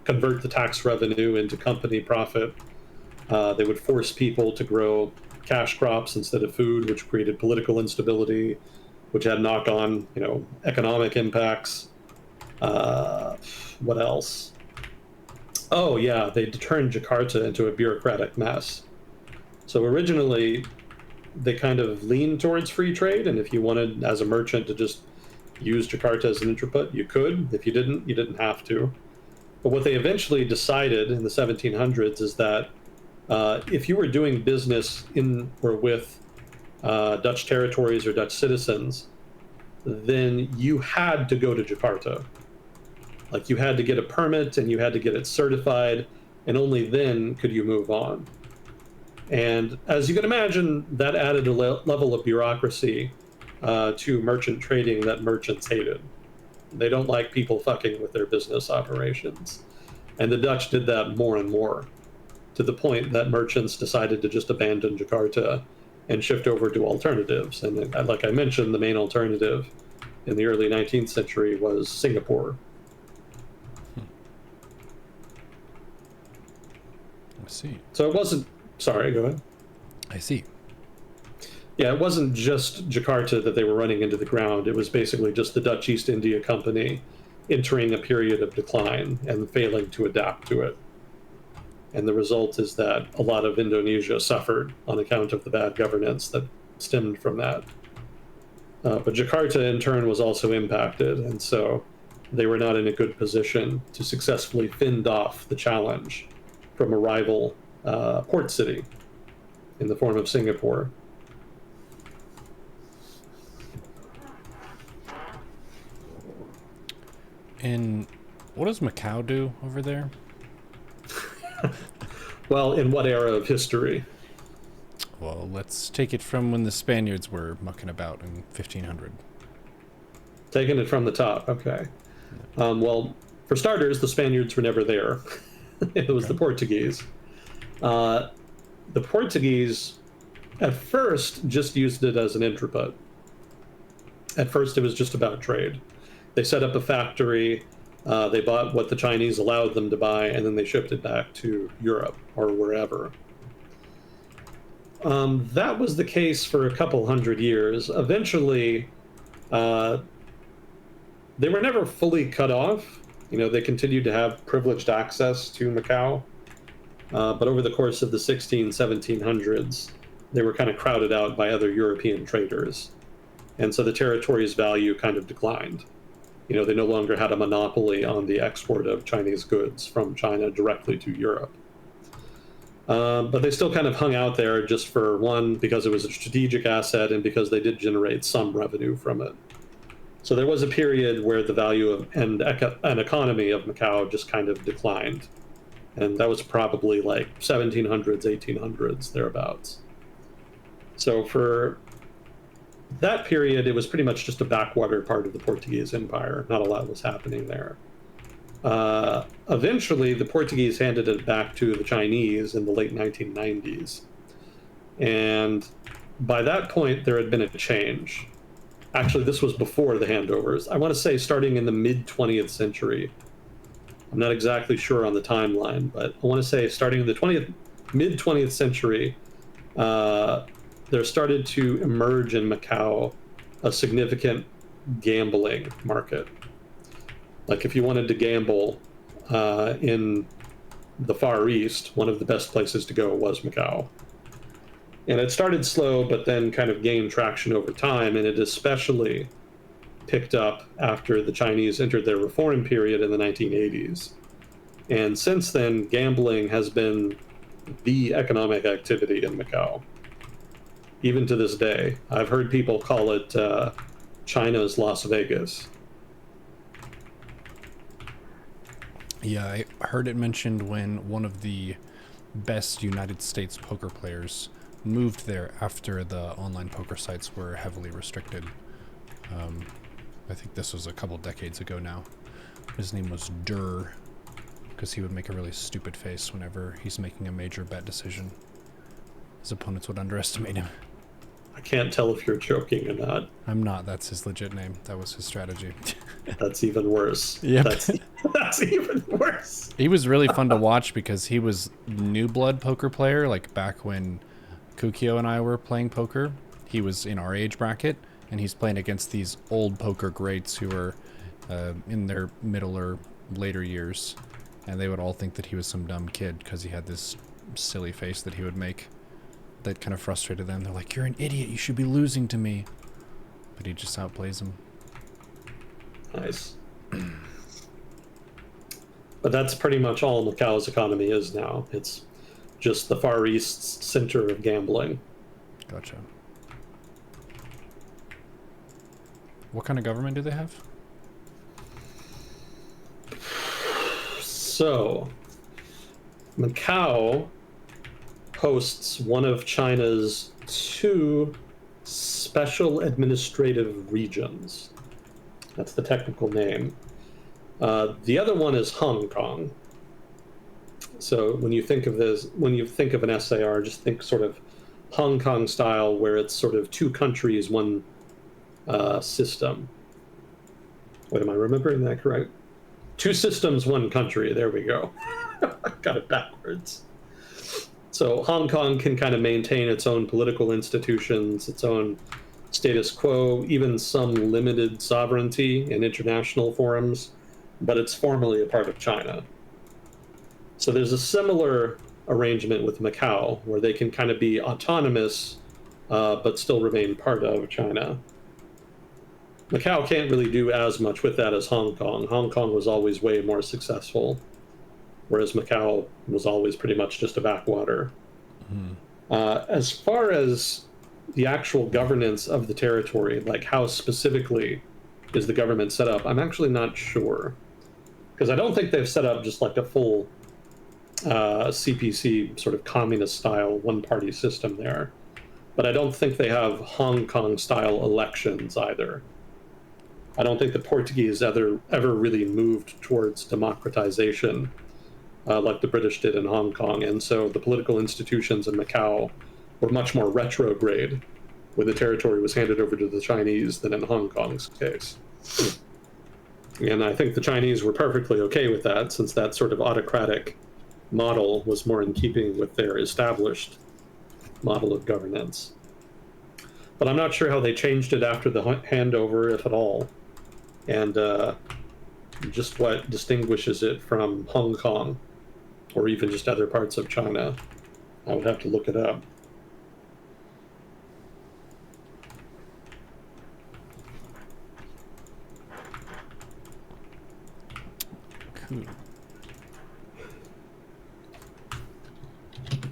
convert the tax revenue into company profit. They would force people to grow cash crops instead of food, which created political instability, which had knock-on, you know, economic impacts. What else? Oh yeah, they turned Jakarta into a bureaucratic mess. So originally, they kind of leaned towards free trade, and if you wanted, as a merchant, to just use Jakarta as an intraput, you could. If you didn't have to. But what they eventually decided in the 1700s is that if you were doing business in or with Dutch territories or Dutch citizens, then you had to go to Jakarta. Like, you had to get a permit and you had to get it certified, and only then could you move on. And as you can imagine, that added a level of bureaucracy to merchant trading that merchants hated. They don't like people fucking with their business operations. And the Dutch did that more and more, to the point that merchants decided to just abandon Jakarta and shift over to alternatives. And like I mentioned, the main alternative in the early 19th century was Singapore. I see. So it wasn't... Sorry, go ahead. I see. Yeah, it wasn't just Jakarta that they were running into the ground. It was basically just the Dutch East India Company entering a period of decline and failing to adapt to it. And the result is that a lot of Indonesia suffered on account of the bad governance that stemmed from that. But Jakarta, in turn, was also impacted, and so they were not in a good position to successfully fend off the challenge from a rival port city. in the form of Singapore. And what does Macau do over there? Well, in what era of history? Well, let's take it from when the Spaniards were mucking about in 1500. Taking it from the top, okay. Well, for starters, the Spaniards were never there. It was Okay. the Portuguese. Uh, the Portuguese, at first, just used it as an intraput. At first, it was just about trade. They set up a factory, they bought what the Chinese allowed them to buy, and then they shipped it back to Europe or wherever. That was the case for a couple hundred years. Eventually, uh, they were never fully cut off. You know, they continued to have privileged access to Macau. But over the course of the 1700s, they were kind of crowded out by other European traders. And so the territory's value kind of declined. You know, they no longer had a monopoly on the export of Chinese goods from China directly to Europe. But they still kind of hung out there just for one, because it was a strategic asset and because they did generate some revenue from it. So there was a period where the value of and economy of Macau just kind of declined. And that was probably like 1700s, 1800s, thereabouts. So for that period, it was pretty much just a backwater part of the Portuguese Empire. Not a lot was happening there. Eventually, the Portuguese handed it back to the Chinese in the late 1990s. And by that point, there had been a change. Actually, this was before the handovers. I want to say starting in the mid 20th century. I'm not exactly sure on the timeline, but I want to say starting in the mid 20th century, there started to emerge in Macau a significant gambling market. Like if you wanted to gamble in the Far East, one of the best places to go was Macau. And it started slow, but then kind of gained traction over time, and it especially picked up after the Chinese entered their reform period in the 1980s. And since then, gambling has been the economic activity in Macau. Even to this day, I've heard people call it China's Las Vegas. Yeah, I heard it mentioned when one of the best United States poker players moved there after the online poker sites were heavily restricted. I think this was a couple decades ago now. His name was Durr, because he would make a really stupid face whenever he's making a major bet decision. His opponents would underestimate him. I can't tell if you're joking or not. I'm not. That's his legit name. That was his strategy. That's even worse. Yep. That's even worse. He was really fun to watch because he was new blood poker player, like back when Kukio and I were playing poker. He was in our age bracket, and he's playing against these old poker greats who are in their middle or later years, and they would all think that he was some dumb kid because he had this silly face that he would make that kind of frustrated them. They're like, "You're an idiot, you should be losing to me." But he just outplays them. Nice. But that's pretty much all Macau's economy is now. It's just the Far East's center of gambling. Gotcha. What kind of government do they have? So, Macau hosts one of China's two special administrative regions. That's the technical name. The other one is Hong Kong. So when you think of an SAR, just think sort of Hong Kong style, where it's sort of two countries, one system. Wait, am I remembering that correct? Two systems, one country. There we go. I got it backwards. So Hong Kong can kind of maintain its own political institutions, its own status quo, even some limited sovereignty in international forums, but it's formally a part of China. So there's a similar arrangement with Macau, where they can kind of be autonomous, but still remain part of China. Macau can't really do as much with that as Hong Kong. Hong Kong was always way more successful, whereas Macau was always pretty much just a backwater. As far as the actual governance of the territory, like how specifically is the government set up, I'm actually not sure. Because I don't think they've set up just like a full CPC sort of communist style one party system there. But I don't think they have Hong Kong style elections either. I don't think the Portuguese ever really moved towards democratization like the British did in Hong Kong. And so the political institutions in Macau were much more retrograde when the territory was handed over to the Chinese than in Hong Kong's case. And I think the Chinese were perfectly okay with that, since that sort of autocratic model was more in keeping with their established model of governance. But I'm not sure how they changed it after the handover, if at all, and just what distinguishes it from Hong Kong, or even just other parts of China. I would have to look it up. Cool.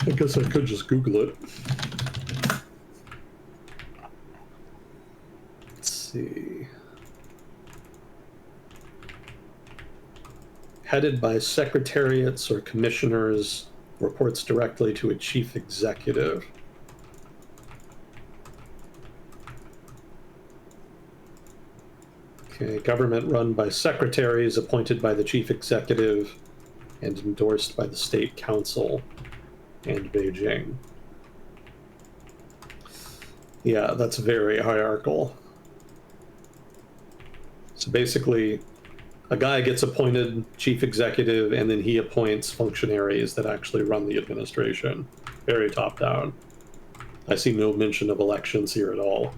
I guess I could just Google it. Let's see. Headed by secretariats or commissioners, reports directly to a chief executive. Okay, government run by secretaries appointed by the chief executive and endorsed by the state council and Beijing. Yeah, that's very hierarchical. So basically, a guy gets appointed chief executive, and then he appoints functionaries that actually run the administration. Very top down. I see no mention of elections here at all.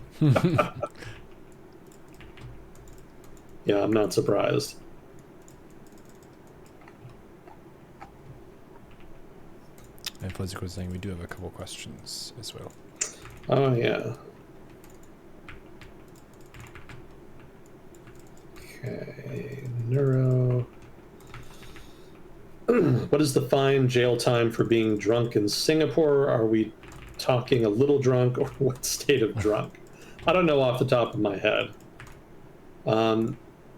Yeah, I'm not surprised. And Political was saying we do have a couple questions as well. Oh, yeah. Okay, Neuro. What is the fine jail time for being drunk in Singapore? Are we talking a little drunk, or what state of drunk? I don't know off the top of my head.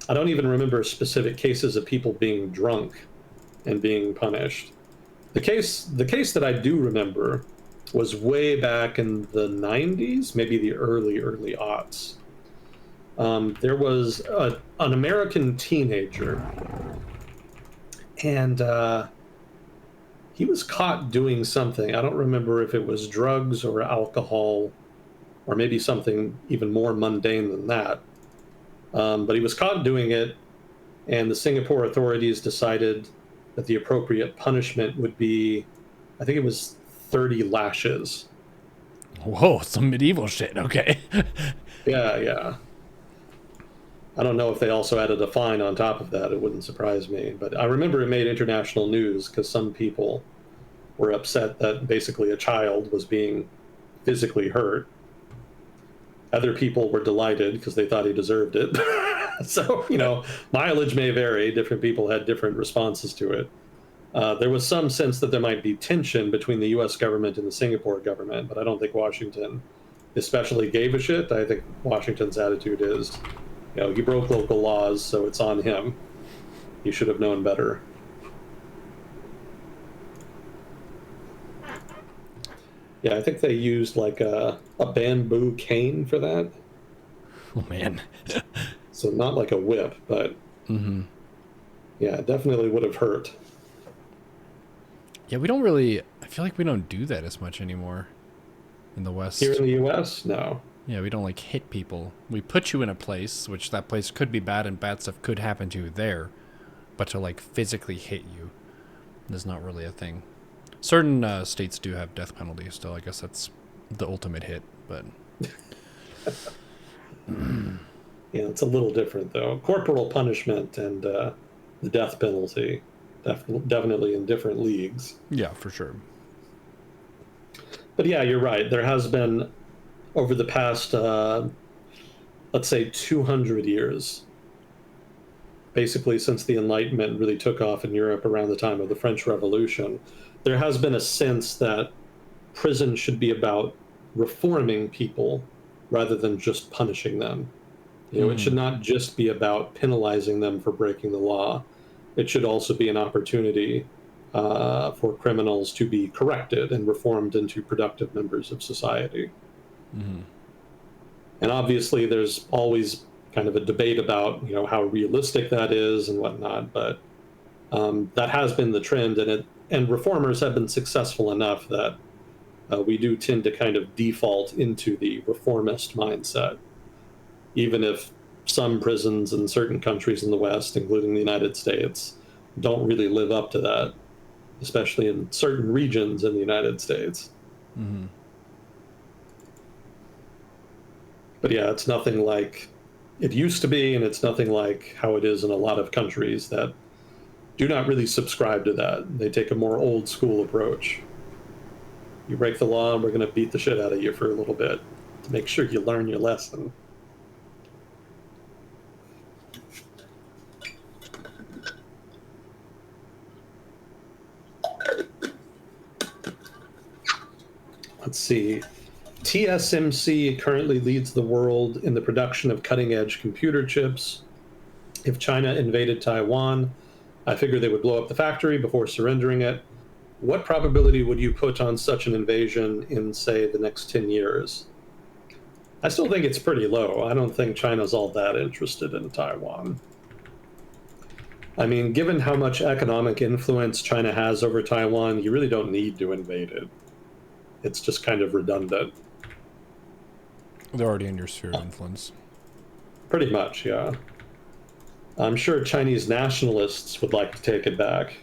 I don't even remember specific cases of people being drunk and being punished. The case that I do remember was way back in the 90s, maybe the early aughts. There was an American teenager, and he was caught doing something. I don't remember if it was drugs or alcohol, or maybe something even more mundane than that. But he was caught doing it, and the Singapore authorities decided that the appropriate punishment would be, I think it was 30 lashes. Whoa, some medieval shit. Okay. Yeah. I don't know if they also added a fine on top of that. It wouldn't surprise me. But I remember it made international news because some people were upset that basically a child was being physically hurt. Other people were delighted because they thought he deserved it. So, mileage may vary. Different people had different responses to it. There was some sense that there might be tension between the U.S. government and the Singapore government, but I don't think Washington especially gave a shit. I think Washington's attitude is, he broke local laws, so it's on him. He should have known better. Yeah, I think they used like a bamboo cane for that. Oh, man. So not like a whip, but yeah, it definitely would have hurt. Yeah, we don't really... I feel like we don't do that as much anymore in the West. Here in the U.S., no. Yeah, we don't, hit people. We put you in a place, which that place could be bad, and bad stuff could happen to you there. But to, physically hit you is not really a thing. Certain states do have death penalty still. I guess that's the ultimate hit, but... Yeah, it's a little different, though. Corporal punishment and the death penalty, definitely in different leagues. Yeah, for sure. But yeah, you're right. There has been, over the past, let's say, 200 years, basically since the Enlightenment really took off in Europe around the time of the French Revolution, there has been a sense that prison should be about reforming people rather than just punishing them. It should not just be about penalizing them for breaking the law. It should also be an opportunity for criminals to be corrected and reformed into productive members of society. And obviously, there's always kind of a debate about how realistic that is and whatnot, but that has been the trend, and reformers have been successful enough that we do tend to kind of default into the reformist mindset, even if some prisons in certain countries in the West, including the United States, don't really live up to that, especially in certain regions in the United States. But yeah, it's nothing like it used to be, and it's nothing like how it is in a lot of countries that do not really subscribe to that. They take a more old school approach. You break the law, and we're going to beat the shit out of you for a little bit to make sure you learn your lesson. Let's see. TSMC currently leads the world in the production of cutting-edge computer chips. If China invaded Taiwan, I figure they would blow up the factory before surrendering it. What probability would you put on such an invasion in, say, the next 10 years? I still think it's pretty low. I don't think China's all that interested in Taiwan. I mean, given how much economic influence China has over Taiwan, you really don't need to invade it. It's just kind of redundant. They're already in your sphere of influence. Pretty much, yeah. I'm sure Chinese nationalists would like to take it back.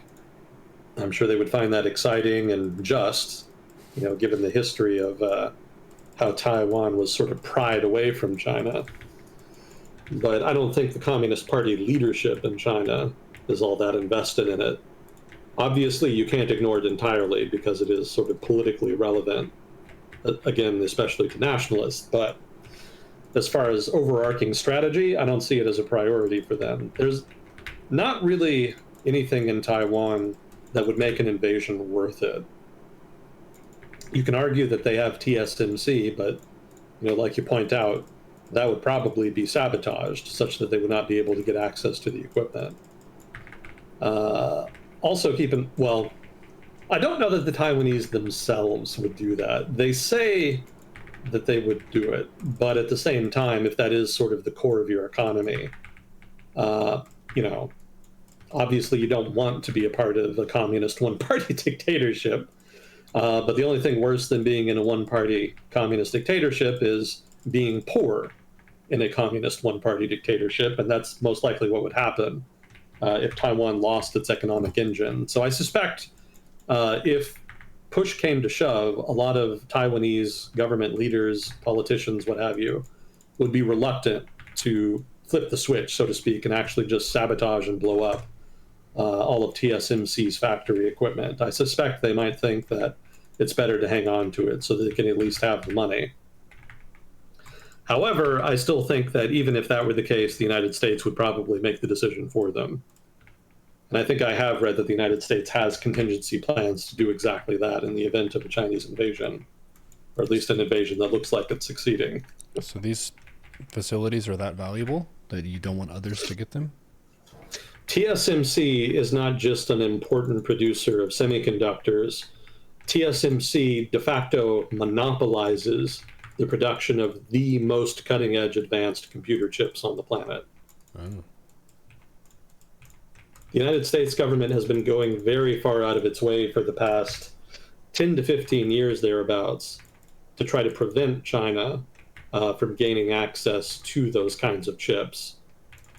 I'm sure they would find that exciting and just, given the history of how Taiwan was sort of pried away from China. But I don't think the Communist Party leadership in China is all that invested in it. Obviously, you can't ignore it entirely because it is sort of politically relevant, again, especially to nationalists. But as far as overarching strategy, I don't see it as a priority for them. There's not really anything in Taiwan that would make an invasion worth it. You can argue that they have TSMC, but like you point out, that would probably be sabotaged such that they would not be able to get access to the equipment. Also, I don't know that the Taiwanese themselves would do that. They say that they would do it, but at the same time, if that is sort of the core of your economy, obviously you don't want to be a part of a communist one-party dictatorship. But the only thing worse than being in a one-party communist dictatorship is being poor in a communist one-party dictatorship, and that's most likely what would happen if Taiwan lost its economic engine. So I suspect if push came to shove, a lot of Taiwanese government leaders, politicians, what have you, would be reluctant to flip the switch, so to speak, and actually just sabotage and blow up all of TSMC's factory equipment. I suspect they might think that it's better to hang on to it so that they can at least have the money. However, I still think that even if that were the case, the United States would probably make the decision for them. And I think I have read that the United States has contingency plans to do exactly that in the event of a Chinese invasion, or at least an invasion that looks like it's succeeding. So these facilities are that valuable that you don't want others to get them? TSMC is not just an important producer of semiconductors. TSMC de facto monopolizes the production of the most cutting-edge advanced computer chips on the planet. Oh. The United States government has been going very far out of its way for the past 10 to 15 years thereabouts to try to prevent China from gaining access to those kinds of chips,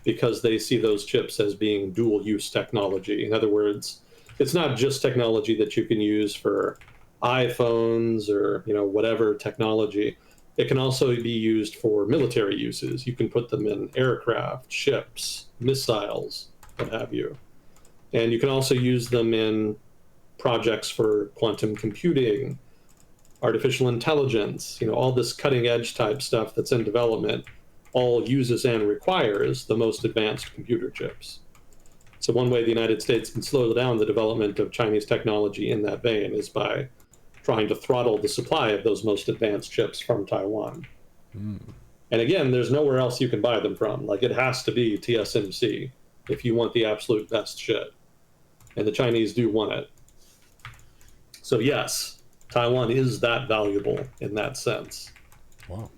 because they see those chips as being dual-use technology. In other words, it's not just technology that you can use for iPhones or whatever technology. It can also be used for military uses. You can put them in aircraft, ships, missiles, what have you. And you can also use them in projects for quantum computing, artificial intelligence, all this cutting-edge type stuff that's in development all uses and requires the most advanced computer chips. So one way the United States can slow down the development of Chinese technology in that vein is by trying to throttle the supply of those most advanced chips from Taiwan. And again, there's nowhere else you can buy them from. Like, it has to be TSMC if you want the absolute best shit. And the Chinese do want it. So yes, Taiwan is that valuable in that sense. Wow.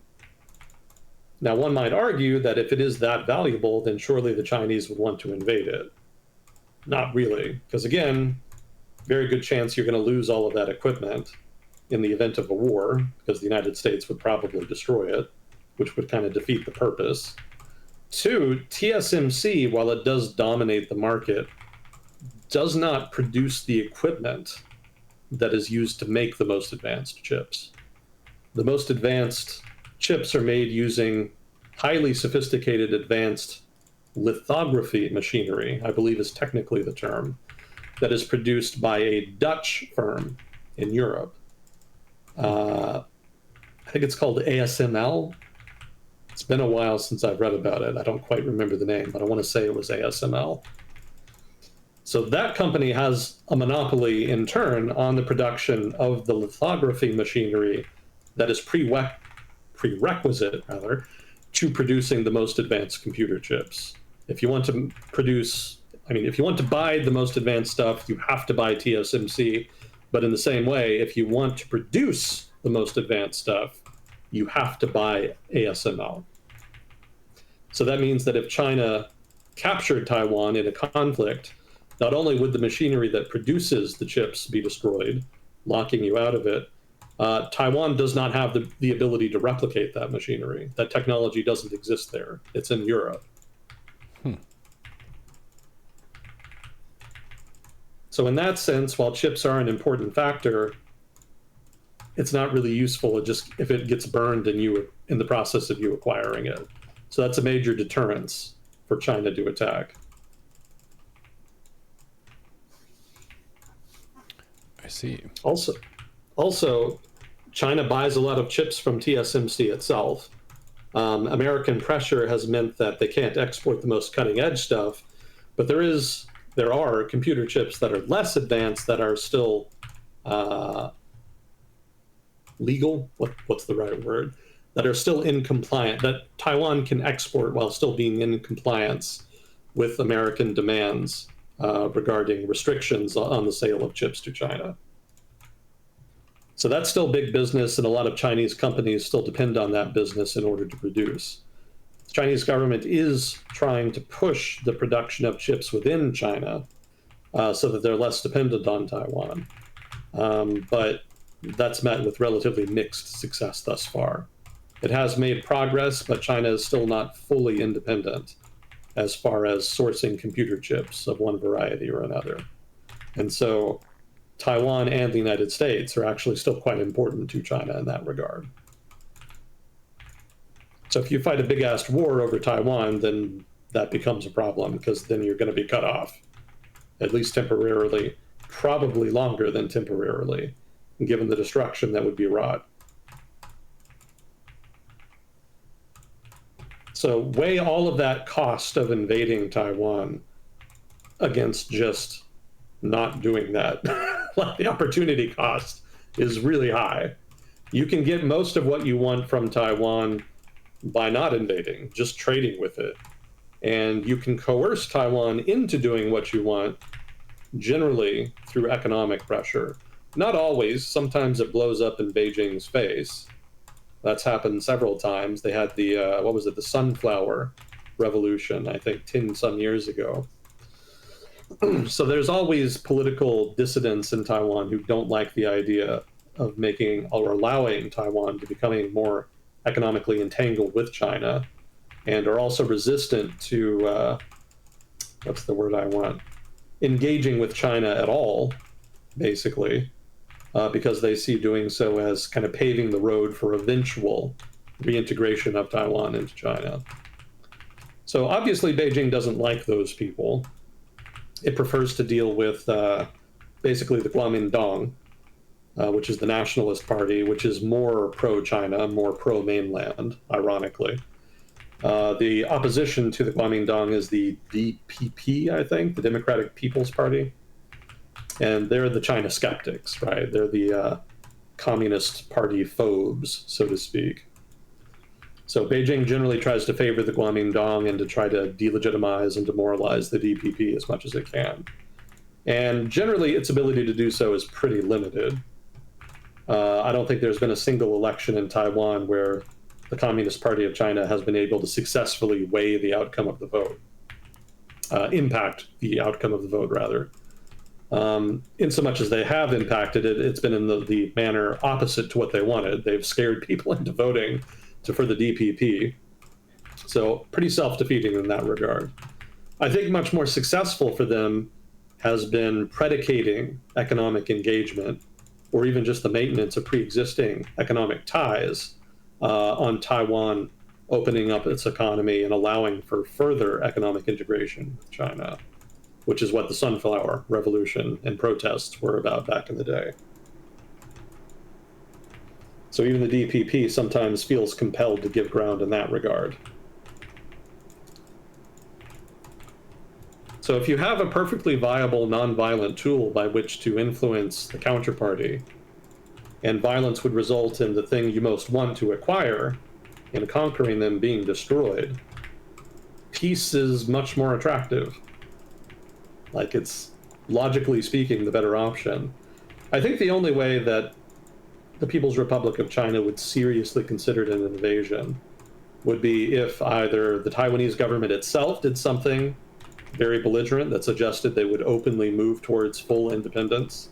Now, one might argue that if it is that valuable, then surely the Chinese would want to invade it. Not really, because again, very good chance you're going to lose all of that equipment in the event of a war, because the United States would probably destroy it, which would kind of defeat the purpose. Two, TSMC, while it does dominate the market, does not produce the equipment that is used to make the most advanced chips. The most advanced chips are made using highly sophisticated advanced lithography machinery, I believe is technically the term, that is produced by a Dutch firm in Europe. I think it's called ASML. It's been a while since I've read about it. I don't quite remember the name, but I want to say it was ASML. So that company has a monopoly in turn on the production of the lithography machinery that is prerequisite rather to producing the most advanced computer chips. If you want to if you want to buy the most advanced stuff, you have to buy TSMC. But in the same way, if you want to produce the most advanced stuff, you have to buy ASML. So that means that if China captured Taiwan in a conflict, not only would the machinery that produces the chips be destroyed, locking you out of it, Taiwan does not have the ability to replicate that machinery. That technology doesn't exist there. It's in Europe. So in that sense, while chips are an important factor, it's not really useful if it gets burned in the process of you acquiring it. So that's a major deterrence for China to attack. I see. Also, China buys a lot of chips from TSMC itself. American pressure has meant that they can't export the most cutting edge stuff, but there are computer chips that are less advanced that are still legal. What's the right word? That are still in compliance, that Taiwan can export while still being in compliance with American demands regarding restrictions on the sale of chips to China. So that's still big business, and a lot of Chinese companies still depend on that business in order to produce. The Chinese government is trying to push the production of chips within China so that they're less dependent on Taiwan. But that's met with relatively mixed success thus far. It has made progress, but China is still not fully independent as far as sourcing computer chips of one variety or another. And so Taiwan and the United States are actually still quite important to China in that regard. So if you fight a big-ass war over Taiwan, then that becomes a problem, because then you're going to be cut off, at least temporarily, probably longer than temporarily, given the destruction that would be wrought. So weigh all of that cost of invading Taiwan against just not doing that. Like, the opportunity cost is really high. You can get most of what you want from Taiwan by not invading, just trading with it. And you can coerce Taiwan into doing what you want, generally through economic pressure. Not always. Sometimes it blows up in Beijing's face. That's happened several times. They had the sunflower revolution, I think 10 some years ago. So there's always political dissidents in Taiwan who don't like the idea of making or allowing Taiwan to becoming more economically entangled with China, and are also resistant to, what's the word I want, engaging with China at all, basically, because they see doing so as kind of paving the road for eventual reintegration of Taiwan into China. So obviously Beijing doesn't like those people. It prefers to deal with basically the Kuomintang, which is the nationalist party, which is more pro-China, more pro-mainland, ironically. The opposition to the Kuomintang is the DPP, I think, the Democratic People's Party. And they're the China skeptics, right? They're the Communist Party phobes, so to speak. So Beijing generally tries to favor the Guomindang and to try to delegitimize and demoralize the DPP as much as it can. And generally, its ability to do so is pretty limited. I don't think there's been a single election in Taiwan where the Communist Party of China has been able to successfully weigh the outcome of the vote, impact the outcome of the vote, rather. In so much as they have impacted it, it's been in the manner opposite to what they wanted. They've scared people into voting for the DPP. So pretty self-defeating in that regard. I think much more successful for them has been predicating economic engagement, or even just the maintenance of pre-existing economic ties, on Taiwan opening up its economy and allowing for further economic integration with China, which is what the Sunflower Revolution and protests were about back in the day. So even the DPP sometimes feels compelled to give ground in that regard. So if you have a perfectly viable nonviolent tool by which to influence the counterparty, and violence would result in the thing you most want to acquire, in conquering them being destroyed, peace is much more attractive. Like, it's, logically speaking, the better option. I think the only way that the People's Republic of China would seriously consider an invasion would be if either the Taiwanese government itself did something very belligerent that suggested they would openly move towards full independence,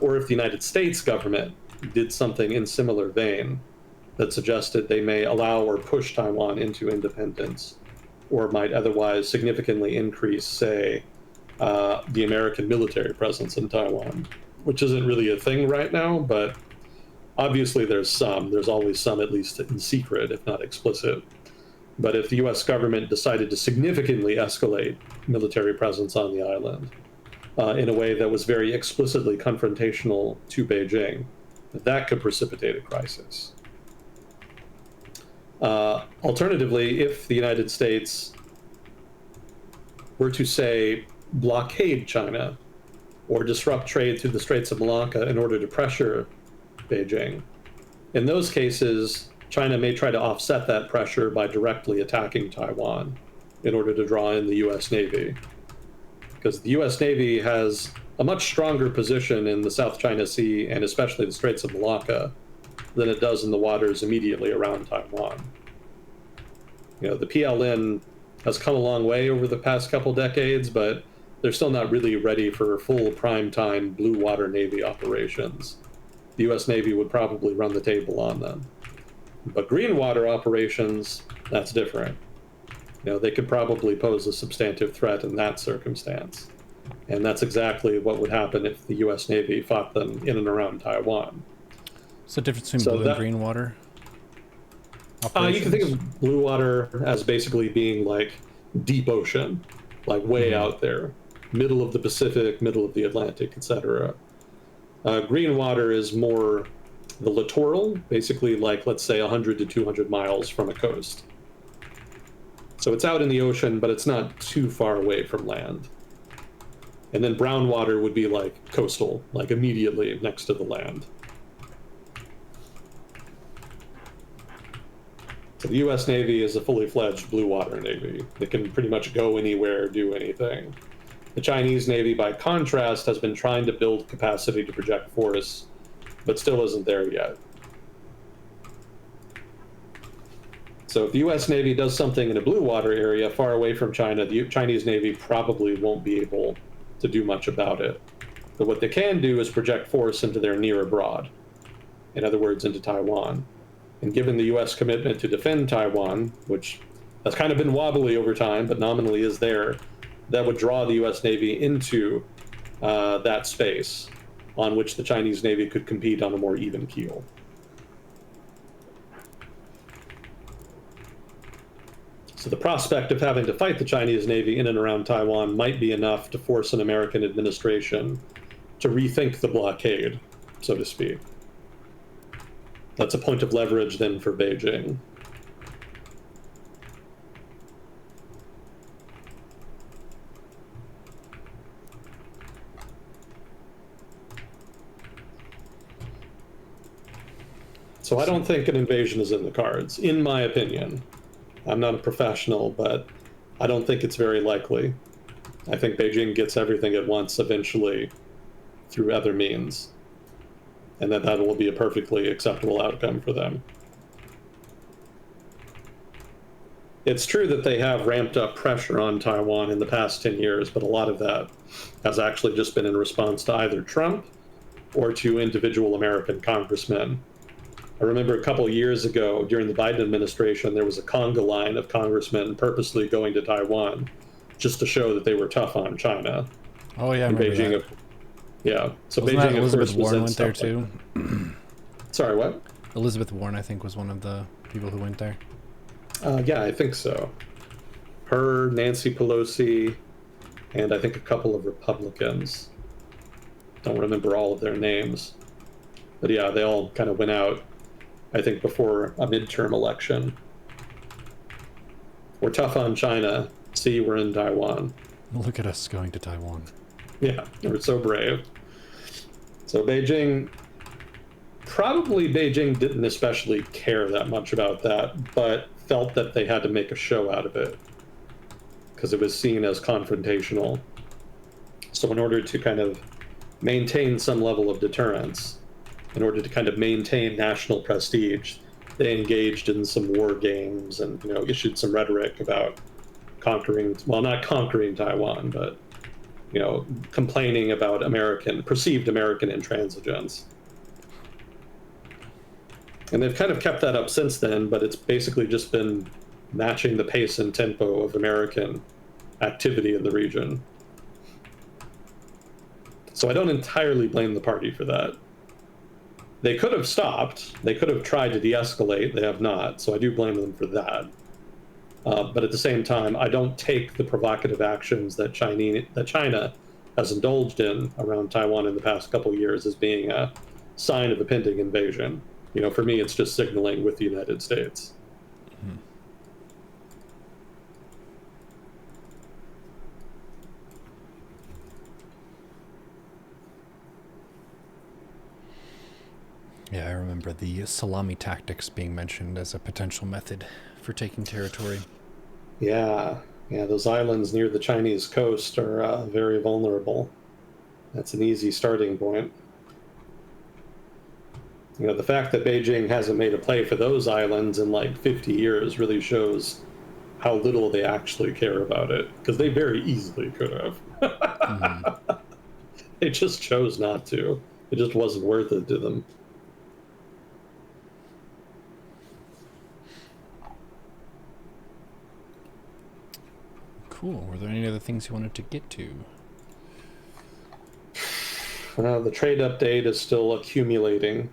or if the United States government did something in similar vein that suggested they may allow or push Taiwan into independence, or might otherwise significantly increase, say, the American military presence in Taiwan, which isn't really a thing right now, but obviously there's always some, at least in secret, if not explicit. But if the US government decided to significantly escalate military presence on the island in a way that was very explicitly confrontational to Beijing, that could precipitate a crisis. Alternatively, if the United States were to, say, blockade China or disrupt trade through the Straits of Malacca in order to pressure Beijing, in those cases, China may try to offset that pressure by directly attacking Taiwan in order to draw in the US Navy. Because the US Navy has a much stronger position in the South China Sea and especially the Straits of Malacca than it does in the waters immediately around Taiwan. You know, the PLN has come a long way over the past couple decades, but they're still not really ready for full prime-time blue water Navy operations. The US Navy would probably run the table on them. But green water operations, that's different. You know, they could probably pose a substantive threat in that circumstance. And that's exactly what would happen if the US Navy fought them in and around Taiwan. What's the difference between blue and green water? You can think of blue water as basically being like deep ocean, like way out there, middle of the Pacific, middle of the Atlantic, etc. Green water is more the littoral, basically like, let's say, 100 to 200 miles from a coast. So it's out in the ocean, but it's not too far away from land. And then brown water would be like coastal, like immediately next to the land. So the US Navy is a fully fledged blue water Navy that can pretty much go anywhere, do anything. The Chinese Navy, by contrast, has been trying to build capacity to project force, but still isn't there yet. So if the US Navy does something in a blue water area far away from China, the Chinese Navy probably won't be able to do much about it. But what they can do is project force into their near abroad. In other words, into Taiwan. And given the US commitment to defend Taiwan, which has kind of been wobbly over time, but nominally is there, that would draw the US Navy into that space on which the Chinese Navy could compete on a more even keel. So the prospect of having to fight the Chinese Navy in and around Taiwan might be enough to force an American administration to rethink the blockade, so to speak. That's a point of leverage then for Beijing. So I don't think an invasion is in the cards, in my opinion. I'm not a professional, but I don't think it's very likely. I think Beijing gets everything it wants eventually through other means, and that will be a perfectly acceptable outcome for them. It's true that they have ramped up pressure on Taiwan in the past 10 years, but a lot of that has actually just been in response to either Trump or to individual American congressmen. I remember a couple of years ago during the Biden administration, there was a conga line of congressmen purposely going to Taiwan just to show that they were tough on China. Oh yeah, I And remember Beijing, that. yeah. So Wasn't that Beijing, of Elizabeth course, Warren resents went there stuff like too? that. Sorry, what? Elizabeth Warren, I think, was one of the people who went there. Yeah, I think so. Her, Nancy Pelosi, and I think a couple of Republicans. Don't remember all of their names. But yeah, they all kind of went out, I think, before a midterm election. We're tough on China. See, we're in Taiwan. Look at us going to Taiwan. Yeah, we're so brave. So Beijing, probably Beijing didn't especially care that much about that, but felt that they had to make a show out of it because it was seen as confrontational. So in order to kind of maintain some level of deterrence, in order to kind of maintain national prestige, they engaged in some war games and issued some rhetoric about conquering, well, not conquering Taiwan, but complaining about perceived American intransigence. And they've kind of kept that up since then, but it's basically just been matching the pace and tempo of American activity in the region. So I don't entirely blame the party for that. They could have stopped. They could have tried to de-escalate. They have not. So I do blame them for that. But at the same time, I don't take the provocative actions that China has indulged in around Taiwan in the past couple of years as being a sign of a pending invasion. For me, it's just signaling with the United States. Hmm. Yeah, I remember the salami tactics being mentioned as a potential method for taking territory. Yeah, yeah, those islands near the Chinese coast are very vulnerable. That's an easy starting point. The fact that Beijing hasn't made a play for those islands in like 50 years really shows how little they actually care about it, because they very easily could have. Mm-hmm. They just chose not to. It just wasn't worth it to them. Cool. Were there any other things you wanted to get to? The trade update is still accumulating,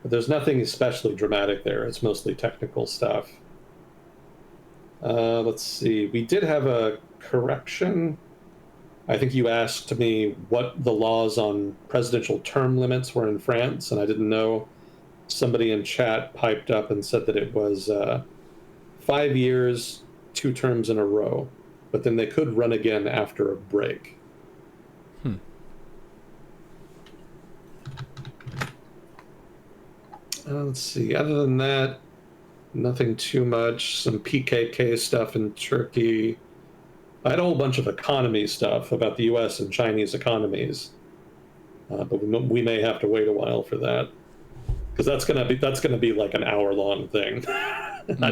but there's nothing especially dramatic there. It's mostly technical stuff. Let's see. We did have a correction. I think you asked me what the laws on presidential term limits were in France, and I didn't know. Somebody in chat piped up and said that it was 5 years, 2 terms in a row, but then they could run again after a break. Hmm. Let's see. Other than that, nothing too much. Some PKK stuff in Turkey. I had a whole bunch of economy stuff about the U.S. and Chinese economies, but we may have to wait a while for that because that's gonna be like an hour-long thing. Mm-hmm.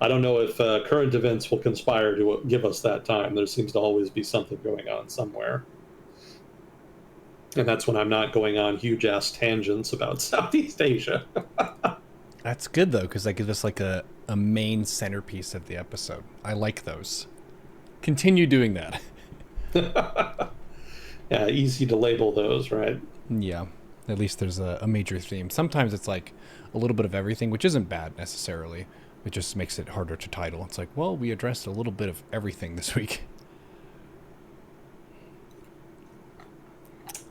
I don't know if current events will conspire to give us that time. There seems to always be something going on somewhere. And that's when I'm not going on huge ass tangents about Southeast Asia. That's good though, because that gives us like a main centerpiece of the episode. I like those. Continue doing that. Yeah, easy to label those, right? Yeah. At least there's a major theme. Sometimes it's like a little bit of everything, which isn't bad necessarily. It just makes it harder to title. It's like, well, we addressed a little bit of everything this week.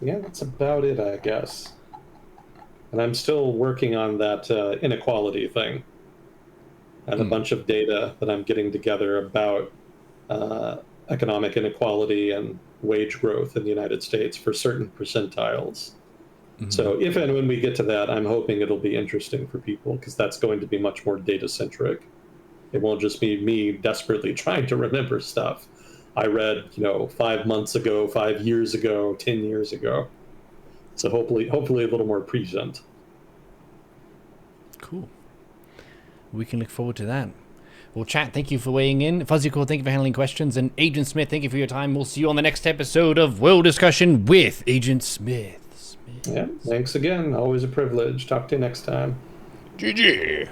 Yeah, that's about it, I guess. And I'm still working on that inequality thing and a bunch of data that I'm getting together about economic inequality and wage growth in the United States for certain percentiles. So if and when we get to that, I'm hoping it'll be interesting for people because that's going to be much more data centric. It won't just be me desperately trying to remember stuff I read, 5 months ago, 5 years ago, 10 years ago. So hopefully a little more present. Cool. We can look forward to that. Well, chat, thank you for weighing in. Fuzzycore, thank you for handling questions. And Agent Smith, thank you for your time. We'll see you on the next episode of World Discussion with Agent Smith. Yeah, thanks again. Always a privilege. Talk to you next time. GG.